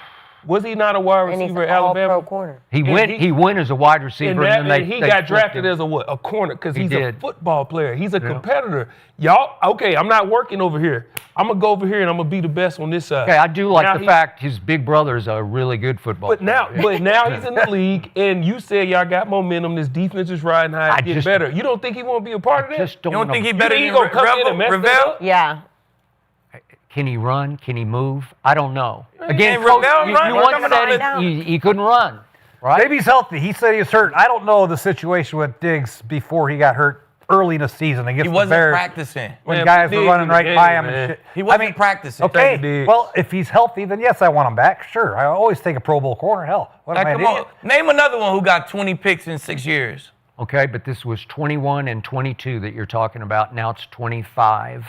Was he not a wide receiver at Alabama? Corner. He went as a wide receiver, and then he they got flipped drafted him. as a what? A corner, because He he's a did. football player. He's a competitor. Y'all, okay, I'm not working over here. I'm going to go over here and I'm going to be the best on this side. Okay, I do like Now the fact his big brother is a really good football But now, player. but now he's in the league, and you said y'all got momentum. This defense is riding high. Get just- better. You don't think he won't be a part of that? just don't You don't know. think he better he than gonna come in and mess that Ravel? up? Yeah. Can he run? Can he move? I don't know. Can't Again, Coach, Ravel you run? once Coming said on he couldn't run, right? Maybe he's healthy. He said he was hurt. I don't know the situation with Diggs before he got hurt early in the season against He the wasn't Bears. practicing. When Man, guys were Diggs running in the right game, by him man. and shit. He wasn't practicing. Thank you, Okay, Diggs. well, if he's healthy, then yes, I want him back. Sure, I always take a Pro Bowl corner. Hell, what am I, Come an on. idiot? Name another one who got 20 picks in 6 years. Okay, but this was 21 and 22 that you're talking about. Now it's 25.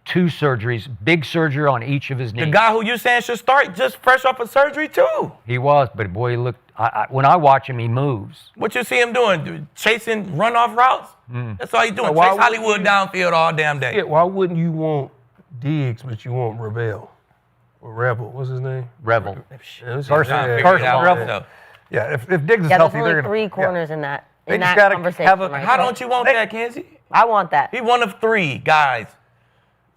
2 surgeries, big surgery on each of his knees. The guy who you saying should start just fresh off of surgery too. He was, but boy, he looked. When I watch him, he moves. What you see him doing? Chasing runoff routes? That's all he doing. Why Chase wouldn't Hollywood downfield all damn day. Yeah, why wouldn't you want Diggs, but you want Ravel? Or Rebel, what's his name? Revel. Carson, Rebel. Rebel. Yeah, if Diggs is Yeah, there's healthy, only they're gonna 3 corners in that They in just that gotta conversation. have a- right How now. don't you want that, Kenzie? I want that. He one of 3 guys.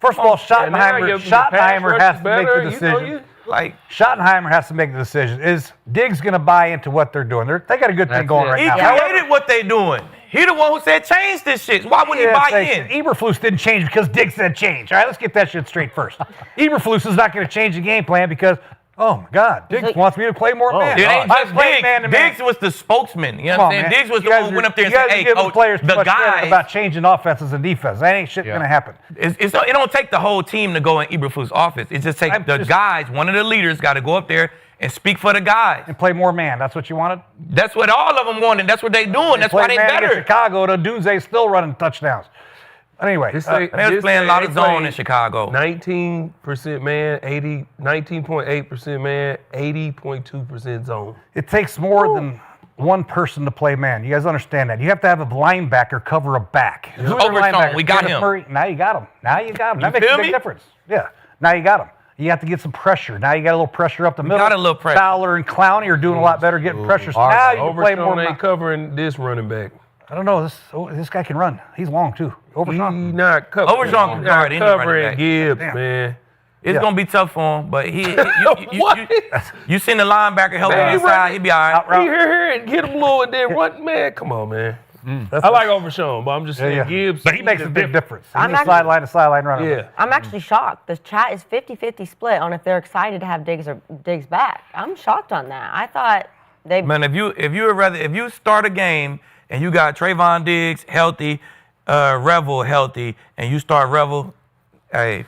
First of all, And now your pass Schottenheimer rush has is to make better, the you know, decision. you- Like Schottenheimer has to make the decision. Is Diggs going to buy into what they're doing? They got a good thing That's going it. right he now. created what they doing. He the one who said change this shit. Why wouldn't he buy in? Eberflus didn't change because Diggs said change. All right, let's get that shit straight first. Eberflus is not going to change the game plan because, oh my God, Diggs wants me to play more man. It ain't I just play Diggs. man-to-man. Diggs was the spokesman. You know Come what on, I'm saying? man. Diggs was You the guys one who are- went up there and you said, guys are hey, giving coach, players too the much credit guys. about changing offenses and defense. That ain't shit going to happen. It don't take the whole team to go in Eberflus' office. It just takes the guys, one of the leaders got to go up there and speak for the guys. And play more man. That's what you wanted? That's what all of them wanted. That's what they doing. That's why they man against better. Chicago, the Dunze's still running touchdowns. Anyway, They was playing a lot of zone in Chicago. 19% man, 19.8% man, 80.2% zone. it takes more than one person to play man. You guys understand that? You have to have a linebacker cover a back. Who's their Overshown, linebacker? we got Kenneth him. Murray. Now you got him. That makes feel a big me? difference. Yeah. Now you got him. You have to get some pressure. Now you got a little pressure up the middle. got a little pressure. Fowler and Clowney are doing a lot better getting pressure. So now you can play more. Overshown ain't covering this running back. I don't know. This guy can run. He's long too. Overshown. He not covering. Overshown can guard any running covering back. Gibbs, Damn. man. It's Yeah. gonna be tough for him, but What? you seen the linebacker help him Man, he inside, he be all right. He here and get him low and then run. Man, come on, man. I like Overshown, but I'm just saying Gibbs. But he makes a big difference. He's I'm a actually- sideline to sideline runner. Yeah. I'm actually shocked. The chat is 50-50 split on if they're excited to have Diggs back. I'm shocked on that. I thought they. Man, if you start a game and you got Trayvon Diggs healthy, Revel healthy, and you start Revel, hey,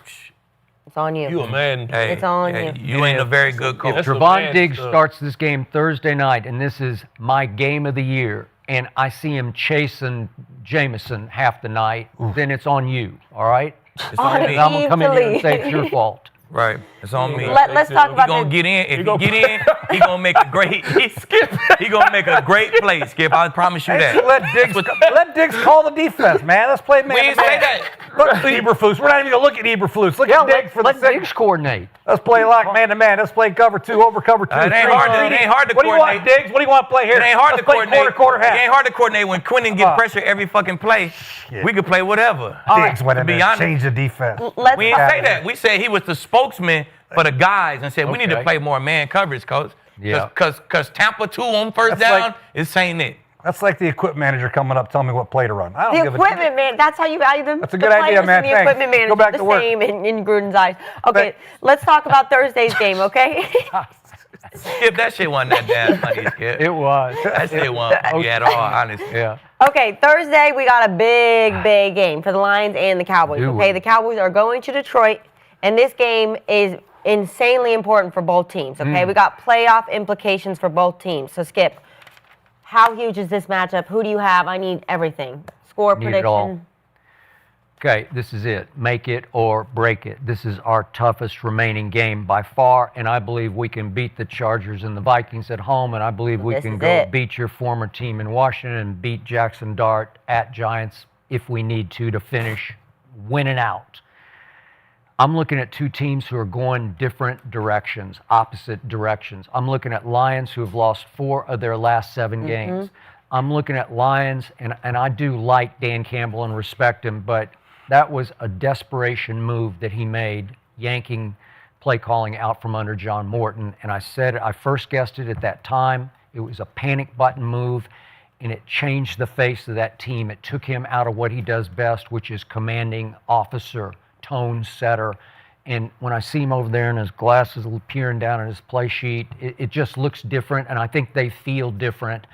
It's on you. You a man. hey, It's on hey, you. you ain't a very good coach. That's some Trevon man Diggs stuff. starts this game Thursday night, and this is my game of the year. And I see him chasing Jameson half the night. Then it's on you, all right? It's on me. I'm gonna come in here and say it's your fault. Right, it's on me. Let's talk He about gonna the, get in. If he get in, he gonna make a great. He gonna make a great play, Skip. I promise you that. Let Diggs call the defense, man. Let's play man. We didn't say that. Look at Eberflus. We're not even going to look at Eberflus. Look at Diggs for the let Diggs coordinate. Let's play like man-to-man. Let's play cover 2, over cover 2. It ain't hard to What do you want, coordinate. Diggs? What do you want to play here? It ain't hard to coordinate. Quarter, half. It ain't hard to coordinate when Quinnen get pressure every fucking play. Shit. We could play whatever. Diggs went in To be there, honest. change the defense. We didn't say that. We said he was the spokesman for the guys and said we need to play more man coverage, coach. Yeah. Because Tampa 2 on first down is saying it. That's like the equipment manager coming up telling me what play to run. I don't The give equipment man, that's how you value them. That's a good idea, man. The Thanks. equipment manager, Go back the to work. same in Gruden's eyes. Okay, let's talk about Thursday's game, okay? Skip, that shit wasn't that damn funny, Skip. It was. That shit wasn't funny at all, honestly. Yeah. Okay, Thursday we got a big game for the Lions and the Cowboys. Okay, the Cowboys are going to Detroit, and this game is insanely important for both teams. Okay, we got playoff implications for both teams. So Skip, how huge is this matchup? Who do you have? I need everything. Score Need it all. prediction. Okay, this is it. Make it or break it. This is our toughest remaining game by far, and I believe we can beat the Chargers and the Vikings at home, and I believe we This can is go it. beat your former team in Washington and beat Jackson Dart at Giants if we need to finish winning out. I'm looking at two teams who are going different directions, opposite directions. I'm looking at Lions who have lost 4 of their last 7 games. I'm looking at Lions, and I do like Dan Campbell and respect him, but that was a desperation move that he made, yanking play calling out from under John Morton. And I said, I first guessed it at that time. It was a panic button move, and it changed the face of that team. It took him out of what he does best, which is commanding officer, tone setter. And when I see him over there and his glasses peering down at his play sheet, it just looks different, and I think they feel different.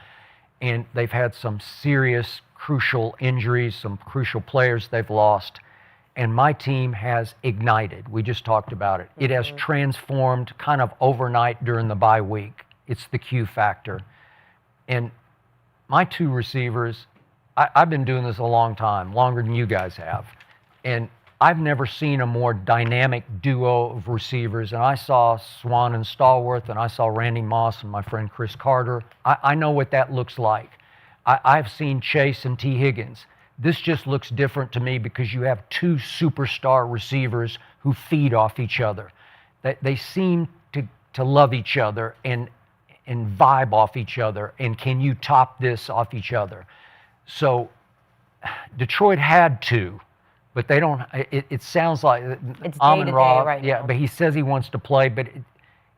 And they've had some serious, crucial injuries, some crucial players they've lost. And my team has ignited. We just talked about it. It has transformed kind of overnight during the bye week. It's the Q factor. And my 2 receivers, I've been doing this a long time, longer than you guys have. And I've never seen a more dynamic duo of receivers. And I saw Swan and Stallworth, and I saw Randy Moss and my friend Chris Carter. I know what that looks like. I've seen Chase and T. Higgins. This just looks different to me because you have 2 superstar receivers who feed off each other. They seem to love each other and vibe off each other. And can you top this off each other? So Detroit had 2. But they don't. It sounds like It's Amon day-to-day Ra. right Yeah, now. but he says he wants to play. But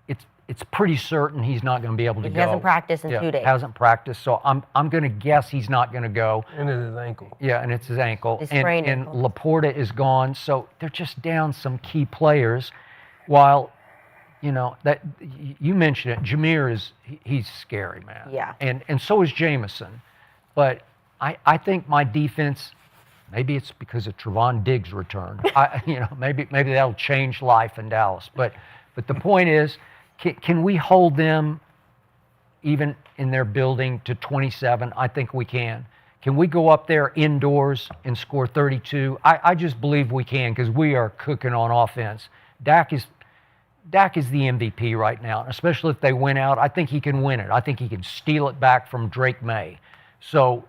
it's pretty certain he's not going to be able to He go. hasn't practiced in 2 days. Hasn't practiced. So I'm going to guess he's not going to go. And it's his ankle. Yeah, and it's his ankle. His and sprained and ankle. Laporta is gone. So they're just down some key players. While, that you mentioned it, Jameer he's scary, man. Yeah. And so is Jameson. But I think my defense. Maybe it's because of Trevon Diggs' return. Maybe that'll change life in Dallas. But the point is, can we hold them even in their building to 27? I think we can. Can we go up there indoors and score 32? I just believe we can because we are cooking on offense. Dak is the MVP right now, especially if they win out. I think he can win it. I think he can steal it back from Drake May. So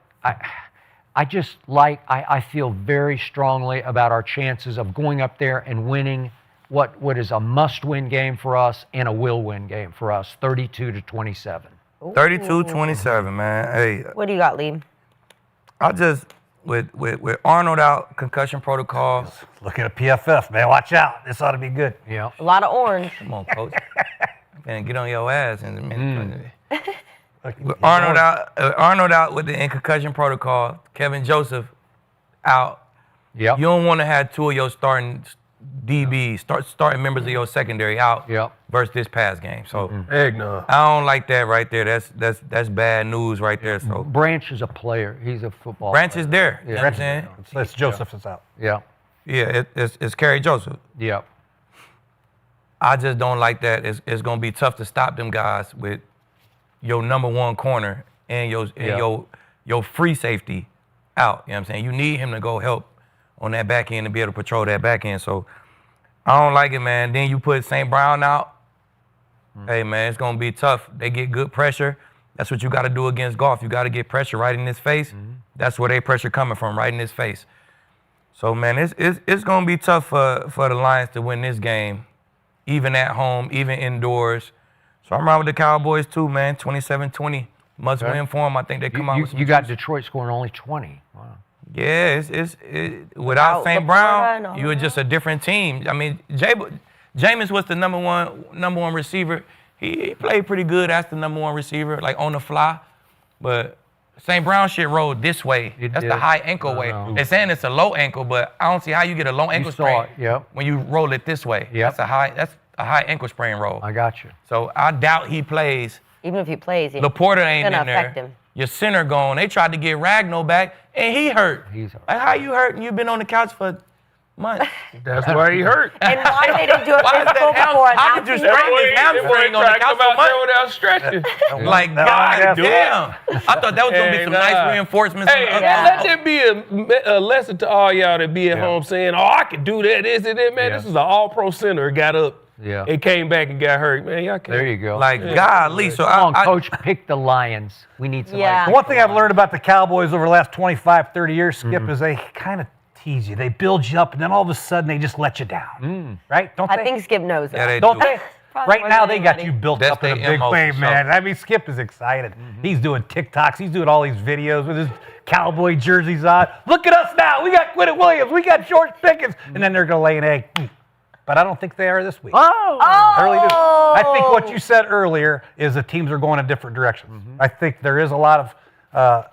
I feel very strongly about our chances of going up there and winning what is a must-win game for us and a will-win game for us, 32-27. 32-27, man. Hey, What do you got, Lee? I just with Arnold out, concussion protocol. Looking at PFF, man. Watch out. This ought to be good. Yeah. A lot of orange. Come on, coach. Man, get on your ass in a minute. With Arnold Arnold out with the concussion protocol. Kevin Joseph out. Yep. You don't want to have 2 of your starting DBs, starting members of your secondary out versus this past game. So Eggnog. I don't like that right there. That's bad news right there. So Branch is a player. He's a football Branch player. is there. Yeah. You know what I'm saying? That's Joseph that's out. Yeah. Yeah, it's Kerry Joseph. Yep. I just don't like that. It's going to be tough to stop them guys with your number 1 corner and your free safety out. You know what I'm saying? You need him to go help on that back end to be able to patrol that back end. So I don't like it, man. Then you put St. Brown out. Hey, man, it's going to be tough. They get good pressure. That's what you got to do against Goff. You got to get pressure right in his face. That's where their pressure coming from, right in his face. So man, it's gonna be tough for the Lions to win this game, even at home, even indoors. So I'm riding with the Cowboys too, man. 27-20, must win for them. I think they come out with some You got juice. Detroit scoring only 20. Wow. Yeah, without St. Brown, you were just a different team. I mean, Jameis was the number one receiver. He played pretty good as the number one receiver, like on the fly. But St. Brown shit rolled this way. That's the high ankle way. They're saying it's a low ankle, but I don't see how you get a low ankle sprain when you roll it this way. That's a high ankle sprain roll. I got you. So I doubt he plays. Even if he plays, Laporta ain't gonna in there. affect him. Your center gone. They tried to get Ragnow back, and he hurt. He's hurt. Like, how you hurt and you've been on the couch for months? That's why he hurt. And why they didn't do a Why is physical that before how could you announcing sprain it? his hamstring on the couch for months? without stretching. Like, God damn. I thought that was going to be some nice reinforcements. Hey, let that be a lesson to all y'all that be at home saying, oh, I can do that, this and that. Man, this is an all-pro center. Got up and came back and got hurt. Man, y'all can't. There you go. Like, golly. So Come on, Coach, pick the Lions. We need some The one thing I've learned about the Cowboys over the last 25, 30 years, Skip, is they kind of tease you. They build you up, and then all of a sudden they just let you down. Right? Don't they? I think Skip knows that. Yeah, they Don't do. they? Right now, they got you built That's up in a their big MO way, for man. sure. I mean, Skip is excited. He's doing TikToks. He's doing all these videos with his cowboy jerseys on. Look at us now. We got Quentin Williams. We got George Pickens. And then they're going to lay an egg. But I don't think they are this week. I really do. I think what you said earlier is the teams are going in different directions. I think there is a lot of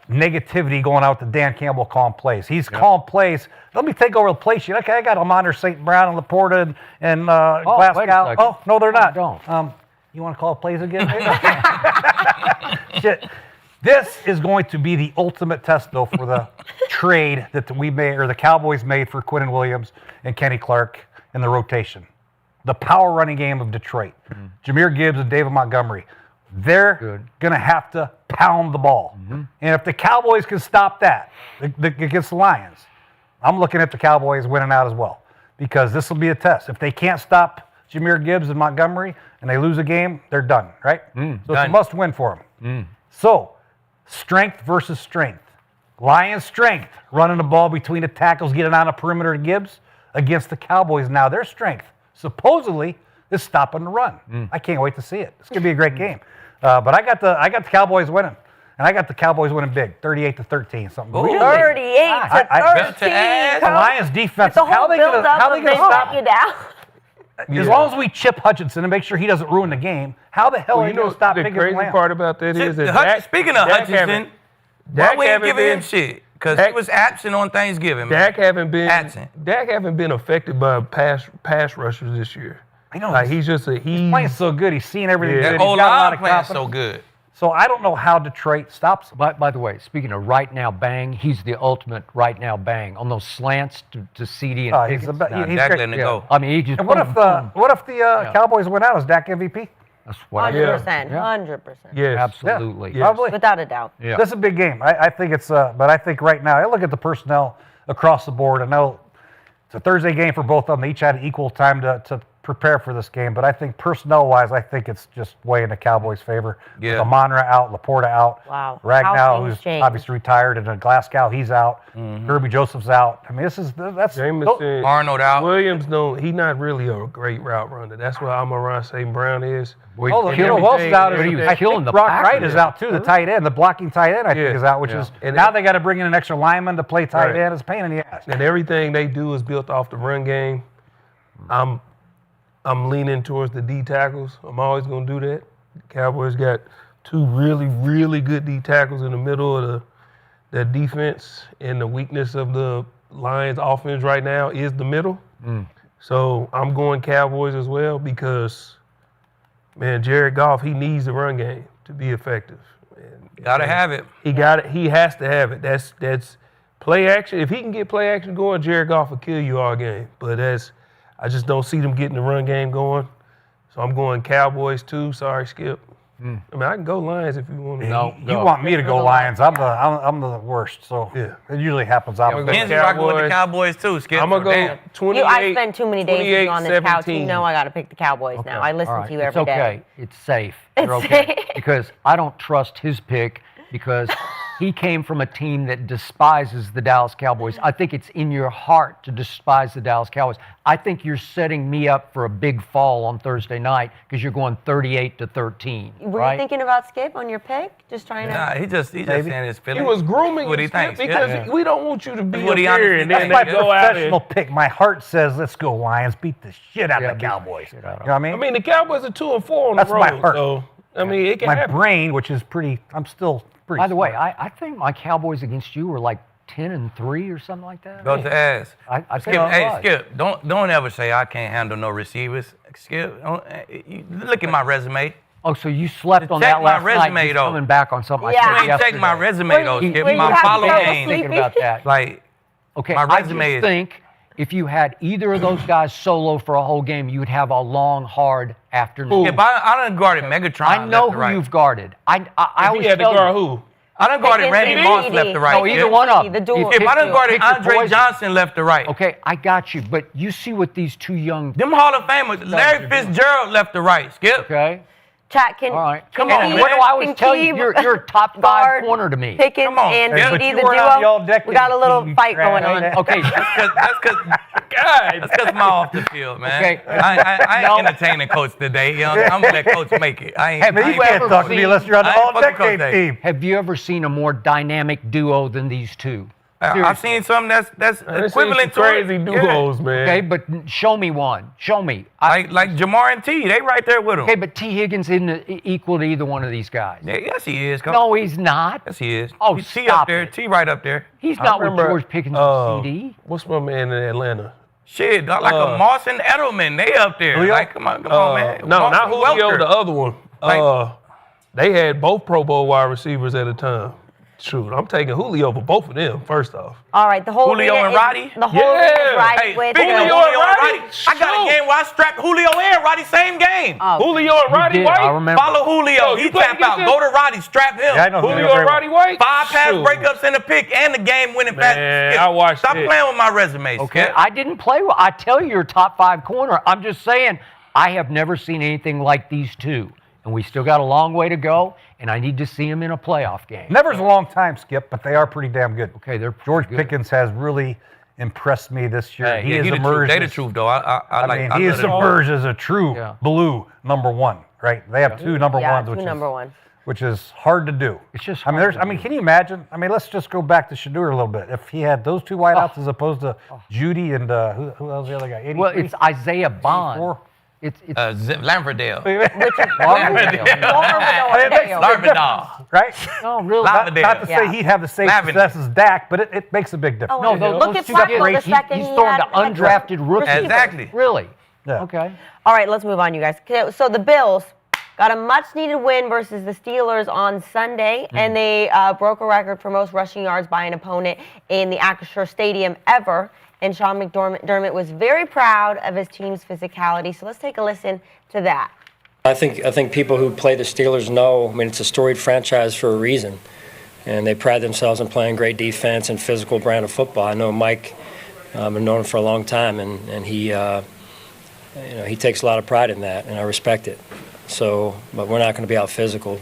negativity going out to Dan Campbell calling plays. He's calling plays. Let me take over the play sheet. Okay, I got Amonder St. Brown and Laporta and Glasgow. Oh, no, they're not. You want to call plays again? Shit. This is going to be the ultimate test, though, for the trade that we made, or the Cowboys made for Quentin Williams and Kenny Clark in the rotation. The power running game of Detroit. Jahmyr Gibbs and David Montgomery. They're going to have to pound the ball. And if the Cowboys can stop that against the Lions, I'm looking at the Cowboys winning out as well, because this will be a test. If they can't stop Jahmyr Gibbs and Montgomery and they lose a game, they're done, right? So it's a must win for them. So, strength versus strength. Lions' strength, running the ball between the tackles, getting on a perimeter to Gibbs, against the Cowboys. Now, their strength, supposedly, is stopping the run. I can't wait to see it. It's going to be a great game. But I got the Cowboys winning. And I got the Cowboys winning big, 38-13, something. Ooh. 38-13. The Lions defense, the whole how they going to stop you down? As long as we chip Hutchinson and make sure he doesn't ruin the game, how the hell are you going to stop the Pickens crazy and Lamb? part about that is that Speaking of Hutchinson, why we ain't giving him shit? Because he was absent on Thanksgiving. Dak haven't been affected by pass rushers this year. I know. Like, he's playing so good. He's seen everything. That Good. He's got a lot of playing confidence. so good. So I don't know how Detroit stops him. By the way, speaking of right now bang, he's the ultimate right now bang on those slants to CD and He's Pickens. the best. He's Dak great. letting it go. I mean, he just And what if the Cowboys win out? Is Dak MVP? That's what 100%. 100%. Yes. Absolutely. Yeah, probably. Without a doubt. Yeah. This is a big game. I think it's, but I think right now, I look at the personnel across the board. I know it's a Thursday game for both of them. They each had equal time to prepare for this game, but I think personnel-wise, I think it's just way in the Cowboys' favor. Yeah. With Amonra out, Laporta out, Wow. Ragnow, How who's things change. obviously retired, and then Glasgow, he's out. Kirby Joseph's out. I mean, that's Jameson, Arnold out. Williams, he's not really a great route runner. That's what Amon St. Brown is. Oh, you know who else is out? I think Brock Wright is out too. The tight end, the blocking tight end, I think is out. Which is now they got to bring in an extra lineman to play tight end. It's a pain in the ass. And everything they do is built off the run game. I'm leaning towards the D tackles. I'm always going to do that. The Cowboys got two really, really good D tackles in the middle of the defense, and the weakness of the Lions offense right now is the middle. So I'm going Cowboys as well because, man, Jared Goff, he needs the run game to be effective. Gotta have it. He got it. He has to have it. That's play action. If he can get play action going, Jared Goff will kill you all game. But I just don't see them getting the run game going. So I'm going Cowboys too. Sorry, Skip. I mean, I can go Lions if you want to. No, you want me to go Lions? I'm the worst. So it usually happens. Ken's rocking with the Cowboys too, Skip. I'm gonna go 28. I spend too many days with you on this couch. You 17. know I got to pick the Cowboys now. I listen to you every day. It's okay. It's safe. It's You're okay. safe. Because I don't trust his pick because He came from a team that despises the Dallas Cowboys. I think it's in your heart to despise the Dallas Cowboys. I think you're setting me up for a big fall on Thursday night because you're going 38-13. Were right? you thinking about Skip on your pick? Just trying to. Nah, he just saying his feelings. He was grooming what he you, thinks. because we don't want you to be What up he here honestly and then thinks. they go out Professional and. pick. My heart says, let's go Lions. Beat the shit out of the Cowboys. You know what I mean? I mean, the Cowboys are 2-4 on That's the road. my heart. So, I mean, it can my happen. brain, which is I'm still pretty. By the way, smart. I think my Cowboys against you were like 10-3 or something like that. Go to ass. I Skip, think it was. Skip, don't ever say I can't handle no receivers. Skip, look at my resume. Oh, so you slept on Check that my last resume, night, just though. coming back on something I Yeah. said You ain't yesterday. check my resume though, Skip. were you My having follow trouble game. Thinking about that. Like, Okay, my I resume just is. think if you had either of those guys solo for a whole game, you'd have a long, hard afternoon. Skip, I done guarded Megatron. I know left to who right. you've guarded. I always He had to tell guard you. who? I done guarded Randy Pickens Moss and left to Edie. right. No, either Skip. one of them. The duel. Skip, I done guarded Pick your Andre poison. Johnson left to right. Okay, I got you, but you see what these two young. Them Hall of Famers, Larry Fitzgerald left to right. Skip. Okay. Chat can. All right. can Come on, Keem- man. What do I always can tell you? Keem You're a top 5 guard corner to me. Pickens Come on, and Skip. But Edie, you the weren't on the duo. all-decade We got a little team, fight trash. going on. Okay. That's because I'm off the field, man. Okay. I No. ain't entertaining Coach today. You know, I'm gonna let Coach make it. I ain't. Have I Man, ain't you can't ever talk to me seen- unless you're on the I ain't fucking all-decade Coach team. Have you ever seen a more dynamic duo than these two? I've seen something that's Man, equivalent to crazy it. duos, man. Okay, but show me one. Show me. Like Jamar and T, they right there with him. Okay, but T. Higgins isn't equal to either one of these guys. Yeah, yes, he is. No, he's not. Yes, he is. Oh, T stop up there. it. T right up there. He's I not with remember, George Pickens and CD. What's my man in Atlanta? Shit, like a Moss and Edelman, they up there. Julio? Like, come on, man. No, Moss not and Julio, Welker. the other one. Like- They had both Pro Bowl wide receivers at a time. Shoot, I'm taking Julio for both of them, first off. All right, the whole Julio arena and is- Roddy? The whole arena is Yeah. riding Hey, with. speaking of Julio Julio and and Roddy, Roddy, I got a game where I strapped Julio and Roddy same game. Julio and Roddy did, White? I remember. Follow Julio. Yo, He you played tap out. against Go to Roddy. Strap him. Yeah, I know Julio very and well. Roddy White? 5 pass Shoot. breakups in the pick and the game winning pass. Man, Skip, I watched Stop it. playing with my resume. Okay, Skip. I didn't play well. I tell you, you're a top 5 corner. I'm just saying, I have never seen anything like these two. And we still got a long way to go, and I need to see them in a playoff game. Never's a long time, Skip, but they are pretty damn good. Okay, they're George good. Pickens has really impressed me this year. Hey, he yeah, is he the truth. emerged. They the as- truth, though. I like. mean, I he love is them. emerged as a true Yeah. blue number one, right? They have two number Yeah, ones, two which number is ones. which is hard to do. It's just I mean, hard there's. I mean, can you imagine? I mean, let's just go back to Shadur a little bit. If he had those two wideouts as opposed to Judy and who else the other guy? 83? Well, it's Isaiah Bond. 84? It's Lamfordale. Laverdale, right? No, really. Not to say he'd have the same Lavender. success as Dak, but it makes a big difference. Oh, No, look at those two got Flacco great- the second he's he throwing had to undrafted rookies. receivers. Exactly. Really? Yeah. Okay. All right, let's move on, you guys. Okay, so the Bills got a much-needed win versus the Steelers on Sunday, and they broke a record for most rushing yards by an opponent in the Acrisure Stadium ever. And Sean McDermott was very proud of his team's physicality. So let's take a listen to that. I think people who play the Steelers know, I mean, it's a storied franchise for a reason. And they pride themselves in playing great defense and physical brand of football. I know Mike, I've known him for a long time, and he, he takes a lot of pride in that, and I respect it. So, but we're not going to be out physical,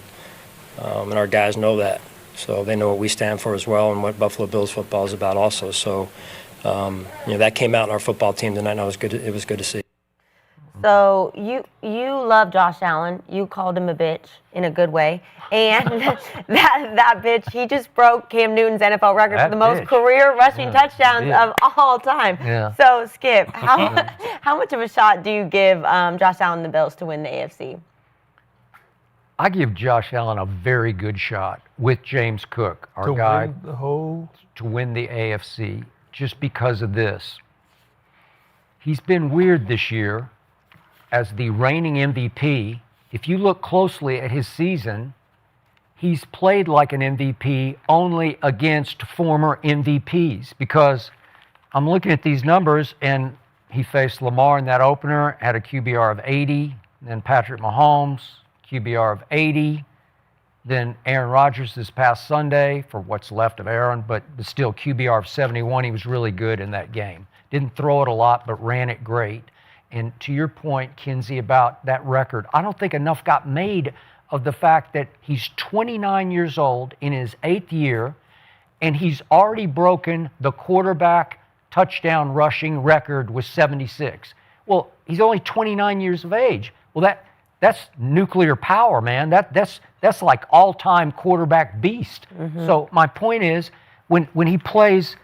and our guys know that. So they know what we stand for as well, and what Buffalo Bills football is about also. So, that came out in our football team tonight, and it was good to see. So you love Josh Allen. You called him a bitch in a good way. And that bitch, he just broke Cam Newton's NFL record for the most career rushing touchdowns of all time. Yeah. So, Skip, how much of a shot do you give Josh Allen and the Bills to win the AFC? I give Josh Allen a very good shot with James Cook, our guy, win the whole. to win the AFC just because of this. He's been weird this year as the reigning MVP. If you look closely at his season, he's played like an MVP only against former MVPs, because I'm looking at these numbers, and he faced Lamar in that opener, had a QBR of 80, then Patrick Mahomes, QBR of 80, then Aaron Rodgers this past Sunday for what's left of Aaron, but still QBR of 71. He was really good in that game. Didn't throw it a lot, but ran it great. And to your point, Kinsey, about that record, I don't think enough got made of the fact that he's 29 years old in his 8th year, and he's already broken the quarterback touchdown rushing record with 76. Well, he's only 29 years of age. Well, that's nuclear power, man. That's like all-time quarterback beast. So my point is, when he plays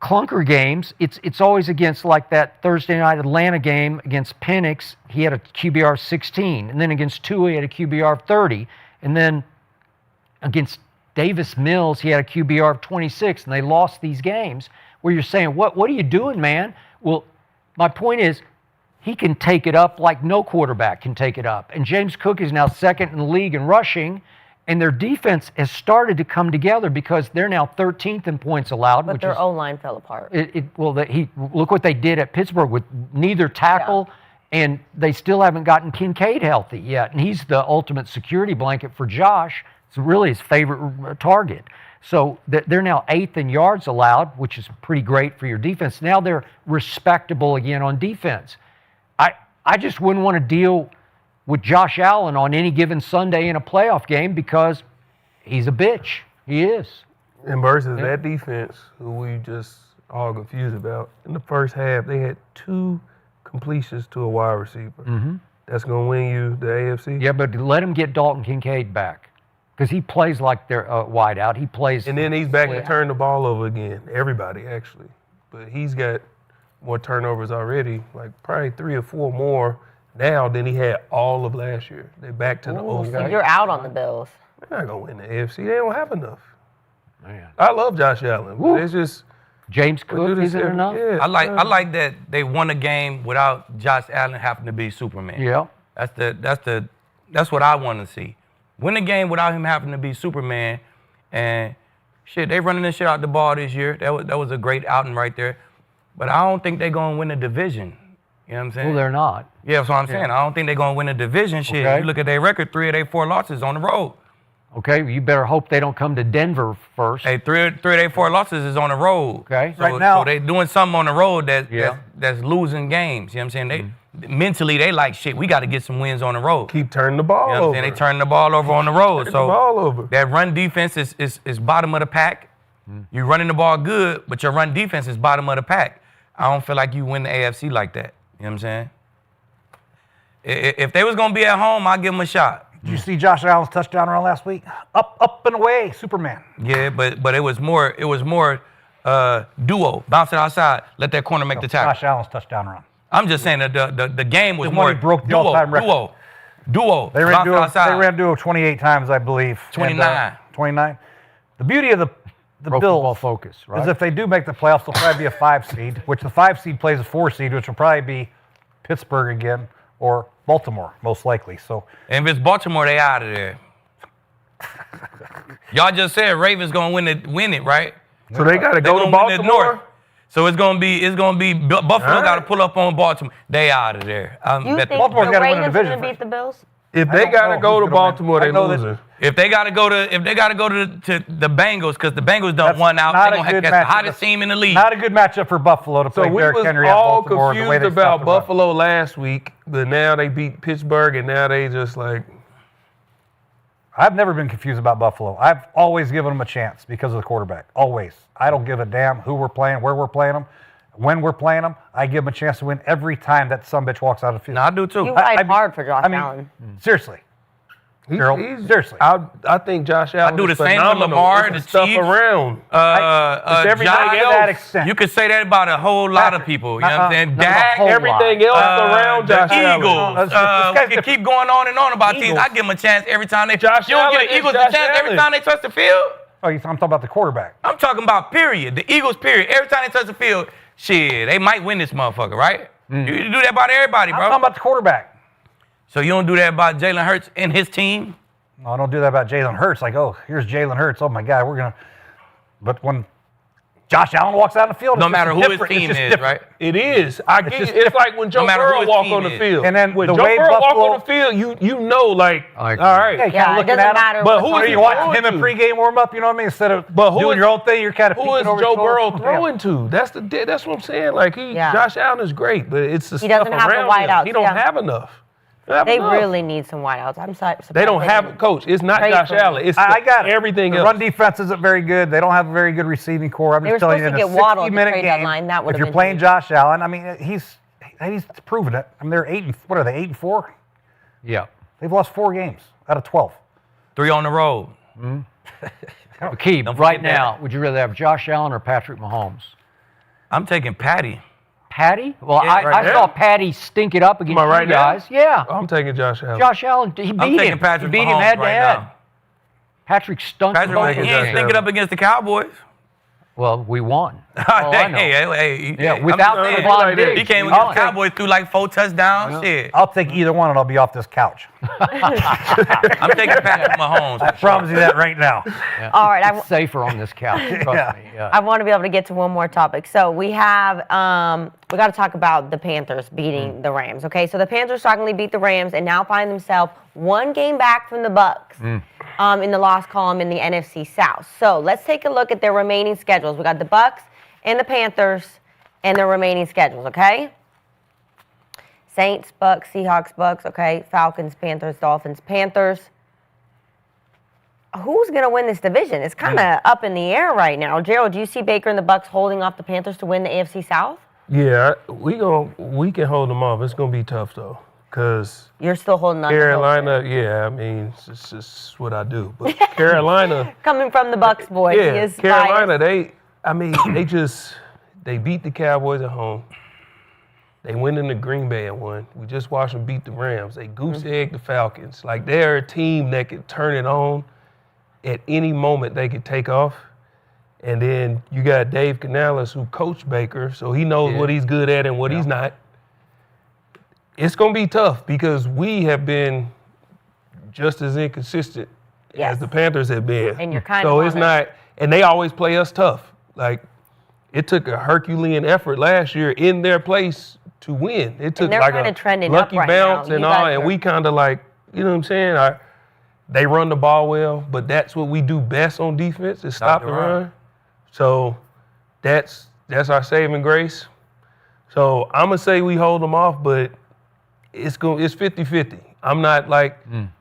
clunker games, it's always against like that Thursday night Atlanta game against Penix. He had a QBR 16, and then against Tua he had a QBR 30, and then against Davis Mills he had a QBR of 26, and they lost these games. Where you're saying, what are you doing, man? Well, my point is, he can take it up like no quarterback can take it up. And James Cook is now second in the league in rushing, and their defense has started to come together because they're now 13th in points allowed. But their O-line fell apart. Look what they did at Pittsburgh with neither tackle, and they still haven't gotten Kincaid healthy yet. And he's the ultimate security blanket for Josh. It's really his favorite target. So they're now 8th in yards allowed, which is pretty great for your defense. Now they're respectable again on defense. I just wouldn't want to deal with Josh Allen on any given Sunday in a playoff game because he's a bitch. He is. And versus that defense, who we just all confused about, in the first half, they had 2 completions to a wide receiver. That's going to win you the AFC? Yeah, but let him get Dalton Kincaid back because he plays like they're wide out. He plays. And then he's back to turn the ball over again. Everybody, actually. But he's got more turnovers already, like probably 3 or 4 more now than he had all of last year. They're back to the old So you're out on the Bills. They're not going to win the AFC. They don't have enough. Man. I love Josh Allen. But it's just James Cook isn't enough. Yeah, I like that they won a game without Josh Allen having to be Superman. Yeah. That's what I want to see. Win a game without him having to be Superman, and shit, they running this shit out the ball this year. That was a great outing right there. But I don't think they're gonna win the division. You know what I'm saying? Well, they're not. Yeah, that's what I'm saying. I don't think they're gonna win the division. Shit, you look at their record, 3 of their 4 losses on the road. Okay, you better hope they don't come to Denver first. Hey, 3 of their 4 losses is on the road. Okay. So, so they doing something on the road that's losing games. You know what I'm saying? Mentally, they like, shit, we got to get some wins on the road. Keep turning the ball over. You know what I'm saying? They turn the ball over on the road. Turn the ball over. That run defense is bottom of the pack. You're running the ball good, but your run defense is bottom of the pack. I don't feel like you win the AFC like that. You know what I'm saying? If they was going to be at home, I'd give them a shot. Did you see Josh Allen's touchdown run last week? Up and away, Superman. Yeah, but it was more duo. Bounce it outside, let that corner make the tackle. Josh Allen's touchdown run. I'm just saying that the game was more he broke the all-time record. Duo. They ran duo 28 times, I believe. 29. 29. The beauty of the Bills focus, right? is if they do make the playoffs, they'll probably be a 5 seed, which the 5 seed plays a 4 seed, which will probably be Pittsburgh again or Baltimore, most likely. So, and if it's Baltimore, they out of there. Y'all just said Ravens gonna win it, right? So they gotta go to Baltimore. So it's gonna be Buffalo got to pull up on Baltimore. They out of there. You think the Ravens are gonna beat the Bills? If they gotta go to Baltimore, they losing. If they gotta go to the Bengals, because the Bengals done won out, they gonna have the hottest team in the league. Not a good matchup for Buffalo to play Derrick Henry at Baltimore. So we was all confused about Buffalo last week, but now they beat Pittsburgh, and now they just like. I've never been confused about Buffalo. I've always given them a chance because of the quarterback. Always. I don't give a damn who we're playing, where we're playing them, when we're playing them. I give them a chance to win every time that sumbitch walks out of the field. No, I do too. You fight hard for Josh Allen. Seriously. Seriously. I think Josh Allen. I do the is same with phenomenal. Lamar, It's the stuff Chiefs, around. everything Josh, to that extent. You could say that about a whole lot of people. You know what I'm saying? Dak, everything else around Josh Eagles. Allen. We can keep going on and on about teams. I give them a chance every time they. Josh you don't Allen give the Eagles is a Josh chance every Allen. time they touch the field. Oh, I'm talking about the quarterback. I'm talking about period. The Eagles period. Every time they touch the field, shit, they might win this motherfucker, right? You do that about everybody, bro. I'm talking about the quarterback. So you don't do that about Jalen Hurts and his team? No, I don't do that about Jalen Hurts. Like, oh, here's Jalen Hurts. Oh, my God, we're going to. But when Josh Allen walks out on the field, No it's matter just who his different. team It's just is, different. right? It is. I get just it's like when Joe No matter who Burrow his walk team on the is. field. And then when the Joe way Burrow Buffalo- walk on the field, you know, like, all right. Yeah, Yeah, it looking doesn't at matter. him. But what who is team he You're it watching throwing him in to? pregame warm up, you know what I mean? Instead of But who doing is- your own thing, you're kind of Who peeking is over Joe his shoulder. Burrow Yeah. throwing to? That's what I'm saying. Like Yeah. Josh Allen is great, but it's the He stuff doesn't have the around him. wideouts, He don't yeah. have enough. They really need some wideouts. I'm sorry. They don't have a coach. It's not Trade Josh for him. Allen. It's I got it. everything The else. run defense isn't very good. They don't have a very good receiving core. I'm They were just telling supposed you, to in get a Waddle at the 60-minute trade game, deadline. That would if have you're been playing huge. Josh Allen, I mean, he's proven it. I mean, they're 8 and what are they? 8 and 4. Yeah. They've lost 4 games out of 12. 3 on the road. Keith, Don't right forget that. now, would you rather have Josh Allen or Patrick Mahomes? I'm taking Patty. Patty? Well, Yeah, I saw Patty stink it up against you right now? guys. Yeah. I'm taking Josh Allen. Josh Allen, he I'm beat taking him. Patrick He beat him Mahomes head to right head. now. Patrick stunk Patrick, the ball. he ain't stink it up against the Cowboys. Well, we won. All I know. Hey, without I'm saying, Stephon Diggs. he came we against won. the Cowboys through like 4 touchdowns. Shit. I'll take either one and I'll be off this couch. I'm taking Patrick Mahomes. I promise you that right now. All right, It's safer on this couch. Trust me. Yeah. I want to be able to get to one more topic. So we have, we got to talk about the Panthers beating the Rams. Okay, so the Panthers shockingly beat the Rams and now find themselves 1 game back from the Bucks in the loss column in the NFC South. So let's take a look at their remaining schedules. We got the Bucks and the Panthers and their remaining schedules. Okay. Saints, Bucks, Seahawks, Bucks. Okay, Falcons, Panthers, Dolphins, Panthers. Who's going to win this division? It's kind of up in the air right now. Gerald, do you see Baker and the Bucks holding off the Panthers to win the AFC South? Yeah, we can hold them off. It's gonna be tough though, cause You're still holding on to Carolina. Yeah, I mean, it's just what I do. But Carolina, coming from the Bucks boy, he yeah, is Carolina. biased. They beat the Cowboys at home. They went into Green Bay and won. We just watched them beat the Rams. They goose-egged the Falcons. Like, they're a team that could turn it on at any moment. They could take off. And then you got Dave Canales, who coached Baker, so he knows what he's good at and what he's not. It's going to be tough because we have been just as inconsistent as the Panthers have been. And you're kind so of it's not, and they always play us tough. Like, it took a Herculean effort last year in their place to win. It took they're like kinda a trending up lucky right bounce now. and You all, guys and are- we kind of like, you know what I'm saying? They run the ball well, but that's what we do best on defense is stop the run. So that's our saving grace. So I'm gonna say we hold them off, but it's 50-50. I'm not like,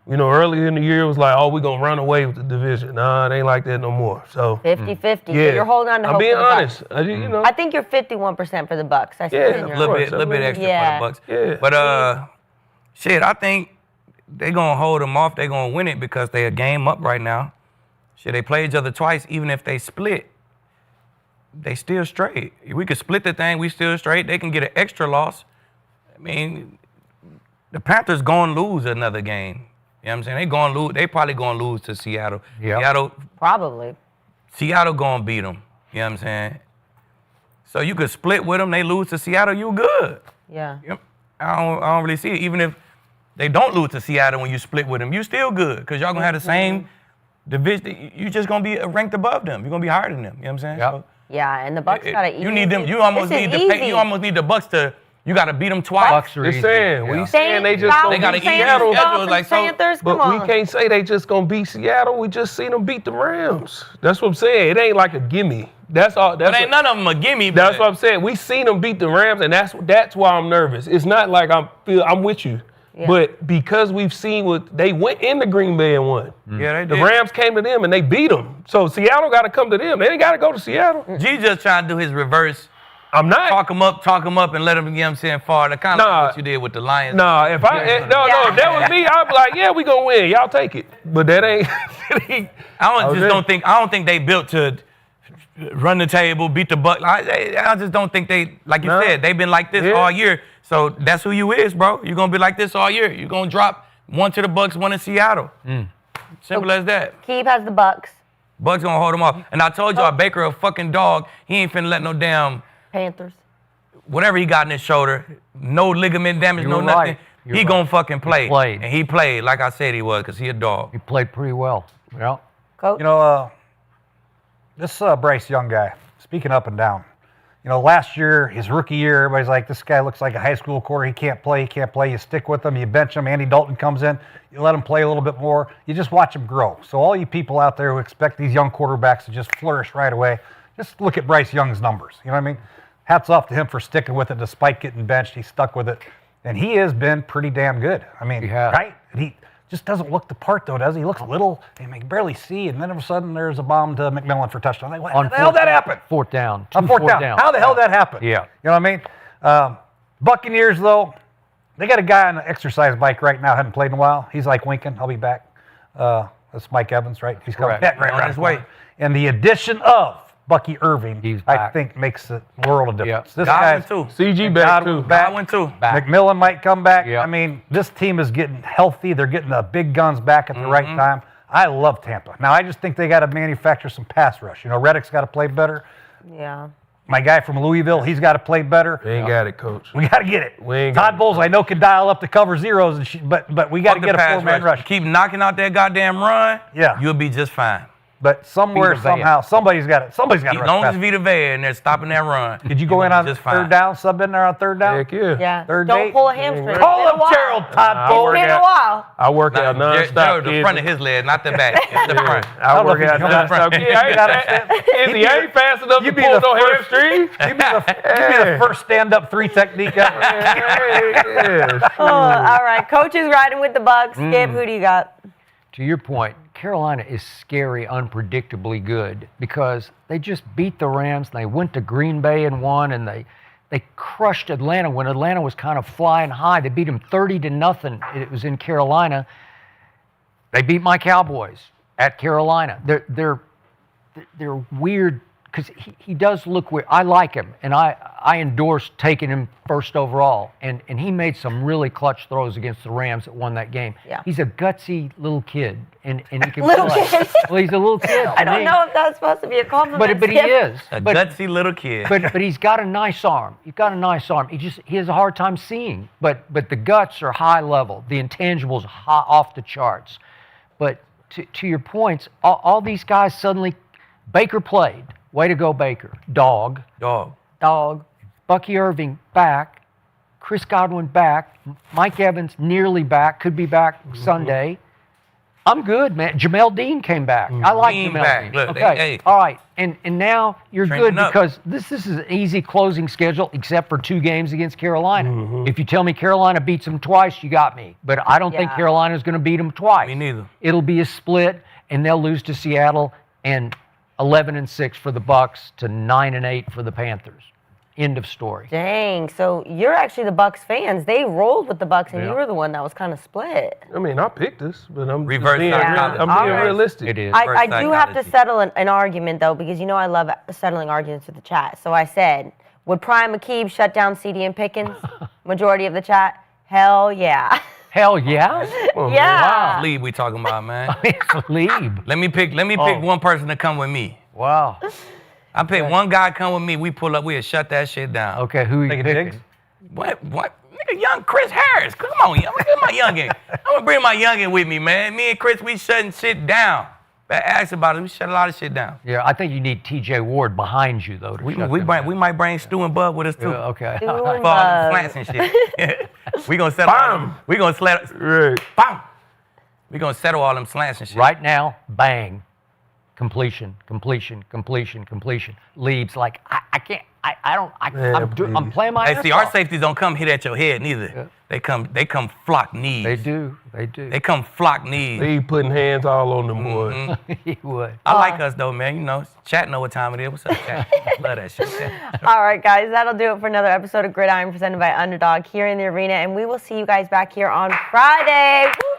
earlier in the year it was like, oh, we're gonna run away with the division. Nah, it ain't like that no more. So 50-50. So yeah, you're holding on to I'm hope being for the Bucks. honest. I think you're 51% for the Bucks. I see it in your A little bit extra Yeah. for the Bucks. Yeah. But shit, I think they're gonna hold them off. They're gonna win it because they're a game up right now. Shit, they play each other twice. Even if they split, they still straight. We could split the thing. We still straight. They can get an extra loss. I mean, the Panthers gonna lose another game. You know what I'm saying? They gonna lose. They probably gonna lose to Seattle. Yeah. Seattle Probably. Seattle gonna beat them. You know what I'm saying? So you could split with them. They lose to Seattle. You good. Yeah. I don't really see it. Even if they don't lose to Seattle when you split with them, you still good because y'all gonna have the same division. You just gonna be ranked above them. You're gonna be higher than them. You know what I'm saying? So, Yeah, and the Bucks got to eat. you need them. You almost need you almost need the Bucks to. You got to beat them twice. Bucks are easy. We saying they just they got to eat Seattle. schedule like so. Panthers, But we can't say they just gonna beat Seattle. We just seen them beat the Rams. That's what I'm saying. It ain't like a gimme. That's all. That's But ain't none of them a gimme. That's what I'm saying. We seen them beat the Rams, and that's why I'm nervous. It's not like I'm with you. Yeah. But because we've seen what they went into Green Bay and won. Yeah, they The did. Rams came to them and they beat them. So Seattle got to come to them. They ain't got to go to Seattle. G just trying to do his reverse. I'm not. Talk him up, and let him, you know what I'm saying, fall. The kind of like what you did with the Lions. Nah, if that was me, I'd be like, yeah, we gonna win. Y'all take it. But that ain't. I don't think they built to run the table, beat the Bucks. I just don't think they, like you said, they've been like this all year. So that's who you is, bro. You're gonna be like this all year. You're gonna drop one to the Bucks, one to Seattle. Simple as that. Keith has the Bucks. Bucks gonna hold them off. And I told y'all, Baker a fucking dog. He ain't finna let no damn Panthers. whatever he got in his shoulder, no ligament damage, no nothing. He gonna fucking play. And he played like I said he was, because he a dog. He played pretty well. Yeah. Coach? You know, this Bryce Young guy, speaking up and down. You know, last year, his rookie year, everybody's like, this guy looks like a high school quarter. He can't play. You stick with him. You bench him. Andy Dalton comes in. You let him play a little bit more. You just watch him grow. So all you people out there who expect these young quarterbacks to just flourish right away, just look at Bryce Young's numbers. You know what I mean? Hats off to him for sticking with it despite getting benched. He stuck with it. And he has been pretty damn good. I mean, right? And he just doesn't look the part, though, does he? He looks little, and he can barely see, and then all of a sudden there's a bomb to McMillan for touchdown. Like, how the hell did that happen? Fourth down. On fourth down. How the hell did that happen? Yeah. You know what I mean? Buccaneers, though, they got a guy on an exercise bike right now, hadn't played in a while. He's like winking, I'll be back. That's Mike Evans, right? He's coming back right on his way. And the addition of Bucky Irving, I think, makes a world of difference. This Godwin guy's too. CG back too. Godwin too. McMillan might come back. I mean, this team is getting healthy. They're getting the big guns back at the right time. I love Tampa. Now, I just think they got to manufacture some pass rush. You know, Reddick's got to play better. Yeah. My guy from Louisville, he's got to play better. We ain't got it, Coach. We got to get it. We ain't Todd Bowles, I know, can dial up the cover zeros, and but we got to get a four-man rush. Keep knocking out that goddamn run. Yeah. You'll be just fine. But somewhere, somehow, somebody's got it. Somebody's got to As rush long as past. Vita Vea in there stopping that run. Did you go in on just third fine. down, sub in there on third down? Heck yeah. Yeah. Third Don't date? pull a hamstring. Call up Gerald, Todd Bowles. It's been a while. I work out nonstop. The front of his leg, not the back. It's the front. I work out nonstop. Izzy, I ain't fast enough to pull no hamstring. You be the first stand-up three technique ever. All right. Coach is riding with the Bucks. Skip, who do you got? To your point, Carolina is scary, unpredictably good because they just beat the Rams. And they went to Green Bay and won, and they crushed Atlanta when Atlanta was kind of flying high. They beat them 30-0. It was in Carolina. They beat my Cowboys at Carolina. They're weird because he does look weird. I like him, and I endorse taking him first overall. And he made some really clutch throws against the Rams that won that game. Yeah. He's a gutsy little kid, and he can Little play. kid. Well, he's a little kid. I don't know if that's supposed to be a compliment. But he Skip. is. A But- gutsy little kid. but he's got a nice arm. He's got a nice arm. He has a hard time seeing. But the guts are high level. The intangibles high, off the charts. But to your points, all these guys suddenly, Baker played. Way to go, Baker. Dog. Bucky Irving back. Chris Godwin back. Mike Evans nearly back. Could be back Sunday. I'm good, man. Jamel Dean came back. I like Dean Jamel back. Dean. Look, okay. hey. All right. And now you're Training good up. because this is an easy closing schedule except for 2 games against Carolina. If you tell me Carolina beats them twice, you got me. But I don't think Yeah. Carolina's going to beat them twice. Me neither. It'll be a split, and they'll lose to Seattle, and 11-6 for the Bucks to 9-8 for the Panthers. End of story. Dang. So you're actually the Bucks fans. They rolled with the Bucks, and Yeah. you were the one that was kind of split. I mean, I picked this, but I'm Reverse just being, psychology. I'm All being right. realistic. It is. I do have to psychology. settle an argument, though, because you know I love settling arguments with the chat. So I said, would Prime Akeem shut down CD and Pickens? Majority of the chat, hell yeah. Hell yeah. Yeah. Leave we talking about, man. It's Lieb. Let me pick one person to come with me. Wow. I pick one guy come with me. We pull up. We'll shut that shit down. Okay, who you Take a picking? dig? What? Nigga, young Chris Harris. Come on, I'm gonna get my youngin. I'm gonna bring my youngin with me, man. Me and Chris, we shutting shit down. Ask about it. We shut a lot of shit down. Yeah, I think you need TJ Ward behind you, though, to We shut them down. might bring Stu and Bud with us too. Yeah, okay. Stu For all and them Bud. slants and shit. We gonna settle. We gonna settle. Bam. We gonna settle all them slants and shit. Right now, bang. Completion. Leaves like, I can't, I'm playing my Hey, ass see, our off. safeties don't come hit at your head neither. Yeah. They come flock knees. They do. They come flock knees. They putting hands all on them boys. He would. I like us though, man. You know, chat know what time it is. What's up, chat? Love that shit. All right, guys, that'll do it for another episode of Gridiron presented by Underdog here in the arena, and we will see you guys back here on Friday. Woo!